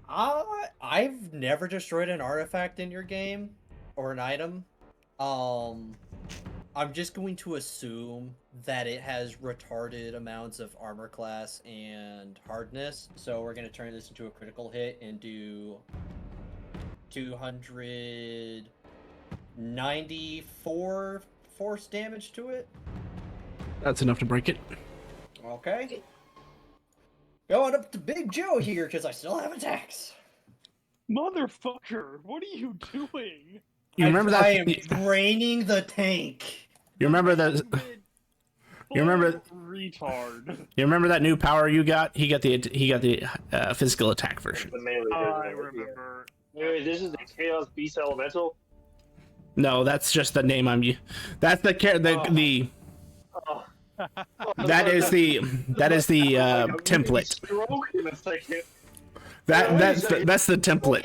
S3: I've never destroyed an artifact in your game, or an item. I'm just going to assume that it has retarded amounts of armor class and hardness, so we're going to turn this into a critical hit and do 294 force damage to it.
S4: That's enough to break it.
S3: Okay. Going up to Big Joe here, because I still have attacks.
S7: Motherfucker, what are you doing?
S4: You remember that?
S3: I am draining the tank.
S4: You remember that? You remember?
S7: Retard.
S4: You remember that new power you got? He got the physical attack version.
S8: The melee
S7: I
S8: version.
S7: remember.
S8: Wait, this is the Chaos Beast Elemental?
S4: No, that's just the name I'm. That's the
S8: Oh.
S4: That is the template.
S8: Stroke in a second.
S4: That's the template.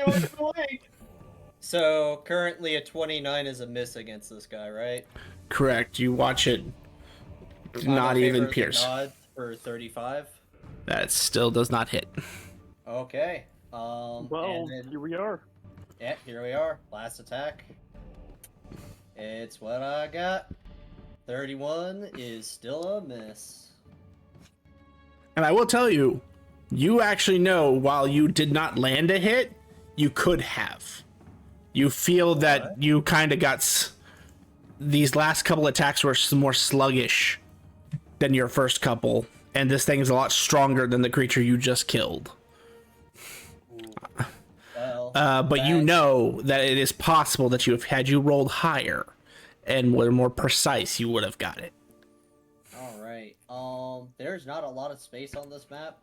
S3: So, currently a 29 is a miss against this guy, right?
S4: Correct. You watch it.
S3: I'm
S4: Not
S3: in favor
S4: even
S3: of the
S4: pierce.
S3: nod for 35.
S4: That still does not hit.
S3: Okay.
S7: Well,
S3: and then,
S7: here we are.
S3: yeah, here we are. Last attack. It's what I got. 31 is still a miss.
S4: And I will tell you, you actually know while you did not land a hit, you could have. You feel that you kind of got these last couple attacks were more sluggish than your first couple, and this thing is a lot stronger than the creature you just killed.
S3: Well,
S4: But you know that it is possible that had you rolled higher and were more precise, you would have got it.
S3: All right. There's not a lot of space on this map.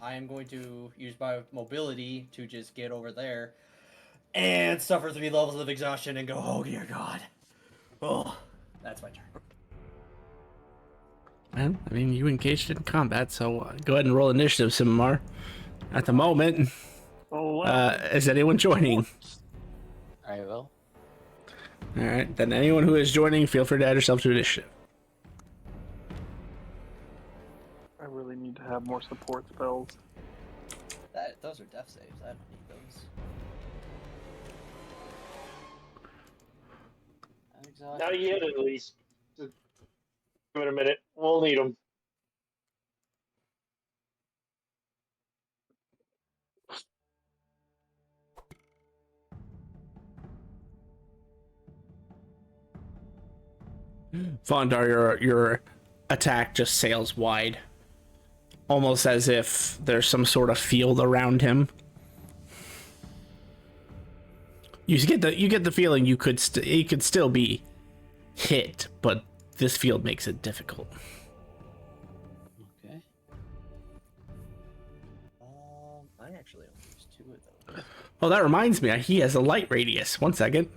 S3: I am going to use my mobility to just get over there and suffer 3 levels of exhaustion and go, oh dear God. Oh, that's my turn.
S4: Well, I mean, you engaged in combat, so go ahead and roll initiative, Simar. At the moment, is anyone joining?
S6: I will.
S4: All right, then anyone who is joining, feel free to add yourself to initiative.
S7: I really need to have more support spells.
S3: Those are death saves. I don't need those. I'm exhausted.
S8: Not yet, at least. Just give it a minute. We'll need them.
S4: Vondar, your attack just sails wide, almost as if there's some sort of field around him. You get the feeling he could still be hit, but this field makes it difficult.
S6: Okay.
S3: I actually only use 2 of those.
S4: Oh, that reminds me, he has a light radius. 1 second.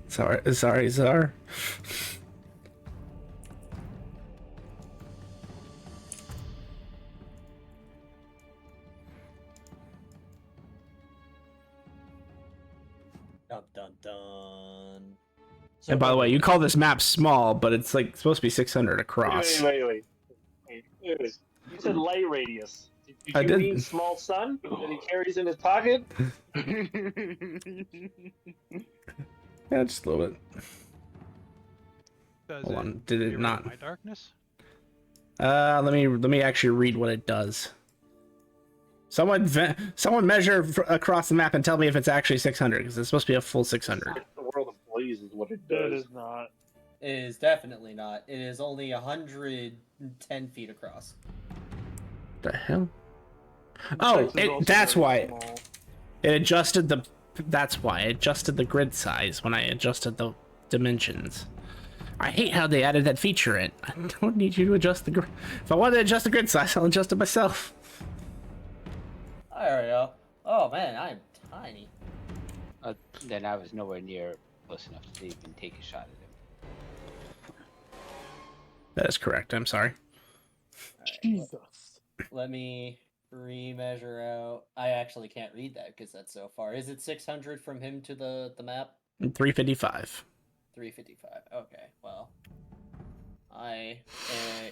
S4: Sorry, Czar.
S3: Dun dun dun.
S4: And by the way, you call this map small, but it's like supposed to be 600 across.
S8: Wait. You said light radius. Did you mean small sun that he carries in his pocket?
S4: Yeah, just a little bit.
S2: Does
S4: Hold
S2: it
S4: on, did it
S2: mirror
S4: not?
S2: My darkness?
S4: Let me actually read what it does. Someone measure across the map and tell me if it's actually 600, because it's supposed to be a full 600.
S8: The world of Blaze is what it
S7: That
S8: does.
S7: is not.
S3: It is definitely not. It is only 110 feet across.
S4: The hell? Oh, that's why it adjusted the. That's why it adjusted the grid size when I adjusted the dimensions. I hate how they added that feature in. I don't need you to adjust the grid. If I want to adjust the grid size, I'll adjust it myself.
S3: There we go. Oh man, I'm tiny.
S6: Then I was nowhere near close enough to even take a shot at him.
S4: That is correct. I'm sorry.
S3: Right,
S7: Jesus.
S3: let me remeasure out. I actually can't read that because that's so far. Is it 600 from him to the map?
S4: 355.
S3: 355. Okay, well, I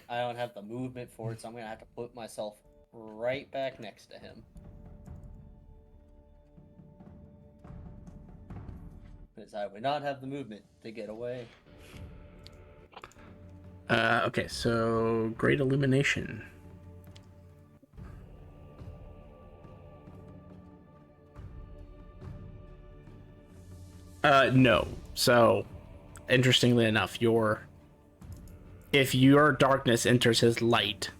S3: don't have the movement for it, so I'm gonna have to put myself right back next to him. Because I would not have the movement to get away.
S4: Okay, so Great Illumination. No. So, interestingly enough, if your darkness enters his light,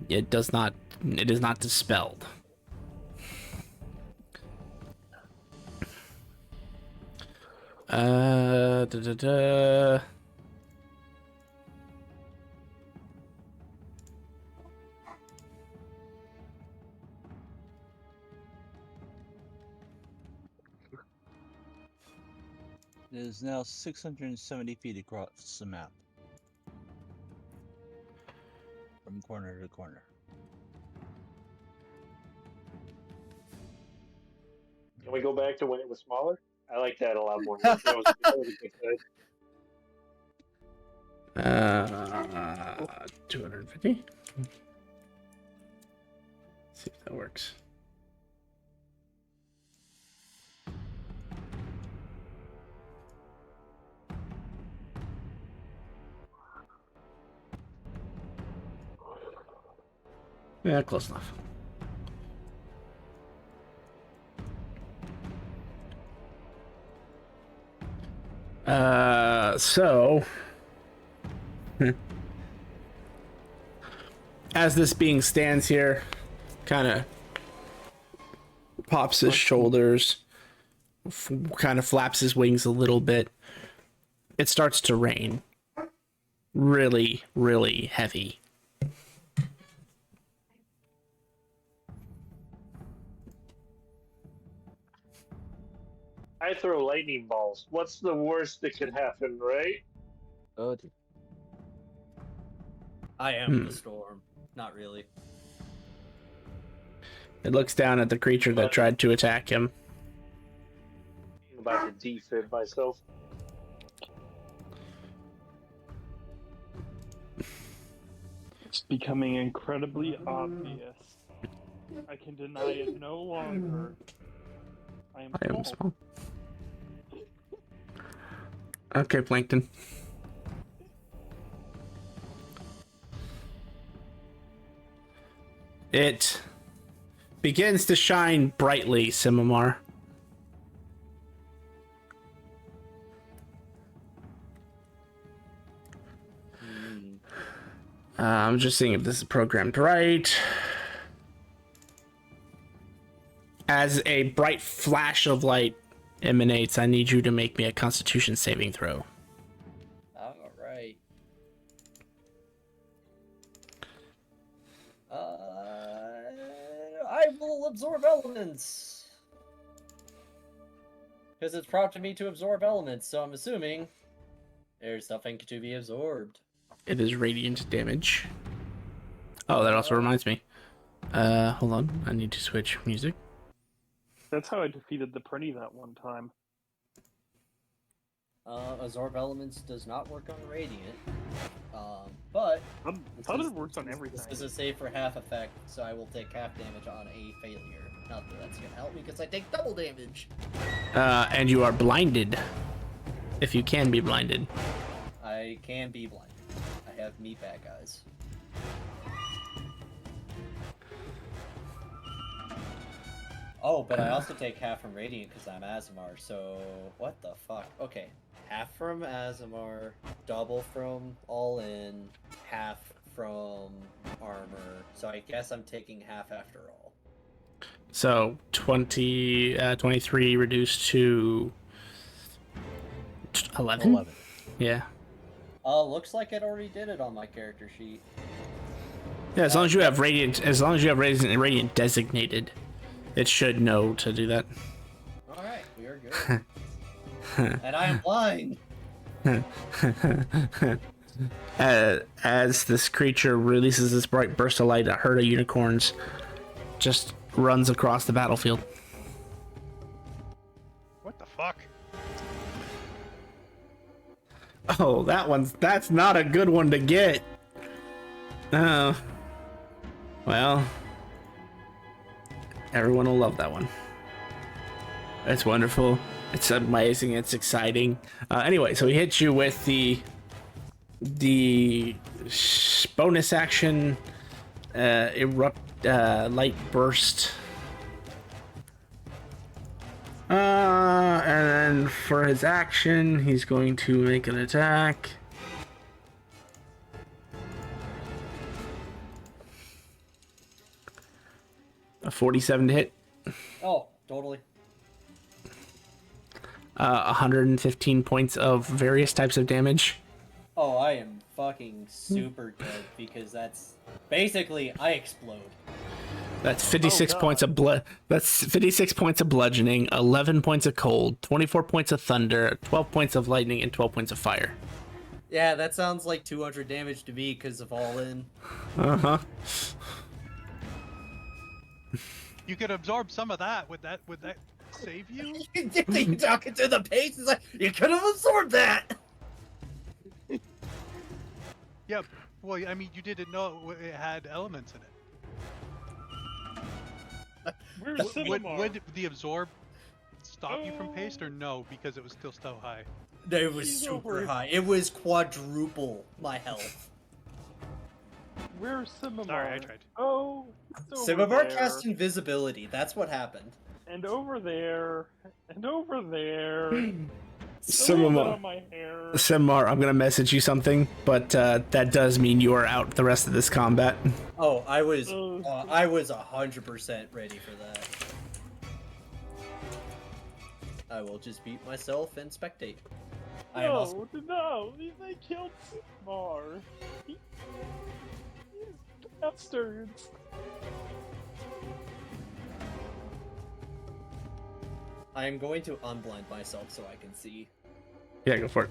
S4: it is not dispelled.
S1: It is now 670 feet across the map. From corner to corner.
S8: Can we go back to when it was smaller? I like that a lot more. That was a good side.
S4: 250. See if that works. Yeah, close enough. So as this being stands here, kind of pops his shoulders, kind of flaps his wings a little bit. It starts to rain. Really, really heavy.
S8: I throw lightning balls. What's the worst that could happen, right?
S3: Oh, dear. I am the storm. Not really.
S4: It looks down at the creature that tried to attack him.
S8: I'm about to defib myself.
S7: It's becoming incredibly obvious. I can deny it no longer. I am small.
S4: Okay, Plankton. It begins to shine brightly, Simamar. I'm just seeing if this is programmed right. As a bright flash of light emanates, I need you to make me a Constitution saving throw.
S3: All right. I will absorb elements. Because it's prompted me to absorb elements, so I'm assuming there's nothing to be absorbed.
S4: It is radiant damage. Oh, that also reminds me. Hold on. I need to switch music.
S7: That's how I defeated the Prinny that one time.
S3: Absorb elements does not work on radiant. But
S7: I thought it works on everything.
S3: This is a save for half effect, so I will take half damage on a failure. Not that that's gonna help me because I take double damage.
S4: And you are blinded. If you can be blinded.
S3: I can be blinded. I have meatbag eyes. Oh, but I also take half from Radiant because I'm Azamar, so what the fuck? Okay, half from Azamar, double from All In, half from Armor, so I guess I'm taking half after all.
S4: So 23 reduced to 11?
S1: 11.
S4: Yeah.
S3: Looks like it already did it on my character sheet.
S4: Yeah, as long as you have radiant, radiant designated, it should know to do that.
S3: All right, we are good. And I am blind.
S4: As this creature releases this bright burst of light, a herd of unicorns just runs across the battlefield.
S2: What the fuck?
S4: Oh, that's not a good one to get. Oh. Well, everyone will love that one. It's wonderful. It's amazing. It's exciting. Anyway, so he hits you with the bonus action light burst. And then for his action, he's going to make an attack. A 47 to hit.
S3: Oh, totally.
S4: 115 points of various types of damage.
S3: Oh, I am fucking super good because that's basically I explode.
S4: That's 56 points of blood. That's 56 points of bludgeoning, 11 points of cold, 24 points of thunder, 12 points of lightning, and 12 points of fire.
S3: Yeah, that sounds like 200 damage to me because of All In.
S4: Uh-huh.
S2: You could absorb some of that. Would that save you?
S3: You talking to the pace? Like, you could have absorbed that.
S2: Yeah. Well, I mean, you didn't know it had elements in it.
S7: Where's
S2: Would the absorb stop you from paste or no? Because it was still so high.
S3: It was super high. It was quadruple my health.
S7: Where's Simamar?
S2: Sorry, I tried.
S7: Oh, it's over
S3: Simamar
S7: there.
S3: cast invisibility. That's what happened.
S7: And over there. And over there. A little bit
S4: Simamar,
S7: on my hair.
S4: Simamar, I'm gonna message you something, but that does mean you are out the rest of this combat.
S3: Oh, I was 100% ready for that. I will just beat myself and spectate. I am also...
S7: No, they killed Simamar. He's bastards.
S3: I am going to unblind myself so I can see.
S4: Yeah, go for it.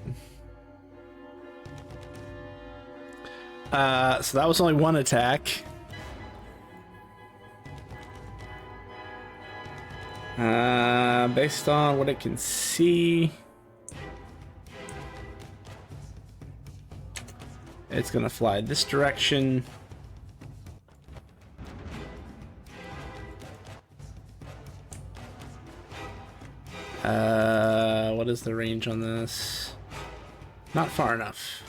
S4: So that was only one attack. Based on what it can see, it's gonna fly this direction. What is the range on this? Not far enough.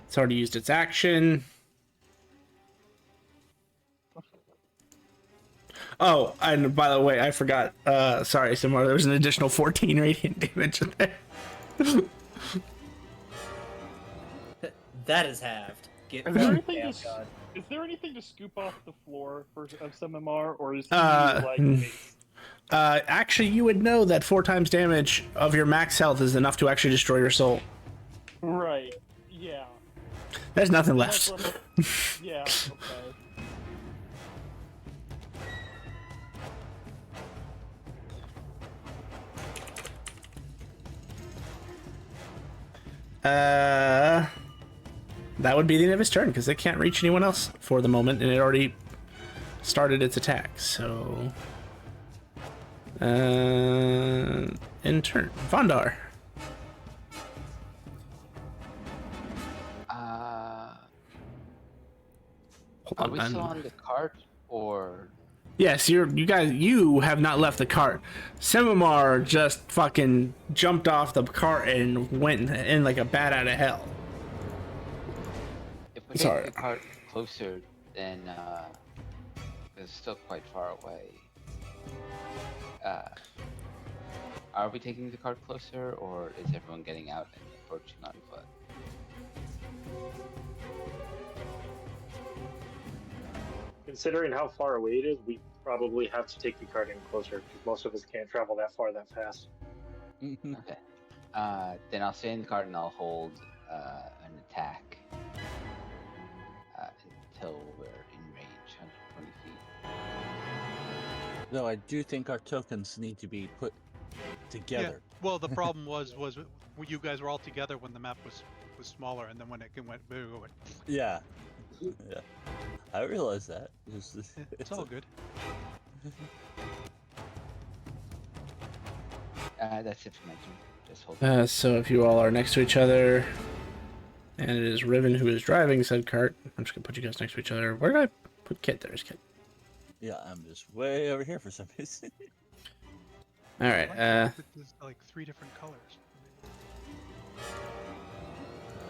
S4: It's already used its action. Oh, and by the way, I forgot. Sorry, Simar, there was an additional 14 radiant damage in there.
S3: That is halved. Get
S7: Is there
S3: fucked,
S7: anything
S3: damn
S7: to,
S3: God.
S7: is there anything to scoop off the floor of Simamar, or is he like me?
S4: Actually, you would know that 4 times damage of your max health is enough to actually destroy your soul.
S7: Right. Yeah.
S4: There's nothing
S7: That's
S4: left.
S7: what yeah. Okay.
S4: That would be the end of his turn because it can't reach anyone else for the moment, and it already started its attack. So, in turn, Vondar.
S6: Are we still on the cart, or?
S4: Yes, you have not left the cart. Simamar just fucking jumped off the cart and went in like a bat out of hell.
S6: If we take the cart closer, then it's still quite far away. Are we taking the cart closer, or is everyone getting out and approaching on foot?
S8: Considering how far away it is, we probably have to take the cart in closer because most of us can't travel that far that fast.
S6: Okay. Then I'll stay in the cart and I'll hold an attack until we're in range, 120 feet.
S1: Though I do think our tokens need to be put together.
S2: Yeah. Well, the problem was you guys were all together when the map was smaller, and then when it went bigger.
S1: Yeah. Yeah. I realize that.
S2: It's all good.
S6: That's it for my turn. Just hold.
S4: So if you all are next to each other, and it is Riven who is driving said cart, I'm just gonna put you guys next to each other. Where did I put Kit? There's Kit.
S1: Yeah, I'm just way over here for some reason.
S4: All right.
S2: There's like 3 different colors.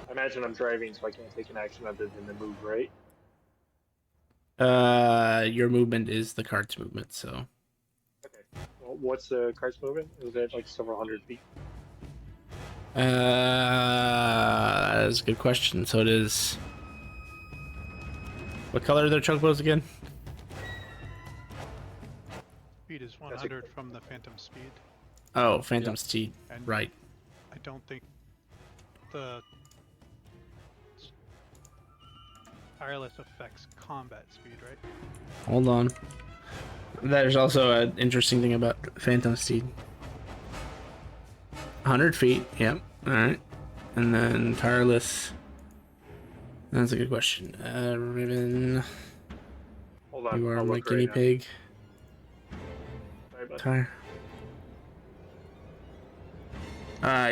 S8: I imagine I'm driving, so I can't take an action other than the move, right?
S4: Your movement is the cart's movement, so.
S8: Okay. Well, what's the cart's movement? Is it like several hundred feet?
S4: That is a good question. So it is. What color are their chocobos again?
S2: Speed is 100 from the Phantom Speed.
S4: Oh, Phantom Steed.
S2: And
S4: Right.
S2: I don't think the tireless affects combat speed, right?
S4: Hold on. There's also an interesting thing about Phantom Steed. 100 feet. Yep. All right. And then tireless. That's a good question. Riven.
S8: Hold on.
S4: You are
S8: I'll
S4: my
S8: look
S4: guinea
S8: right now.
S4: pig.
S8: Sorry about that.
S4: Tire.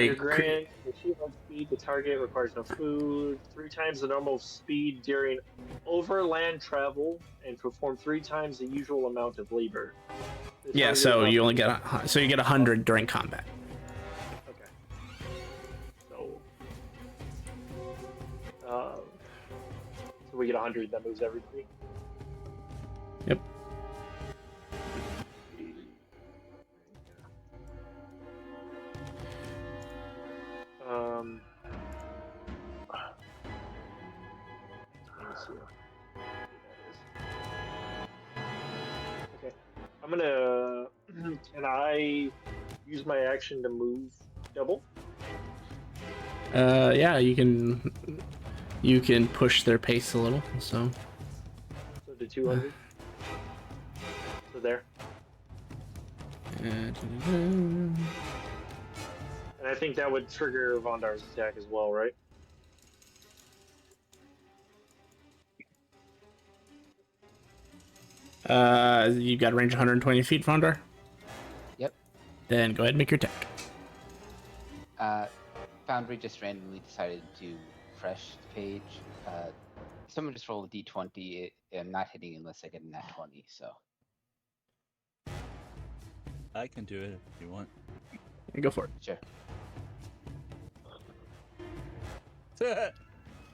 S8: Your grant, achieve on speed, the target requires no food, 3 times the normal speed during overland travel, and perform 3 times the usual amount of labor. The
S4: Yeah,
S8: target
S4: so
S8: must-
S4: you only get 100 during combat.
S8: Okay. So, So we get 100. That moves everybody.
S4: Yep.
S8: Let's see. Okay. I'm gonna. Can I use my action to move double?
S4: Yeah, you can push their pace a little. So
S8: To 200. So there. And I think that would trigger Vondar's attack as well, right?
S4: You got a range 120 feet, Fondar?
S6: Yep.
S4: Then go ahead and make your attack.
S6: Foundry just randomly decided to refresh the page. Someone just roll a d20. I'm not hitting unless I get a nat 20, so.
S1: I can do it if you want.
S4: Go for it.
S6: Sure.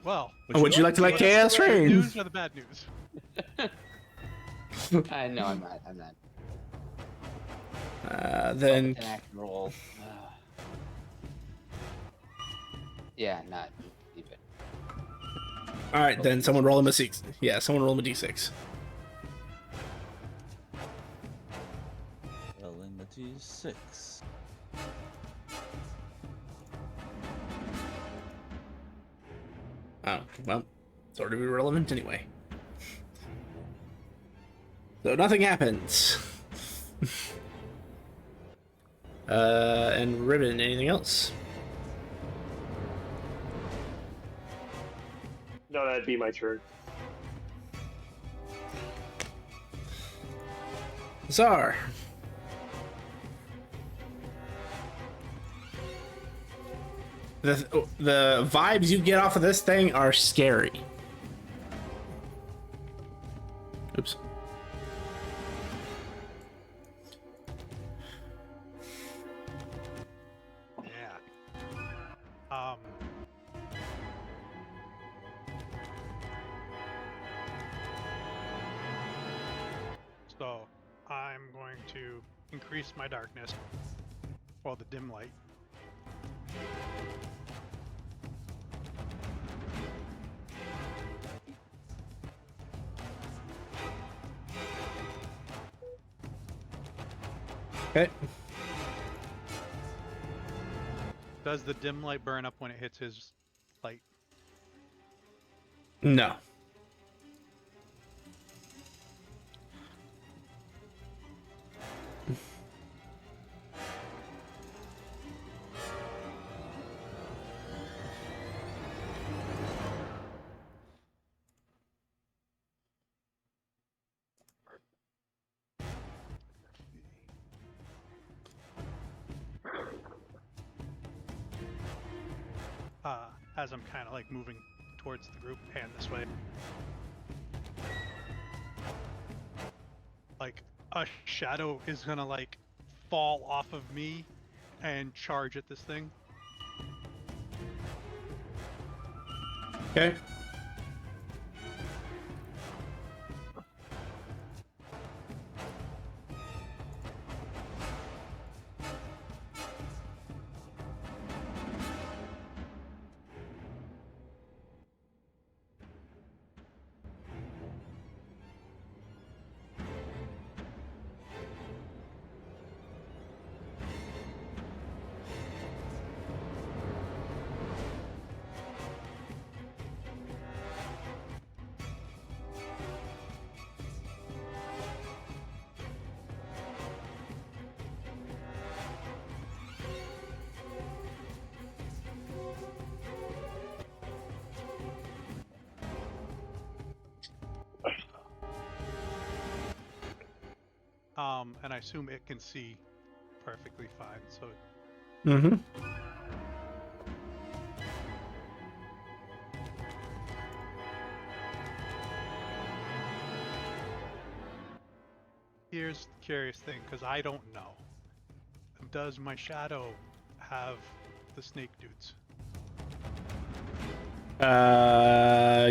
S2: Well,
S4: Would you like to Chaos
S2: the
S4: Rain?
S2: news or the bad news?
S6: No, I'm not. I'm not.
S4: Then
S6: An action roll. Yeah, not leave it.
S4: all right, then someone roll him a 6. Yeah, someone roll him a d6.
S1: Rolling the d6.
S4: Oh, well, sort of irrelevant anyway. So nothing happens. And Ribbon, anything else?
S8: No, that'd be my turn.
S4: Czar. The vibes you get off of this thing are scary. Oops.
S2: Yeah. So I'm going to increase my darkness, well, the dim light.
S4: Okay.
S2: Does the dim light burn up when it hits his light?
S4: No.
S2: As I'm kind of like moving towards the group and this way. Like a shadow is gonna like fall off of me and charge at this thing.
S4: Okay.
S2: And I assume it can see perfectly fine, so
S4: Mm-hmm.
S2: here's the curious thing, because I don't know. Does my shadow have the snake dudes?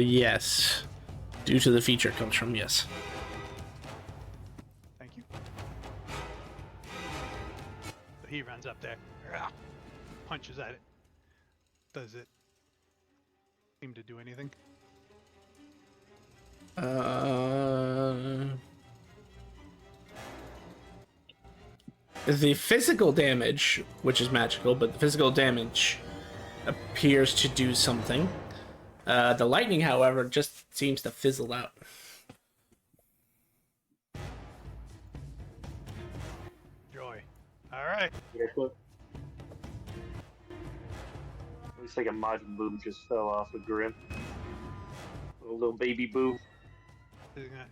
S4: Yes. due to the feature comes from, yes.
S2: Thank you. So he runs up there, punches at it. Does it seem to do anything?
S4: The physical damage, which is magical, but the physical damage appears to do something. The lightning, however, just seems to fizzle out.
S2: Joy. All right.
S8: Looks like a Majin Buu just fell off of Grim. A little baby Boo.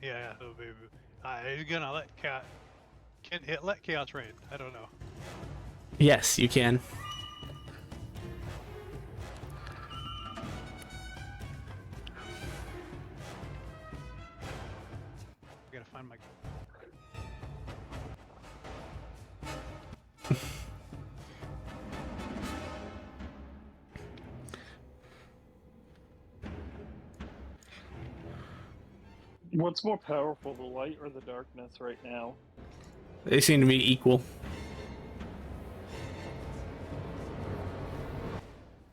S2: Yeah, little baby. He's gonna let Chaos. Can it let Chaos rain? I don't know.
S4: Yes, you can.
S2: I gotta find my.
S7: What's more powerful, the light or the darkness right now?
S4: They seem to be equal.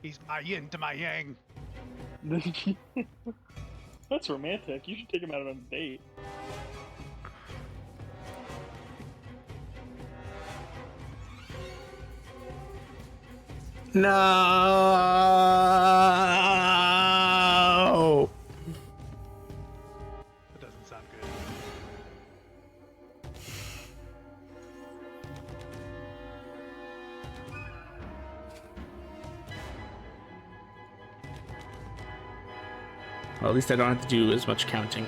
S2: He's my yin to my yang.
S7: That's romantic. You should take him out on a date.
S4: No.
S2: That doesn't sound good.
S4: Well, at least I don't have to do as much counting.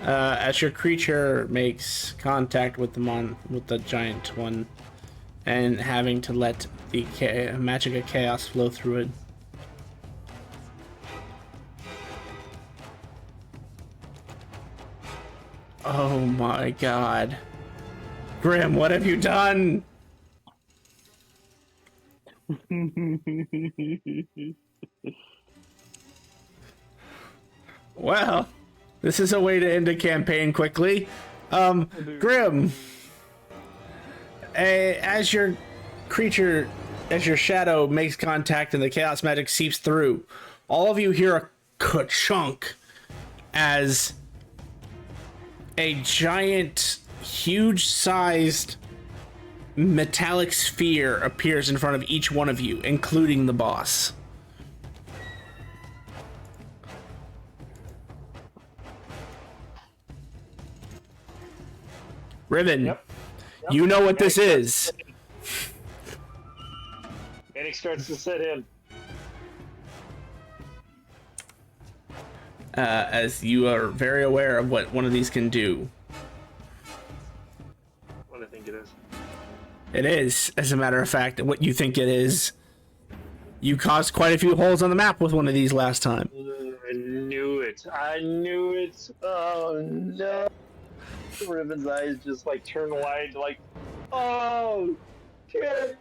S4: As your creature makes contact with the giant one, and having to let the magic of chaos flow through it. Oh my god. Grim, what have you done? Well, this is a way to end a campaign quickly. Grim, as your creature, as your shadow makes contact and the chaos magic seeps through, all of you hear a ka-chunk as a giant, huge-sized metallic sphere appears in front of each one of you, including the boss. Riven,
S8: Yep.
S4: you know what this is.
S8: Panic starts to set in.
S4: As you are very aware of what one of these can do.
S8: What I think it is.
S4: It is, as a matter of fact, what you think it is. You caused quite a few holes on the map with one of these last time.
S8: I knew it. I knew it. Oh no. Riven's eyes just like turn wide, like, oh, kid.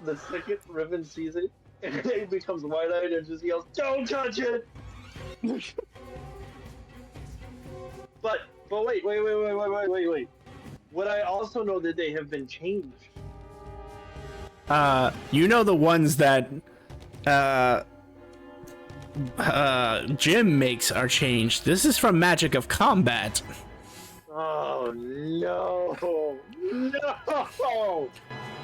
S8: The second Riven sees it, and he becomes wide-eyed and just yells, "Don't touch it!" But wait. What I also know that they have been changed.
S4: You know the ones that Jim makes are changed. This is from Magic of Combat.
S8: Oh no! No!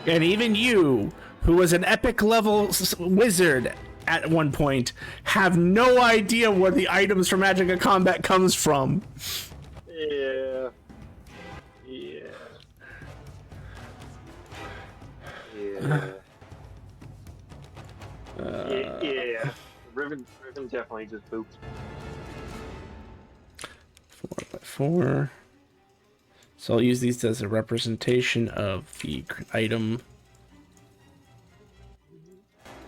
S4: And even you, who was an epic level wizard at one point, have no idea where the items for Magic of Combat comes from.
S8: Yeah. Yeah. Riven definitely just pooped.
S4: 4x4. So I'll use these as a representation of the item.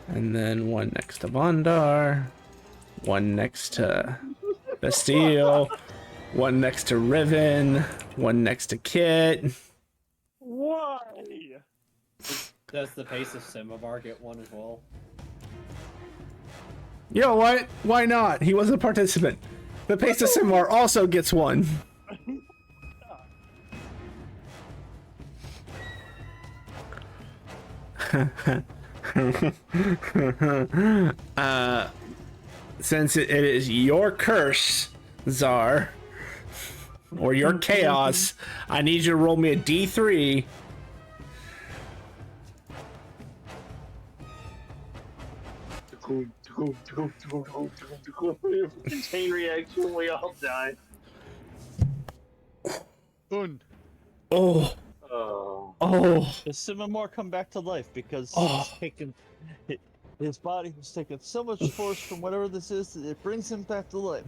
S4: And then one next to Vondar, one next to Bastille, one next to Riven, one next to Kit.
S7: Why?
S3: Does the pace of Simamar get one as well?
S4: You know what? Why not? He was a participant. The pace of Simar also gets one. Since it is your curse, Czar, or your chaos, I need you to roll me a D3.
S8: Chain reaction, we all die.
S2: Un.
S4: Oh.
S8: Oh.
S4: Oh.
S1: Does Simamor come back to life because
S4: Oh.
S1: his body was taking so much force from whatever this is that it brings him back to life?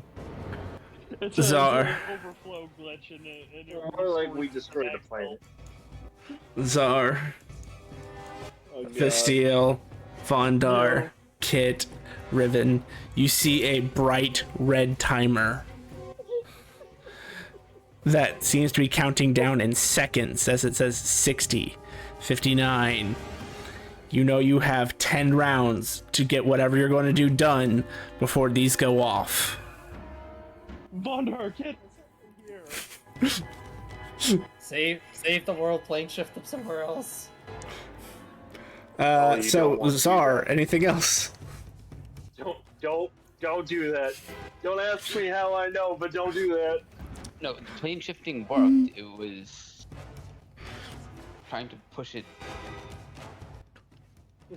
S7: It's
S4: Czar.
S7: an overflow glitch and it
S8: More like we destroyed the planet.
S4: Czar,
S8: Oh, God.
S4: Fistiel, Fondar,
S7: No.
S4: Kit, Riven. You see a bright red timer that seems to be counting down in seconds as it says 60, 59. You know you have 10 rounds to get whatever you're going to do done before these go off.
S7: Bondar, get us here.
S3: Save the world, plane shift them somewhere else.
S8: you
S4: So,
S8: don't want to do
S4: Czar,
S8: that.
S4: anything else?
S8: Don't do that. Don't ask me how I know, but don't do that.
S6: No, the plane shifting worked. It was trying to push it.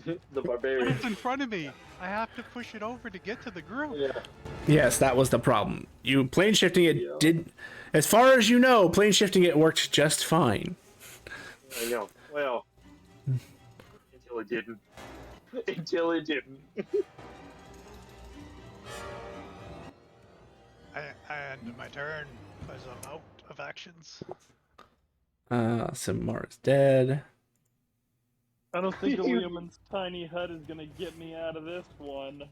S8: The
S2: But
S8: barbarian.
S2: it's in front of me. I have to push it over to get to the group.
S8: Yeah.
S4: Yes, that was the problem. You plane shifting it
S8: Yeah.
S4: did, as far as you know, plane shifting it worked just fine.
S8: I know. Well, until it didn't. Until it didn't.
S2: I end my turn because I'm out of actions.
S4: Simar is dead.
S7: I don't think William's tiny hut is gonna get me out of this one.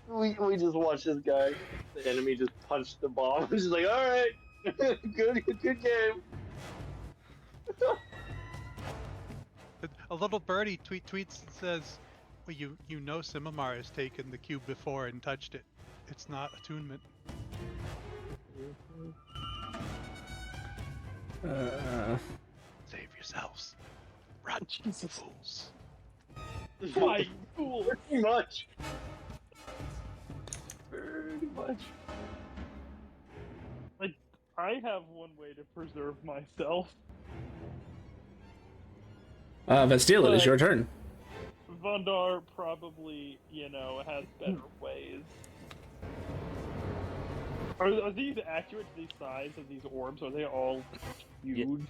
S8: We just watched this guy. The enemy just punched the bomb. He's just like, all right, good game.
S2: A little birdie tweets and says, "Well, you know Simamar has taken the cube before and touched it. It's not attunement." Save yourselves. Run,
S7: Jesus.
S2: fools.
S7: Why, fool?
S8: Pretty much.
S7: Very much. Like, I have one way to preserve myself.
S4: Vasteel, it is your turn.
S7: Vondar probably, has better ways. Are these accurate to the size of these orbs? Are they all huge?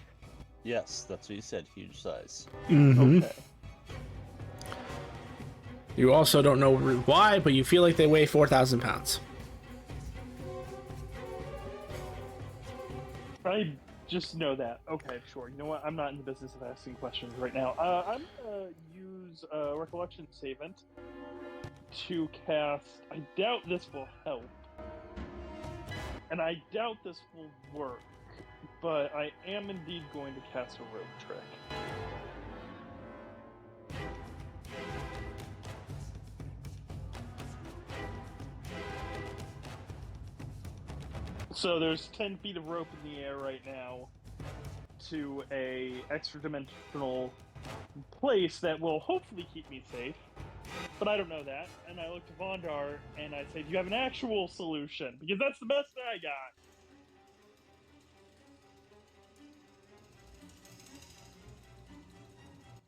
S1: Yes, that's what you said. Huge size.
S4: Mm-hmm.
S7: Okay.
S4: You also don't know why, but you feel like they weigh 4,000 pounds.
S7: I just know that. Okay, sure. You know what? I'm not in the business of asking questions right now. I'm gonna use Recollection Savant to cast. I doubt this will help, and I doubt this will work, but I am indeed going to cast a rope trick. So there's 10 feet of rope in the air right now to a extra dimensional place that will hopefully keep me safe. But I don't know that. And I look to Vondar and I say, do you have an actual solution? Because that's the best I got.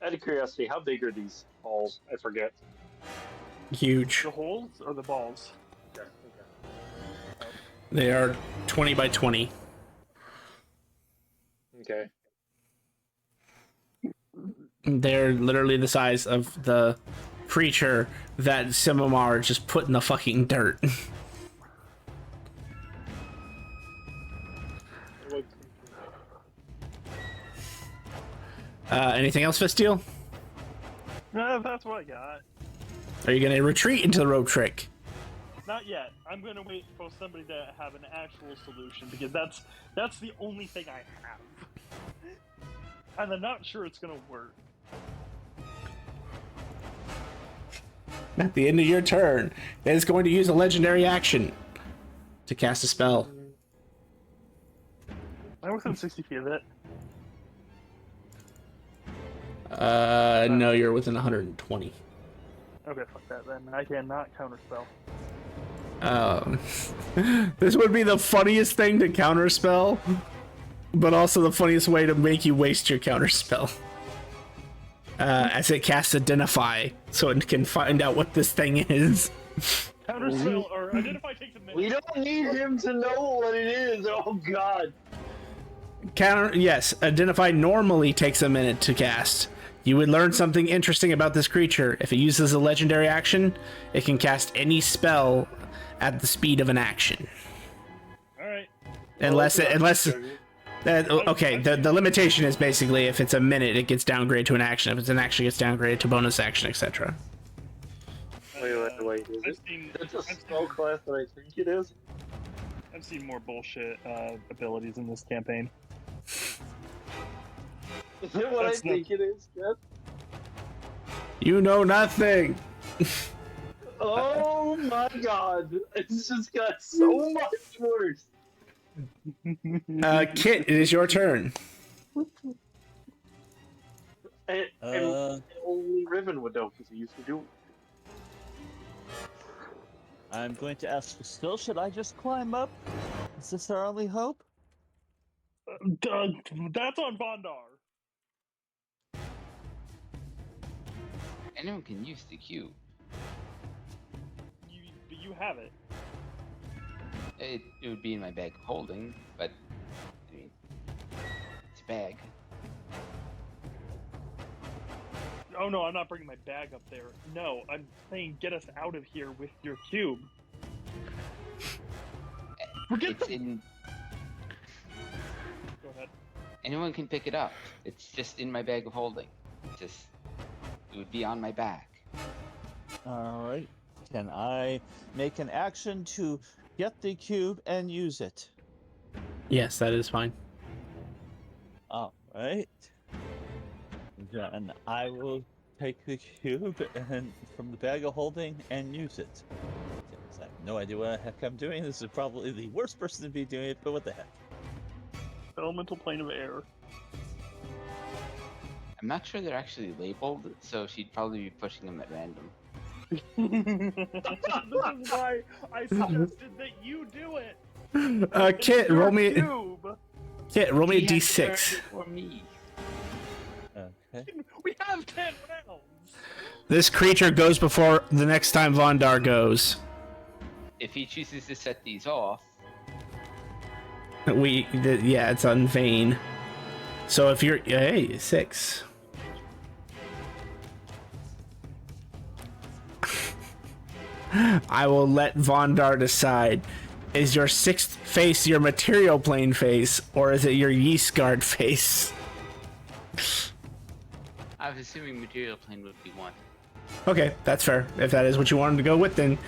S8: Out of curiosity, how big are these balls? I forget.
S4: Huge.
S7: The holes or the balls?
S8: Okay.
S4: They are 20 by 20.
S8: Okay.
S4: They're literally the size of the creature that Simamar just put in the fucking dirt. Anything else, Fisteel?
S7: That's what I got.
S4: Are you going to retreat into the rope trick?
S7: Not yet. I'm going to wait for somebody to have an actual solution because that's the only thing I have. And I'm not sure it's going to work.
S4: At the end of your turn, it is going to use a legendary action to cast a spell.
S7: I'm within 60 feet of it.
S4: No, you're within 120.
S7: Okay, fuck that then. I cannot counterspell.
S4: This would be the funniest thing to counterspell, but also the funniest way to make you waste your counterspell. As it casts Identify, so it can find out what this thing is.
S7: Counterspell or Identify takes a minute.
S8: We don't need him to know what it is. Oh God.
S4: Yes, Identify normally takes a minute to cast. You would learn something interesting about this creature. If it uses a legendary action, it can cast any spell at the speed of an action.
S7: Alright.
S4: Okay, the limitation is basically if it's a minute, it gets downgraded to an action. If it's an action, it gets downgraded to bonus action, etc.
S8: Wait. Is it? That's a spell class that I think it is.
S7: I've seen more bullshit abilities in this campaign.
S8: Is it what I think it is, Jeff?
S4: You know nothing.
S8: Oh my God! It's just got so much worse.
S4: Kit, it is your turn.
S8: And only Riven would know because he used to do.
S1: I'm going to ask still, should I just climb up? Is this our only hope?
S7: That's on Bondar.
S6: Anyone can use the cube.
S7: You have it.
S6: It would be in my bag of holding, but I mean, it's a bag.
S7: Oh no, I'm not bringing my bag up there. No, I'm saying get us out of here with your cube.
S6: It's in.
S7: Go ahead.
S6: Anyone can pick it up. It's just in my bag of holding. It would be on my back.
S1: Alright. Can I make an action to get the cube and use it?
S4: Yes, that is fine.
S1: Alright. Then I will take the cube and from the bag of holding and use it. I have no idea what the heck I'm doing. This is probably the worst person to be doing it, but what the heck?
S7: Elemental plane of air.
S6: I'm not sure they're actually labeled, so she'd probably be pushing them at random.
S7: This is why I suggested that you do it.
S4: Kit, roll me.
S7: Cube.
S4: Kit, roll me a
S6: He has
S4: d6.
S6: turned it for me.
S1: Okay.
S7: We have 10 rounds.
S4: This creature goes before the next time Vondar goes.
S6: If he chooses to set these off,
S4: Yeah, it's on Vane. So if you're, hey, 6. I will let Vondar decide. Is your 6th face your material plane face, or is it your yeast guard face?
S6: I was assuming material plane would be one.
S4: Okay, that's fair. If that is what you wanted to go with, then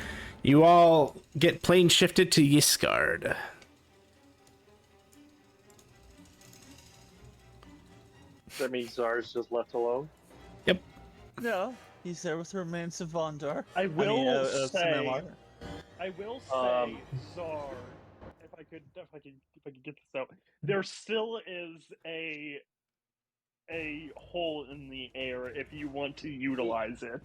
S4: you all get plane shifted to Yisgard.
S8: That means Zar's just left alone.
S4: Yep.
S1: No, he's there with the remains of Vondar.
S7: I will say,
S8: Um,
S7: Zar, if I could get this out, there still is a hole in the air if you want to utilize it.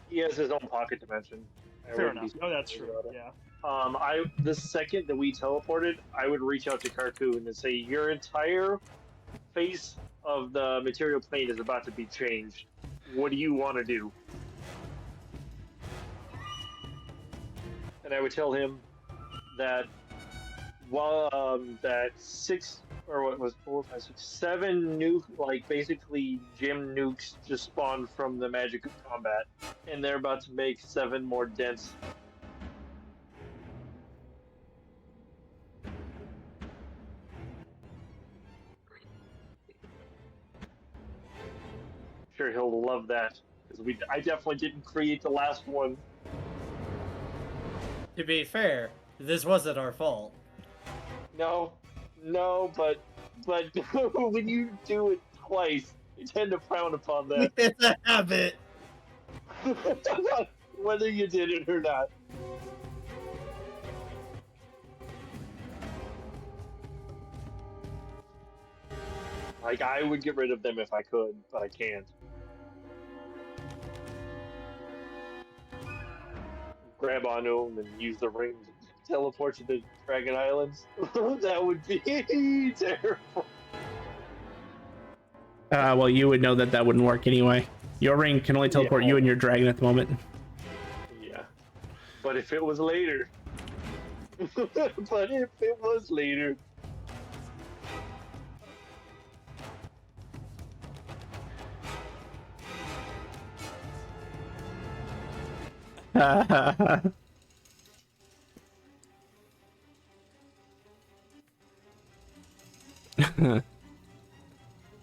S8: He has his own pocket dimension.
S7: Fair enough. Oh, that's true. Yeah.
S8: The second that we teleported, I would reach out to Carcoon and say, your entire face of the material plane is about to be changed. What do you want to do? And I would tell him that that 6 or what was 4, 5, 6, 7 nuke, like basically gym nukes just spawned from the magic of combat, and they're about to make 7 more dents. Sure, he'll love that because I definitely didn't create the last one.
S3: To be fair, this wasn't our fault.
S8: No, but when you do it twice, you tend to frown upon that.
S3: It's a habit.
S8: whether you did it or not. Like, I would get rid of them if I could, but I can't. Grab onto them and use the ring to teleport to the Dragon Islands. That would be terrible.
S4: Well, you would know that that wouldn't work anyway. Your ring can only teleport you and your dragon at the moment.
S8: Yeah. But if it was later. But if it was later.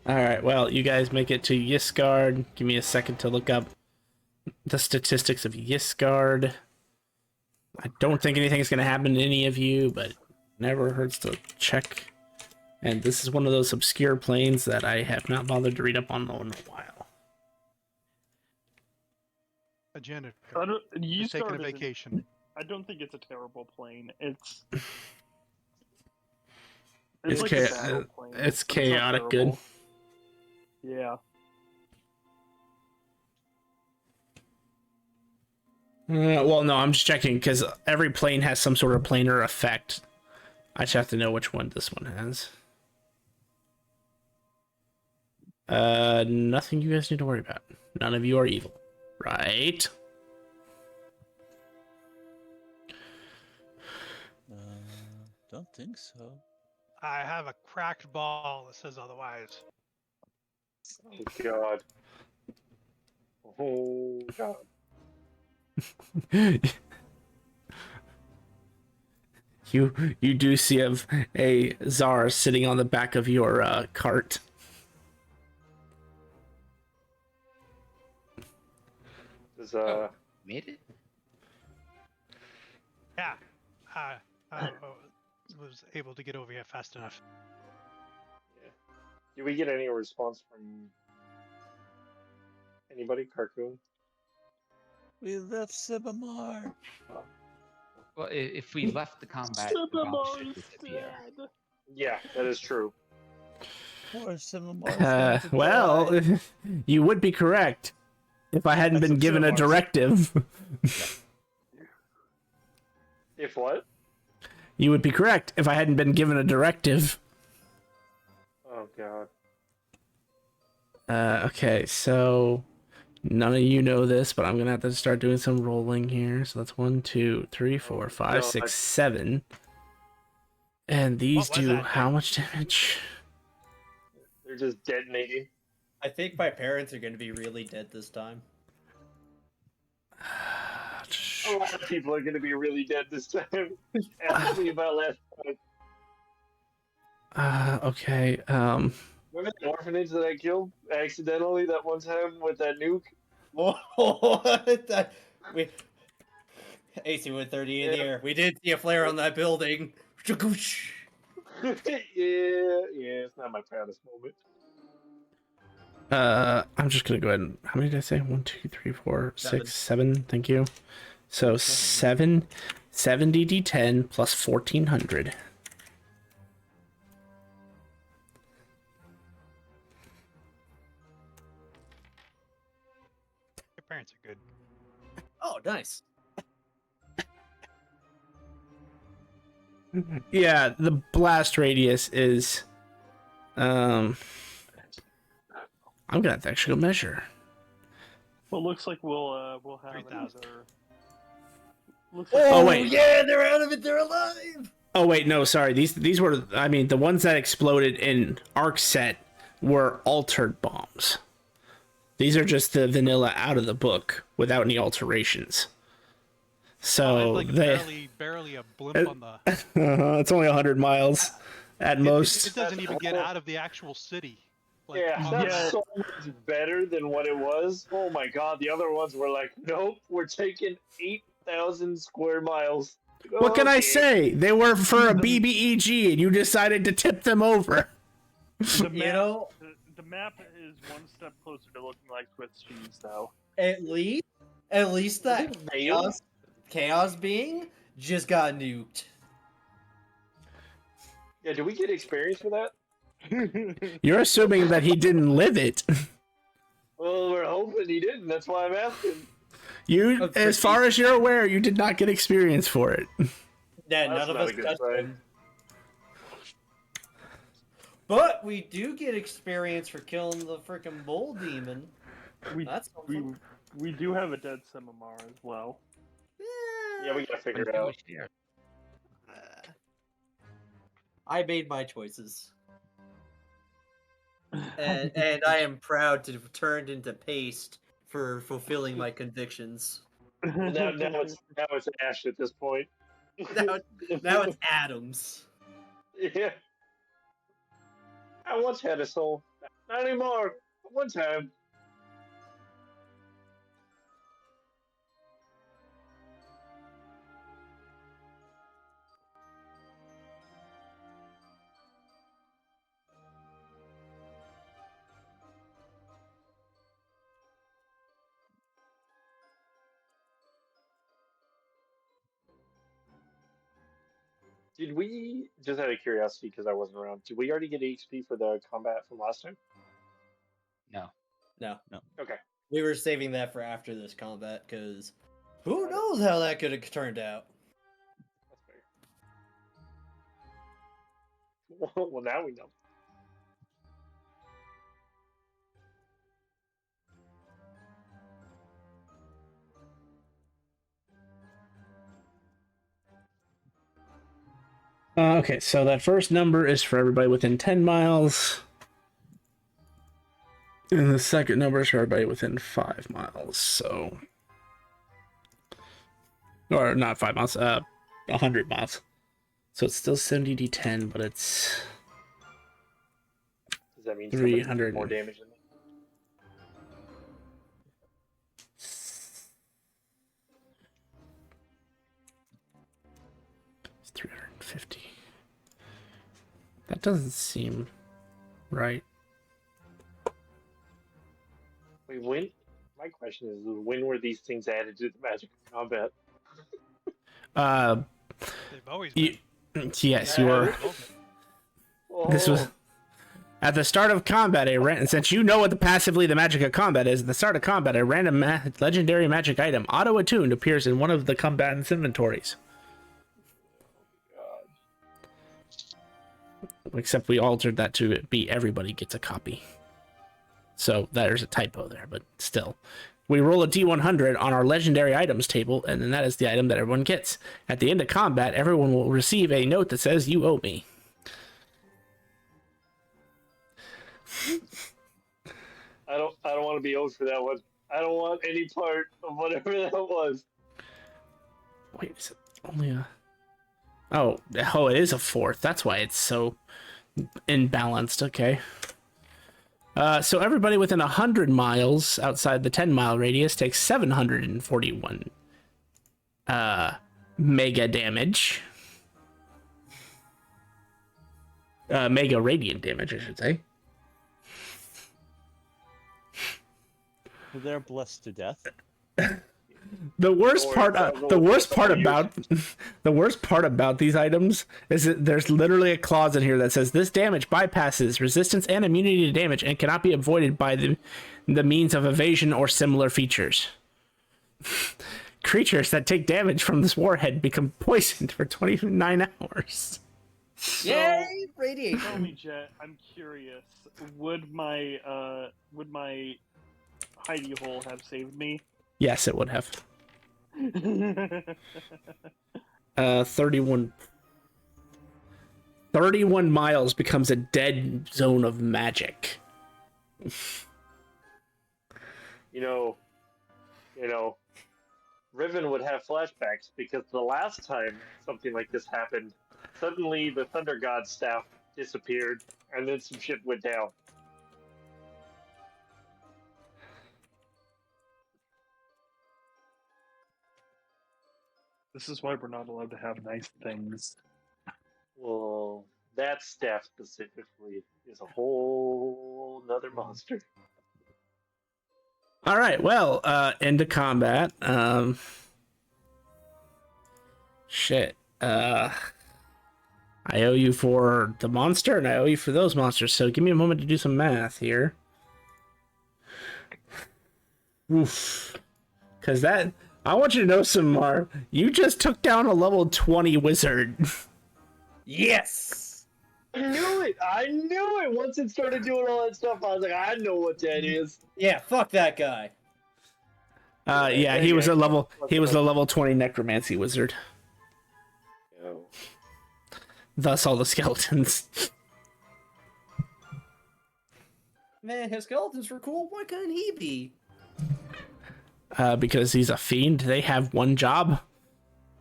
S4: Alright, well, you guys make it to Ysgard. Give me a second to look up the statistics of Ysgard. I don't think anything's going to happen to any of you, but never hurts to check. And this is one of those obscure planes that I have not bothered to read up on in a while.
S2: A janitor.
S7: You
S2: Just taking a vacation.
S7: I don't think it's a terrible plane. It's
S4: It's,
S7: like a battle plane.
S4: it's
S7: not
S4: chaotic good.
S7: terrible. Yeah.
S4: Well, no, I'm just checking because every plane has some sort of planar effect. I just have to know which one this one has. Nothing you guys need to worry about. None of you are evil, right?
S1: Don't think so.
S2: I have a cracked ball that says otherwise.
S8: Oh, God. Oh, God.
S4: You do see a Zara sitting on the back of your cart.
S8: Does,
S6: Made it?
S2: Yeah. I was able to get over here fast enough.
S8: Did we get any response from anybody? Carcoon?
S1: We left Sibamar.
S6: Well, if we left the combat, the bomb should disappear.
S8: Yeah, that is true.
S1: Poor Sibamar.
S4: Well, you would be correct if I hadn't been given a directive.
S8: If what?
S4: You would be correct if I hadn't been given a directive.
S8: Oh, God.
S4: Okay, so none of you know this, but I'm gonna have to start doing some rolling here. So that's 1, 2, 3, 4, 5, 6, 7. And these do how much damage?
S8: They're just detonating.
S3: I think my parents are going to be really dead this time.
S8: A lot of people are going to be really dead this time. Ask me about last time.
S4: Okay,
S8: Remember the orphanage that I killed accidentally that one time with that nuke?
S3: What? AC-130 in the air. We did see a flare on that building.
S8: Yeah, it's not my proudest moment.
S4: I'm just gonna go ahead and how many did I say? 1, 2, 3, 4, 6, 7. Thank you. So 7, 70 D10 plus 1400.
S2: Your parents are good.
S3: Oh, nice.
S4: Yeah, the blast radius is I'm gonna have to actually go measure.
S7: Well, looks like we'll have
S2: 3,000.
S4: Oh wait,
S3: yeah, they're out of it. They're alive.
S4: oh wait, no, sorry. These were, I mean, the ones that exploded in Arc set were altered bombs. These are just the vanilla out of the book without any alterations. So
S2: it's like
S4: they
S2: barely a blimp on the.
S4: it's only 100 miles at most.
S2: It doesn't even get out of the actual city. Like,
S8: Yeah, that's so much better than what it was. Oh my God, the other ones were like, nope, we're taking 8,000 square miles.
S4: What can I say? They were for a BBEG, and you decided to tip them over.
S7: The map,
S3: You know,
S7: the map is one step closer to looking like Swiss cheese, though.
S3: at least At least
S8: Was
S3: that
S8: it veiled?
S3: chaos being just got nuked.
S8: Yeah, do we get experience for that?
S4: You're assuming that he didn't live it.
S8: Well, we're hoping he didn't. That's why I'm asking.
S4: You, as far as you're aware, you did not get experience for it.
S3: Yeah,
S8: That's
S3: none of
S8: not
S3: us
S8: a good
S3: touched
S8: sign.
S3: him. But we do get experience for killing the freaking bull demon.
S7: We
S3: That's something.
S7: we do have a dead Simamar as well.
S8: Yeah, we gotta figure it
S6: When
S8: out.
S6: was there?
S3: I made my choices. And I am proud to have turned into paste for fulfilling my convictions.
S8: Well, now it's Ash at this point.
S3: Now it's Adams.
S8: Yeah. I once had a soul. Not anymore. One time. Did we, just out of curiosity, because I wasn't around, did we already get HP for the combat from last time?
S6: No.
S3: No.
S8: Okay.
S3: We were saving that for after this combat, because who knows how that could have turned out.
S8: That's fair. Well, now we know.
S4: Okay, so that first number is for everybody within 10 miles. And the second number is for everybody within 5 miles, so... Or not 5 miles, 100 miles. So it's still 70d10, but it's...
S8: Does that mean somebody
S4: 300
S8: did more damage than me?
S4: It's 350. That doesn't seem right.
S8: Wait, when? My question is, when were these things added to the Magic of Combat?
S2: They've always been.
S4: Yes, you are. This was at the start of combat. And since you know what passively the magic of combat is, at the start of combat, a random legendary magic item, auto attuned, appears in one of the combatant's inventories. Except we altered that to be everybody gets a copy. So there's a typo there, but still. We roll a D100 on our legendary items table, and then that is the item that everyone gets. At the end of combat, everyone will receive a note that says, "You owe me."
S8: I don't want to be owed for that one. I don't want any part of whatever that was.
S4: Wait, is it only a... Oh, it is a fourth. That's why it's so imbalanced. Okay. So everybody within 100 miles outside the 10-mile radius takes 741 mega damage. Mega radiant damage, I should say.
S1: They're blessed to death.
S4: The worst part about these items is that there's literally a clause in here that says this damage bypasses resistance and immunity to damage and cannot be avoided by the means of evasion or similar features. Creatures that take damage from this warhead become poisoned for 29 hours.
S3: Yay, radiation!
S7: Tell me, Jet, I'm curious. Would my hidey hole have saved me?
S4: Yes, it would have. 31 miles becomes a dead zone of magic.
S8: You know, Riven would have flashbacks because the last time something like this happened, suddenly the Thunder God staff disappeared, and then some shit went down.
S7: This is why we're not allowed to have nice things.
S8: Well, that staff specifically is a whole nother monster.
S4: All right. Well, into combat. Shit. I owe you for the monster, and I owe you for those monsters. So give me a moment to do some math here. Oof. Because that, I want you to know, Samar, you just took down a level 20 wizard.
S3: Yes!
S8: I knew it. I knew it. Once it started doing all that stuff, I was like, I know what that is.
S3: Yeah, fuck that guy.
S4: Yeah, he was a level 20 necromancy wizard.
S8: Oh.
S4: Thus all the skeletons.
S3: Man, his skeletons were cool. Why couldn't he be?
S4: Because he's a fiend. They have one job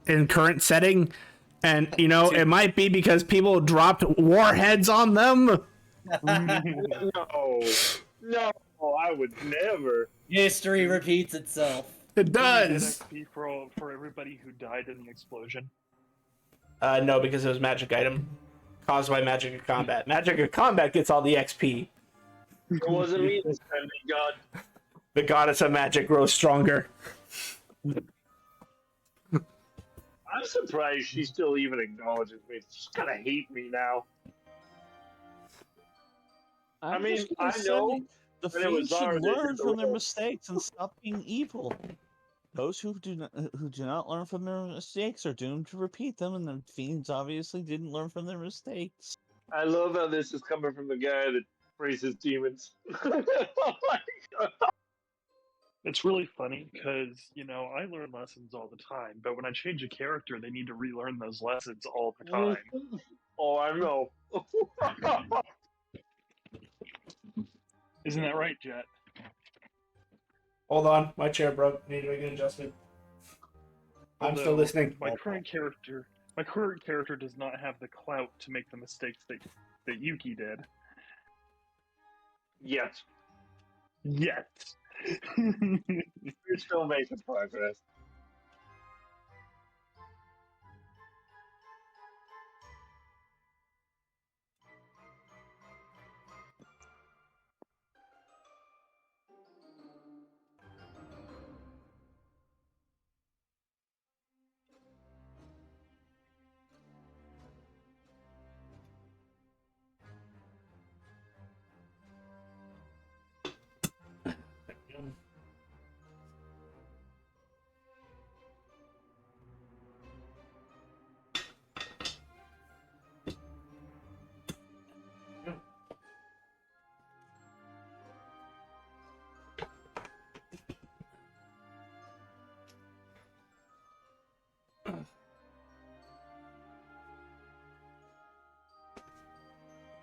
S4: in current setting. And, you know, it might be because people dropped warheads on them.
S8: No, I would never.
S3: History repeats itself.
S4: It does.
S7: XP for everybody who died in the explosion.
S4: No, because it was magic item caused by magic of combat. Magic of combat gets all the XP.
S8: It wasn't me this time, thank God.
S4: The goddess of magic grows stronger.
S8: I'm surprised she still even acknowledges me. She's gonna hate me now. I mean, I know
S1: the
S8: that it was
S1: fiends should
S8: ours,
S1: learn
S8: it's
S1: from their
S8: the-
S1: mistakes and stop being evil. Those who do not learn from their mistakes are doomed to repeat them, and the fiends obviously didn't learn from their mistakes.
S8: I love how this is coming from the guy that praises demons. Oh my God.
S7: It's really funny because, you know, I learn lessons all the time, but when I change a character, they need to relearn those lessons all the time.
S8: Oh, I know.
S7: Isn't that right, Jet?
S4: Hold on, my chair broke. Need to make an adjustment. I'm still
S7: Although,
S4: listening.
S7: My current character does not have the clout to make the mistakes that Yuki did.
S8: Yet.
S7: We're
S8: still making progress.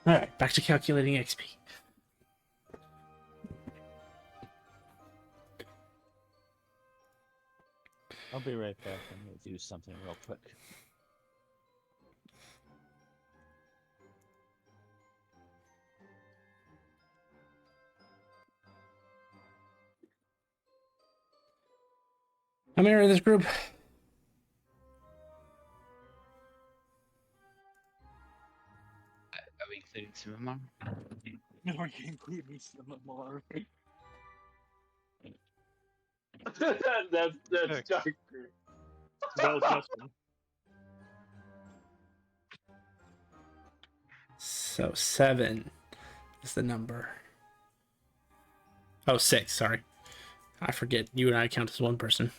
S4: Alright, back to calculating XP.
S1: I'll be right back. I'm going to do something real quick.
S4: How many are in this group?
S6: Are we including Simamar?
S7: No, are you including Simamar?
S8: That's dark.
S7: Well, custom.
S4: So 7 is the number. Oh, 6, sorry. I forget. You and I count as one person.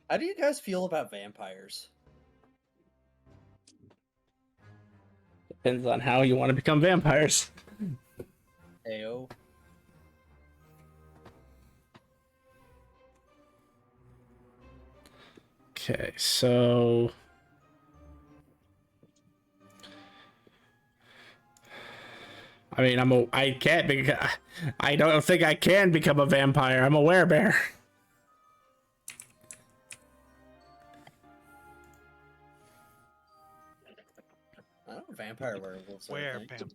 S3: How do you guys feel about vampires?
S4: Depends on how you want to become vampires.
S3: Ayo.
S4: Okay, so I mean, I don't think I can become a vampire. I'm a werebear.
S3: I don't know, vampire werewolves.
S2: Where vampire?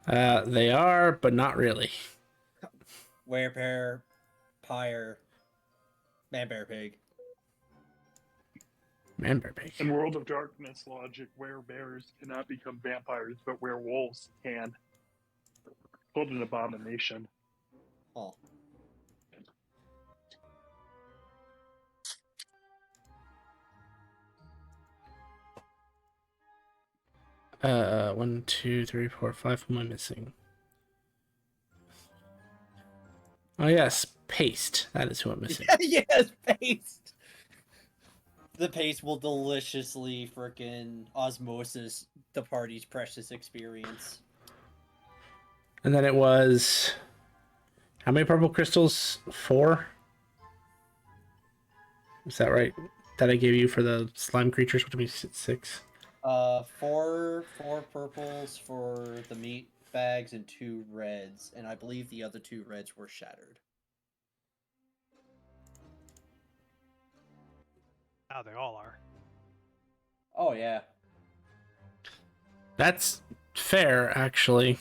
S4: They are, but not really.
S3: Werebear, pyre, man, bear, pig.
S4: Remember, pig.
S7: In World of Darkness logic, bears cannot become vampires, but werewolves can. Called an abomination.
S3: Oh.
S4: 1, 2, 3, 4, 5. Who am I missing? Oh yes, paste. That is who I'm missing.
S3: Yes, paste. The paste will deliciously frickin' osmosis the party's precious experience.
S4: And then it was how many purple crystals? 4. Is that right? That I gave you for the slime creatures, which would be 6.
S3: 4 purples for the meat bags and 2 reds, and I believe the other 2 reds were shattered.
S2: Now they all are.
S3: Oh yeah.
S4: That's fair, actually.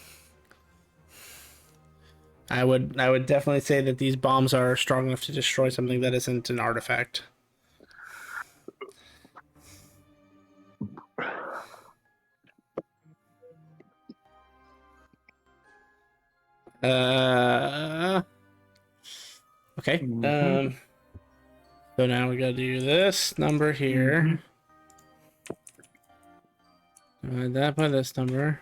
S4: I would definitely say that these bombs are strong enough to destroy something that isn't an artifact. Okay. So now we gotta do this number here. Divide that by this number.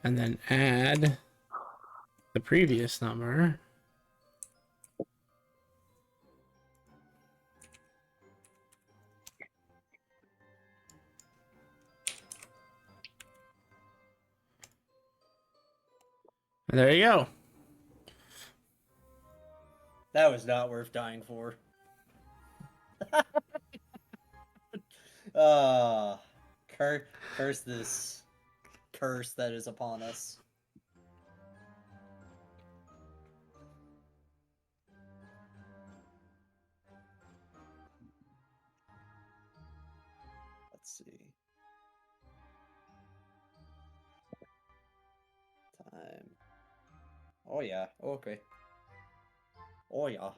S4: And then add the previous number. And there you go.
S3: That was not worth dying for. Curse this curse that is upon us. Let's see. Time. Oh yeah. Okay. Oh yeah.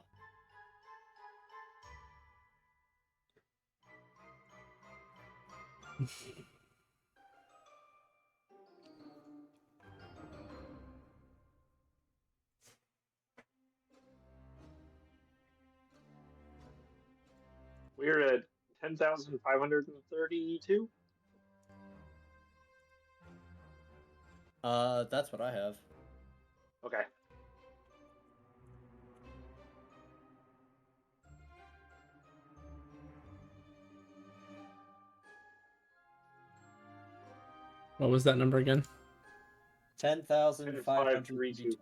S8: We're at 10,532.
S3: That's what I have.
S8: Okay.
S4: What was that number again?
S3: 10,532.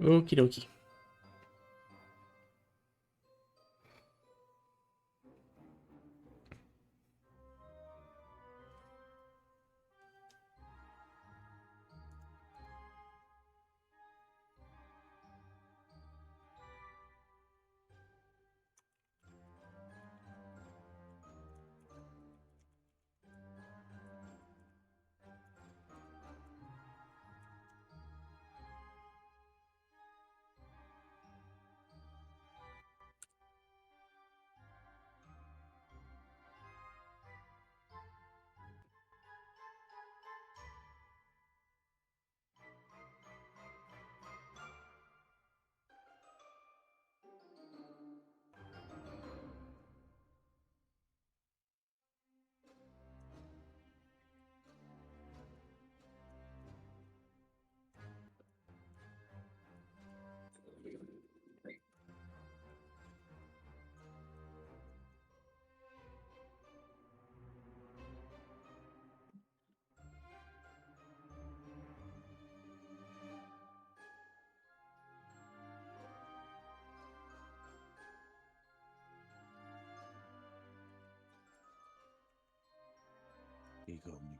S4: Okie dokie.
S1: Ego nuke.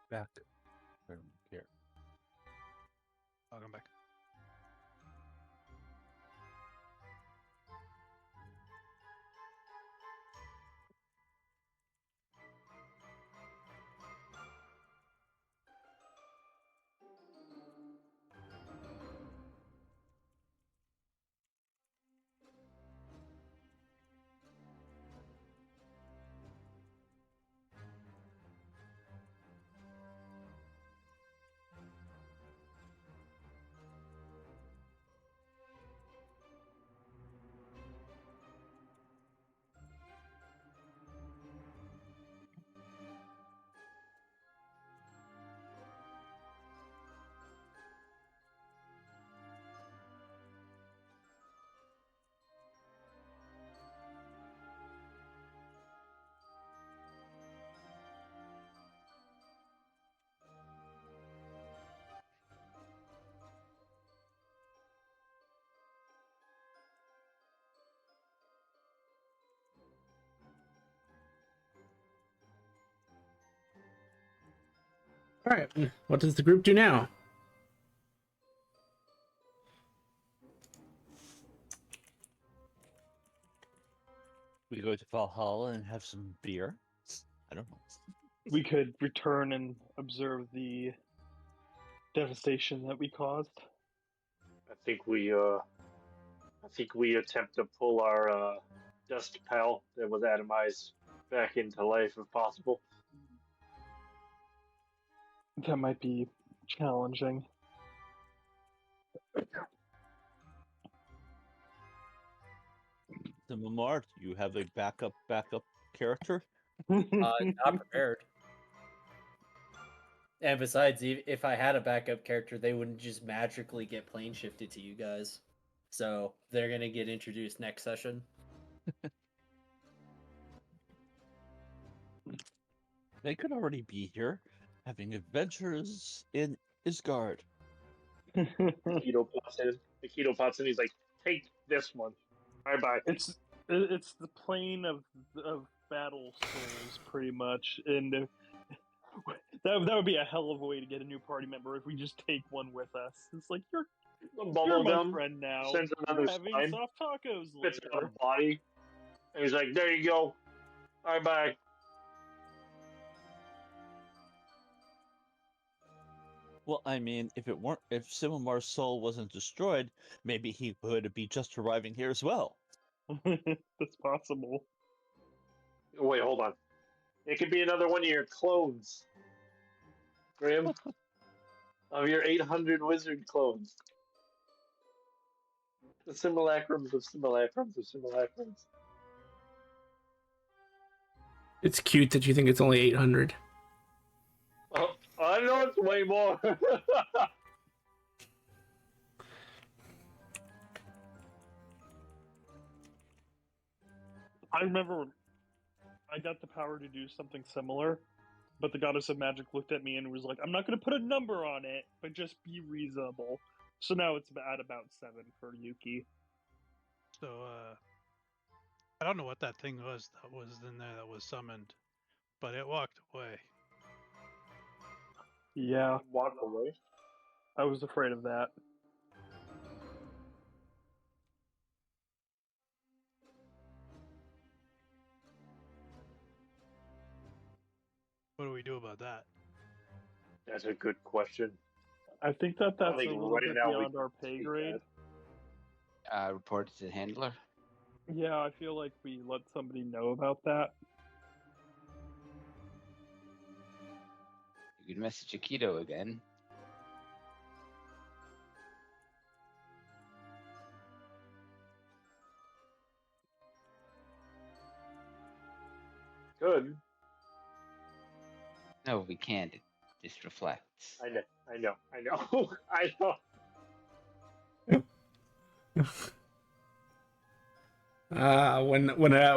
S1: Back. I don't care.
S2: I'll come back.
S4: All right. What does the group do now?
S1: We go to Valhalla and have some beer. I don't know.
S7: We could return and observe the devastation that we caused.
S8: I think we attempt to pull our dust pal that was atomized back into life if possible.
S7: That might be challenging.
S1: The Mamar, do you have a backup character?
S3: Not prepared. And besides, if I had a backup character, they wouldn't just magically get plane shifted to you guys. So they're gonna get introduced next session.
S1: They could already be here, having adventures in Isgard.
S8: Keto pops in. He's like, take this one. Bye.
S7: It's the plane of battle souls, pretty much, and that would be a hell of a way to get a new party member if we just take one with us. It's like you're my
S8: Bubblegum
S7: friend now.
S8: sends
S7: We're
S8: another
S7: having
S8: slime,
S7: soft tacos
S8: spits out a
S7: later.
S8: body, and he's like, there you go. Bye.
S1: Well, I mean, if Simamar's soul wasn't destroyed, maybe he would be just arriving here as well.
S7: That's possible.
S8: Wait, hold on. It could be another one of your clones, Graham. Of your 800 wizard clones. The simulacrums of simulacrums of simulacrums.
S4: It's cute that you think it's only 800.
S8: Oh, I know it's way more.
S7: I remember I got the power to do something similar, but the goddess of magic looked at me and was like, I'm not going to put a number on it, but just be reasonable. So now it's at about 7 for Yuki.
S2: So, I don't know what that thing was that was in there that was summoned, but it walked away.
S7: Yeah,
S8: Walk away.
S7: I was afraid of that.
S2: What do we do about that?
S8: That's a good question.
S7: I think that's
S8: think
S7: a little
S8: right
S7: bit
S8: now we
S7: beyond our
S8: can
S7: pay
S8: take
S7: grade.
S6: Report to the handler.
S7: Yeah, I feel like we let somebody know about that.
S6: You could message Akito again.
S8: Good.
S6: No, we can't. It just reflects.
S8: I know. I know.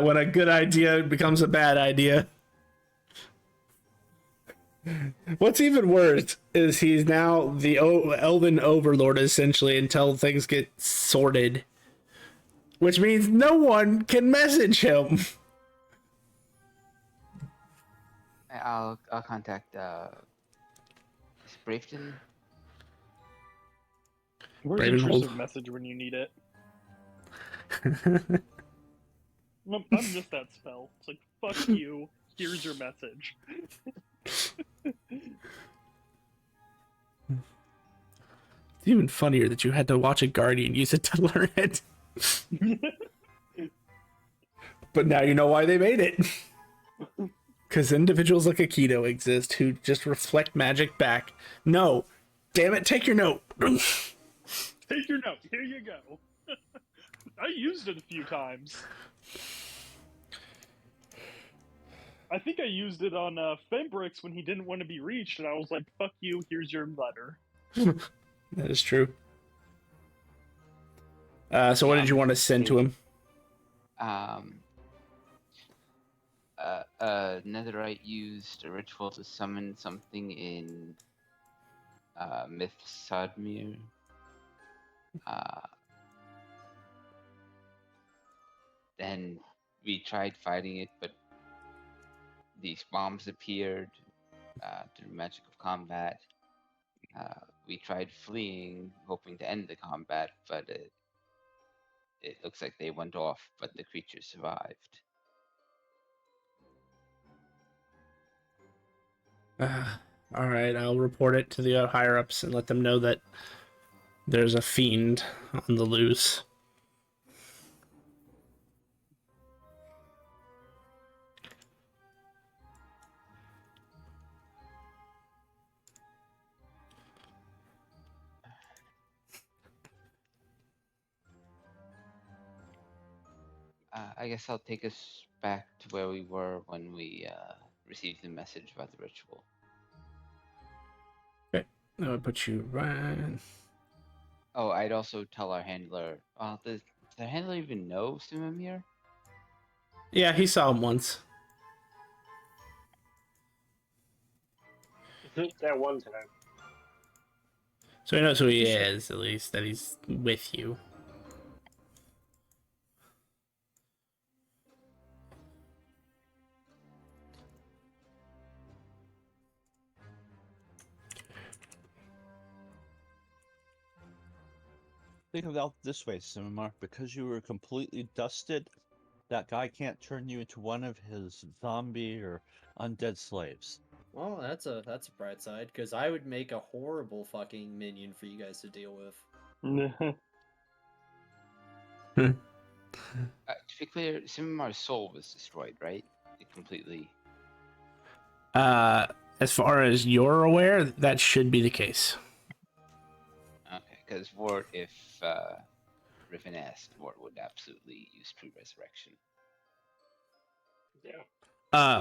S4: When a good idea becomes a bad idea. What's even worse is he's now the Elven overlord essentially until things get sorted, which means no one can message him.
S6: I'll contact Braveton.
S7: Where's
S4: Ravenhold.
S7: intrusive message when you need it? I'm just that spell. It's like, fuck you. Here's your message.
S4: It's even funnier that you had to watch a Guardian use it to learn it. But now you know why they made it. Because individuals like Akito exist who just reflect magic back. No. Damn it, take your note.
S7: Take your note. Here you go. I used it a few times. I think I used it on Fembrix when he didn't want to be reached, and I was like, fuck you, here's your letter.
S4: That is true. So what did you want to send to him?
S6: Netherite used a ritual to summon something in Myth Sodmir. Then we tried fighting it, but these bombs appeared through magic of combat. We tried fleeing, hoping to end the combat, but it looks like they went off, but the creature survived.
S4: All right, I'll report it to the higher ups and let them know that there's a fiend on the loose.
S6: I guess I'll take us back to where we were when we received the message about the ritual.
S4: Okay, that would put you right.
S6: Oh, I'd also tell our handler. Does the handler even know Sumamir?
S4: Yeah, he saw him once.
S8: That one time.
S4: So he knows who he is, at least, that he's with you.
S1: Think of it this way, Simimar. Because you were completely dusted, that guy can't turn you into one of his zombie or undead slaves.
S3: Well, that's a bright side, because I would make a horrible fucking minion for you guys to deal with.
S6: To be clear, Simamar's soul was destroyed, right? It completely.
S4: As far as you're aware, that should be the case.
S6: Okay, because Vort, if Riven asked, Vort would absolutely use true resurrection.
S8: Yeah.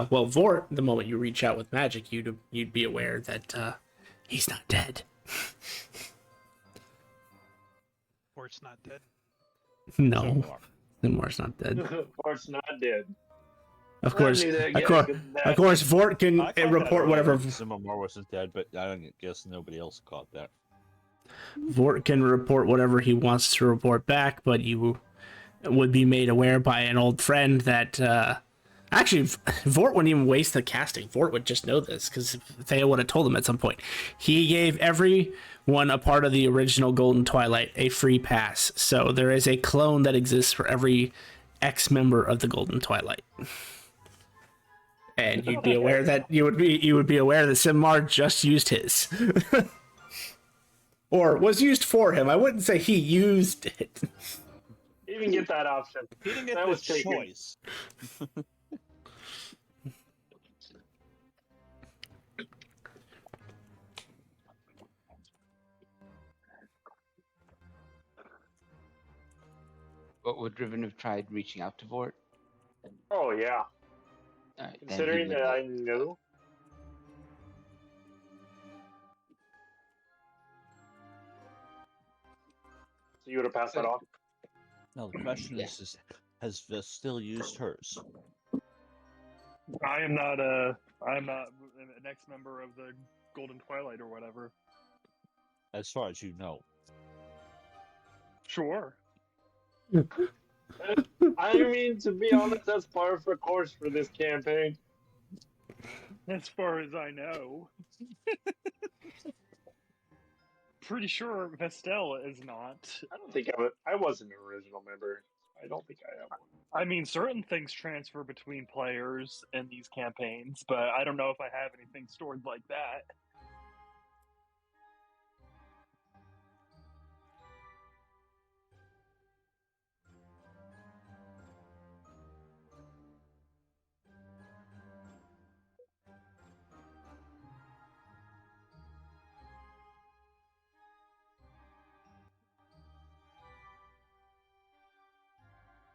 S4: Well, Vort, the moment you reach out with magic, you'd be aware that he's not dead.
S2: Vort's not dead.
S4: No, Simar's not dead.
S8: Vort's not dead.
S4: Of course,
S8: I knew that,
S4: of
S8: yeah,
S4: course,
S8: 'cause
S4: of
S8: that-
S4: course, Vort can
S1: I caught that
S4: report
S1: earlier
S4: whatever.
S1: when Simimar wasn't dead, but I don't guess nobody else caught that.
S4: Vort can report whatever he wants to report back, but you would be made aware by an old friend that actually Vort wouldn't even waste the casting. Vort would just know this because Thea would have told him at some point. He gave everyone a part of the original Golden Twilight a free pass, so there is a clone that exists for every ex-member of the Golden Twilight. And you'd be aware that you would be aware that Simar just used his. Or was used for him. I wouldn't say he used it.
S8: He even get that option.
S1: He didn't get
S8: That
S1: the
S8: was taken.
S1: choice.
S6: But would Riven have tried reaching out to Vort?
S8: Oh yeah.
S6: Alright, then he
S8: Considering
S6: would
S8: that
S6: have-
S8: I knew. So you would have passed that
S6: Okay.
S8: off?
S1: Now the question
S6: Yeah.
S1: is has Vis still used hers?
S7: I'm not an ex-member of the Golden Twilight or whatever.
S1: As far as you know.
S7: Sure.
S8: I mean, to be honest, that's par for course for this campaign.
S7: As far as I know. Pretty sure Vestel is not.
S8: I don't think I was an original member. I don't think I am one.
S7: I mean, certain things transfer between players in these campaigns, but I don't know if I have anything stored like that.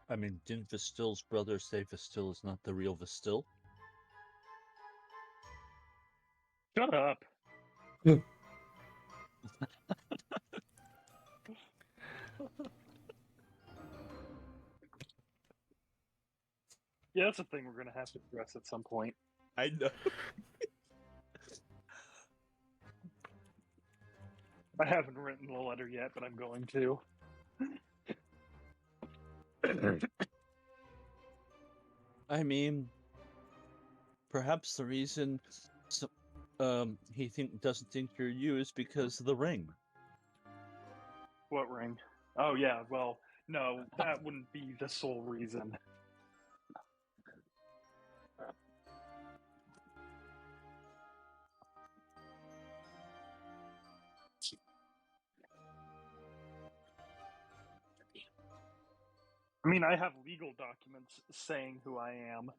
S1: I mean, didn't Vistil's brother say Vistil is not the real Vistil?
S7: Shut up. Yeah, that's a thing we're going to have to address at some point.
S1: I know.
S7: I haven't written the letter yet, but I'm going to.
S1: I mean, perhaps the reason he doesn't think you're you is because of the ring.
S7: What ring? Oh, yeah, well, no, that wouldn't be the sole reason. I mean, I have legal documents saying who I am.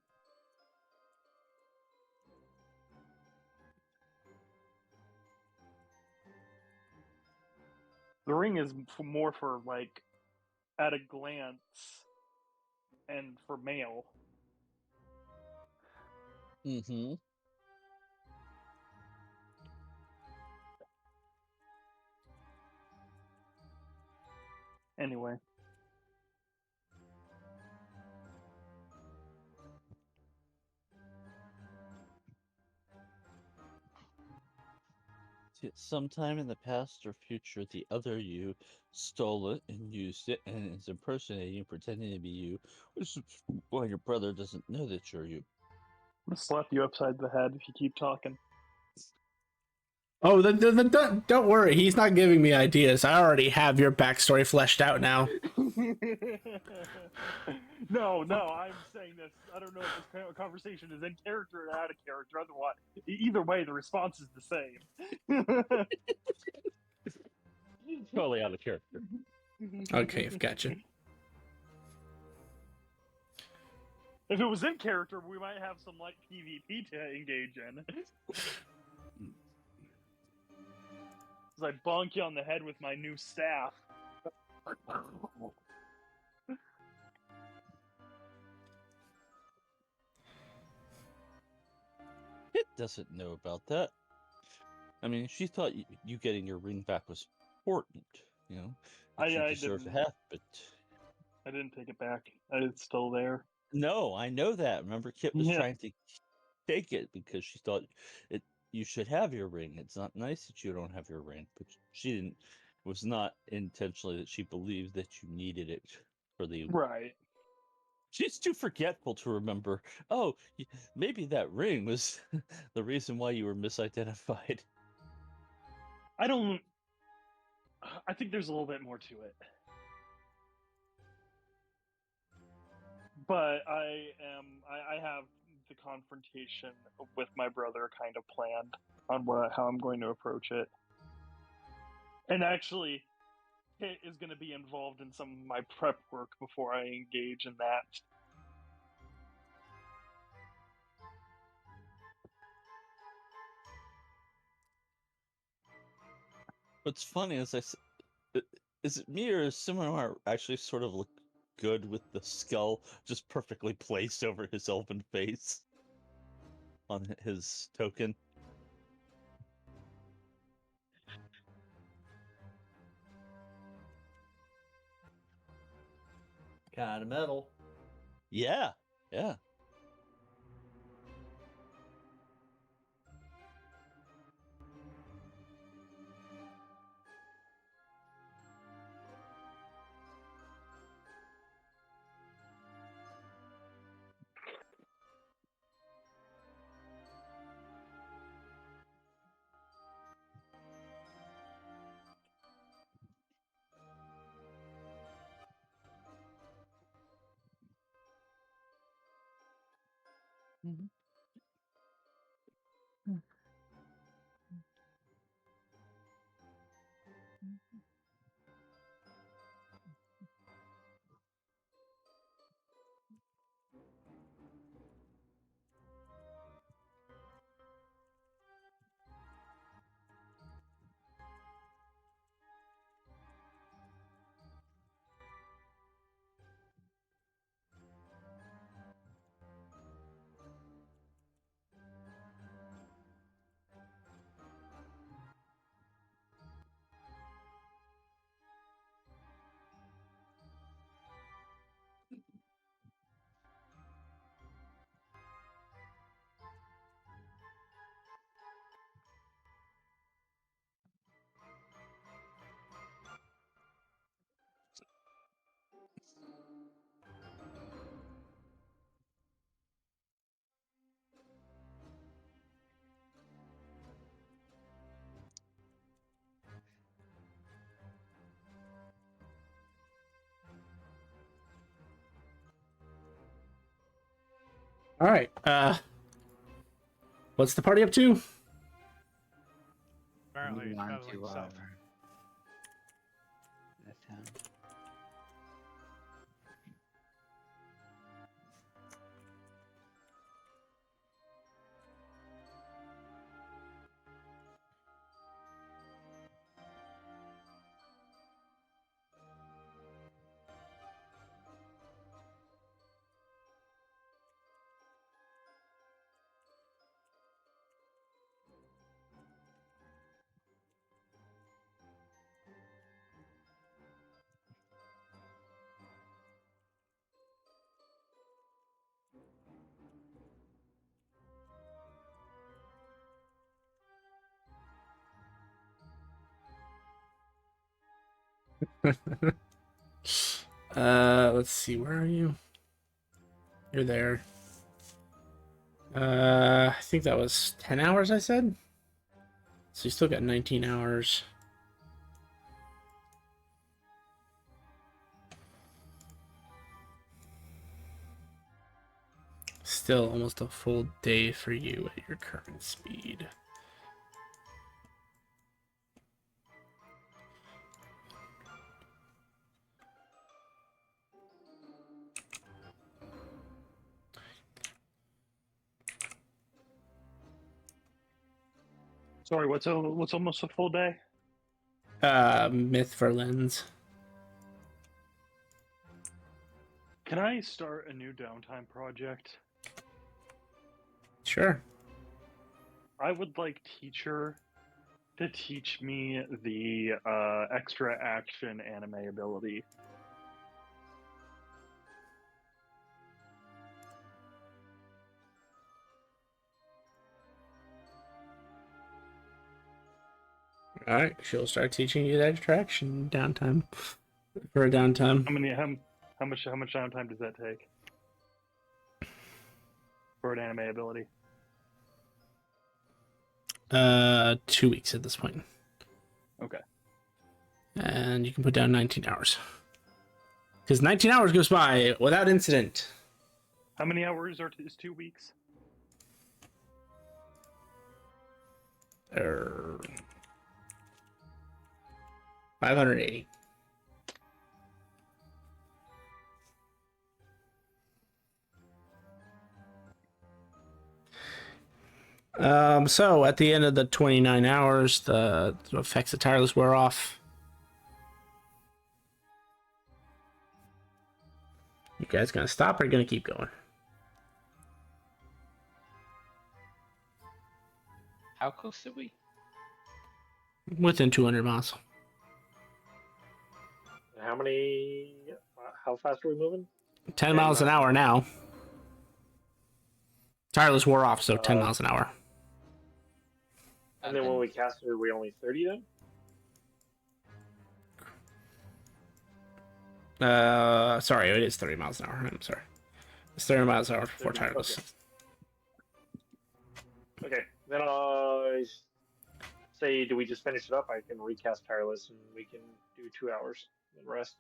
S7: The ring is more for, like, at a glance and for mail.
S1: Mm-hmm.
S7: Anyway.
S1: Sometime in the past or future, the other you stole it and used it and is impersonating, pretending to be you, which is why your brother doesn't know that you're you.
S7: I'm gonna slap you upside the head if you keep talking.
S4: Oh, don't worry. He's not giving me ideas. I already have your backstory fleshed out now.
S7: No, I'm saying this. I don't know if this conversation is in character or out of character. Otherwise, either way, the response is the same.
S1: Totally out of character.
S4: Okay, I've got you.
S7: If it was in character, we might have some light PvP to engage in. As I bonk you on the head with my new staff.
S1: It doesn't know about that. I mean, she thought you getting your ring back was important, you know? You deserve
S7: didn't.
S1: half, but...
S7: I didn't take it back. It's still there.
S1: No, I know that. Remember, Kit was trying to take it because she thought you should have your ring. It's not nice that you don't have your ring, but she didn't. It was not intentionally that she believed that you needed it for the
S7: right.
S1: She's too forgetful to remember. Oh, maybe that ring was the reason why you were misidentified.
S7: I think there's a little bit more to it. But I have the confrontation with my brother kind of planned on how I'm going to approach it. And actually, Kit is going to be involved in some of my prep work before I engage in that.
S1: What's funny is is it me or is Similar actually sort of look good with the skull just perfectly placed over his elven face on his token?
S3: Kind of metal.
S1: Yeah, yeah.
S4: All right. What's the party up to?
S2: Apparently,
S6: Moving on
S2: traveling
S6: to
S2: south.
S6: that town.
S4: Let's see. Where are you? You're there. I think that was 10 hours, I said. So you still got 19 hours. Still almost a full day for you at your current speed.
S7: Sorry, what's almost a full day?
S4: Myth for Lens.
S7: Can I start a new downtime project?
S4: Sure.
S7: I would like Teacher to teach me the extra action anime ability.
S4: All right, she'll start teaching you that extraction downtime for a downtime.
S7: How much downtime does that take for an anime ability?
S4: 2 weeks at this point.
S7: Okay.
S4: And you can put down 19 hours. Because 19 hours goes by without incident.
S7: How many hours is 2 weeks?
S4: 580. So at the end of the 29 hours, the effects of Tireless wear off. You guys gonna stop or gonna keep going?
S6: How close are we?
S4: Within 200 miles.
S8: How fast are we moving?
S4: 10 miles an hour now. Tireless wore off, so 10
S8: Uh,
S4: miles an hour.
S8: And then when we cast it, are we only 30 then?
S4: Sorry, it is 30 miles an hour. I'm sorry. It's 30 miles an hour for
S8: 30,
S4: Tireless.
S8: Okay, then say, do we just finish it up? I can recast Tireless and we can do 2 hours and rest.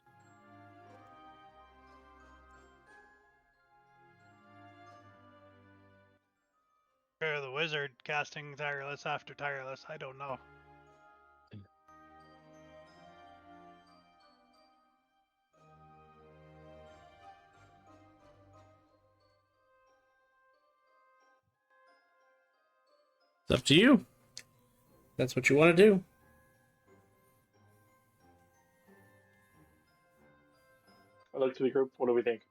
S2: Or the wizard casting Tireless after Tireless, I don't know.
S4: It's up to you. That's what you want to do.
S8: I look to the group. What do we think?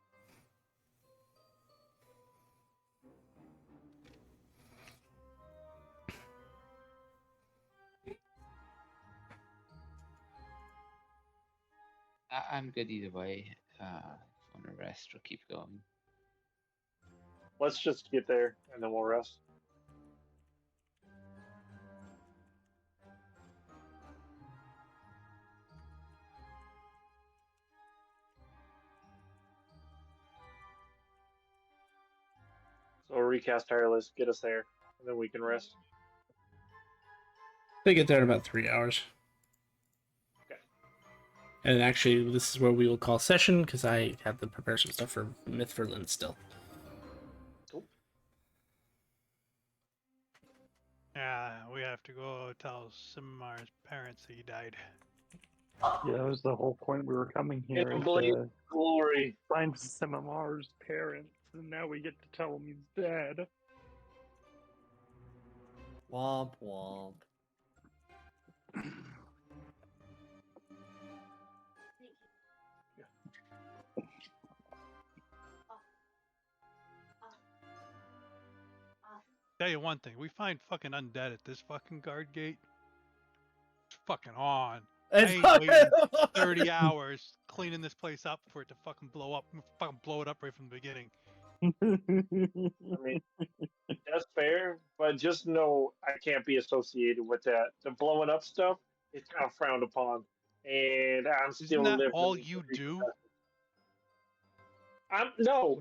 S6: I'm good either way. If you want to rest or keep going.
S8: Let's just get there and then we'll rest. So recast Tireless, get us there, and then we can rest.
S4: They get there in about 3 hours.
S8: Okay.
S4: And actually, this is where we will call session, because I have to prepare some stuff for Mythverland still.
S8: Cool.
S2: Yeah, we have to go tell Simar's parents that he died.
S7: Yeah, that was the whole point we were coming here.
S8: In
S7: is
S8: blaze
S7: to
S8: glory.
S7: find Semamar's parents, and now we get to tell him he's dead.
S3: Womp womp.
S2: Tell you one thing, we find fucking undead at this fucking guard gate. It's fucking on.
S3: It's
S2: I ain't
S3: fucking
S2: waiting
S3: on.
S2: 30 hours cleaning this place up for it to fucking blow up. Fucking blow it up right from the beginning.
S8: I mean, that's fair, but just know I can't be associated with that. The blowing up stuff is kind of frowned upon, and I'm still
S2: Isn't that
S8: living.
S2: all you do?
S8: No.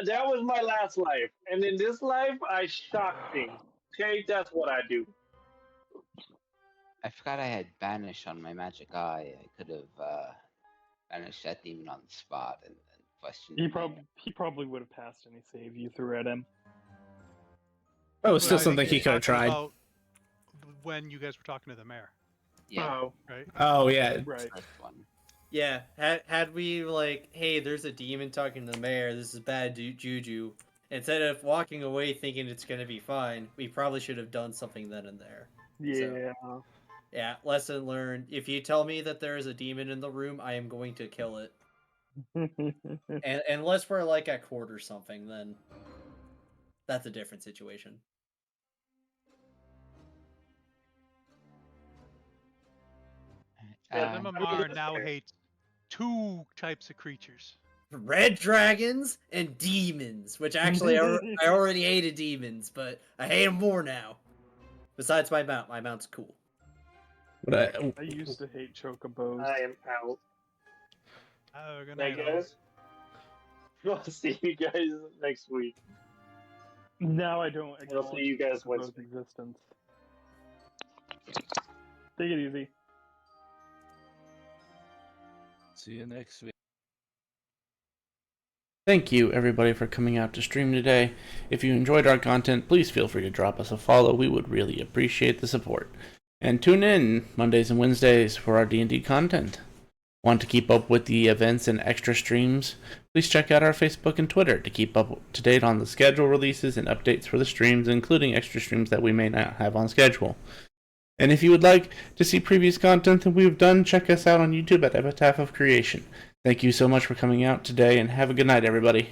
S8: That was my last life, and in this life, I shock things. Okay, that's what I do.
S6: I forgot I had banish on my magic eye. I could have banished that demon on the spot and questioned.
S7: He probably would have passed any save you threw at him.
S4: Oh, it's
S2: But
S4: still
S2: I think
S4: something he
S2: he's
S4: could have
S2: talking
S4: tried.
S2: about when you guys were talking to the mayor,
S6: Yeah,
S7: Oh,
S2: right?
S4: Oh, yeah.
S7: right.
S6: first one.
S3: Yeah, had we like, hey, there's a demon talking to the mayor, this is bad juju. Instead of walking away thinking it's gonna be fine, we probably should have done something then and there.
S7: Yeah.
S3: Yeah, lesson learned. If you tell me that there is a demon in the room, I am going to kill it. And unless we're like at court or something, then that's a different situation.
S8: Yeah,
S2: Simamar now hates 2 types of creatures.
S3: Red dragons and demons, which actually I already hated demons, but I hate them more now. Besides my mount. My mount's cool.
S4: But
S7: I used to hate chocobos.
S8: I am out.
S2: Oh, good
S8: Night,
S2: night, all.
S8: guys. We'll see you guys next week.
S7: Now I don't
S8: We'll see you guys
S7: chocobos'
S8: Wednesday.
S7: existence. Take it easy.
S1: See you next week.
S4: thank you, everybody, for coming out to stream today. If you enjoyed our content, please feel free to drop us a follow. We would really appreciate the support. And tune in Mondays and Wednesdays for our D&D content. Want to keep up with the events and extra streams? Please check out our Facebook and Twitter to keep up to date on the schedule releases and updates for the streams, including extra streams that we may not have on schedule. And if you would like to see previous content that we've done, check us out on YouTube at Epitaph of Creation. Thank you so much for coming out today, and have a good night, everybody.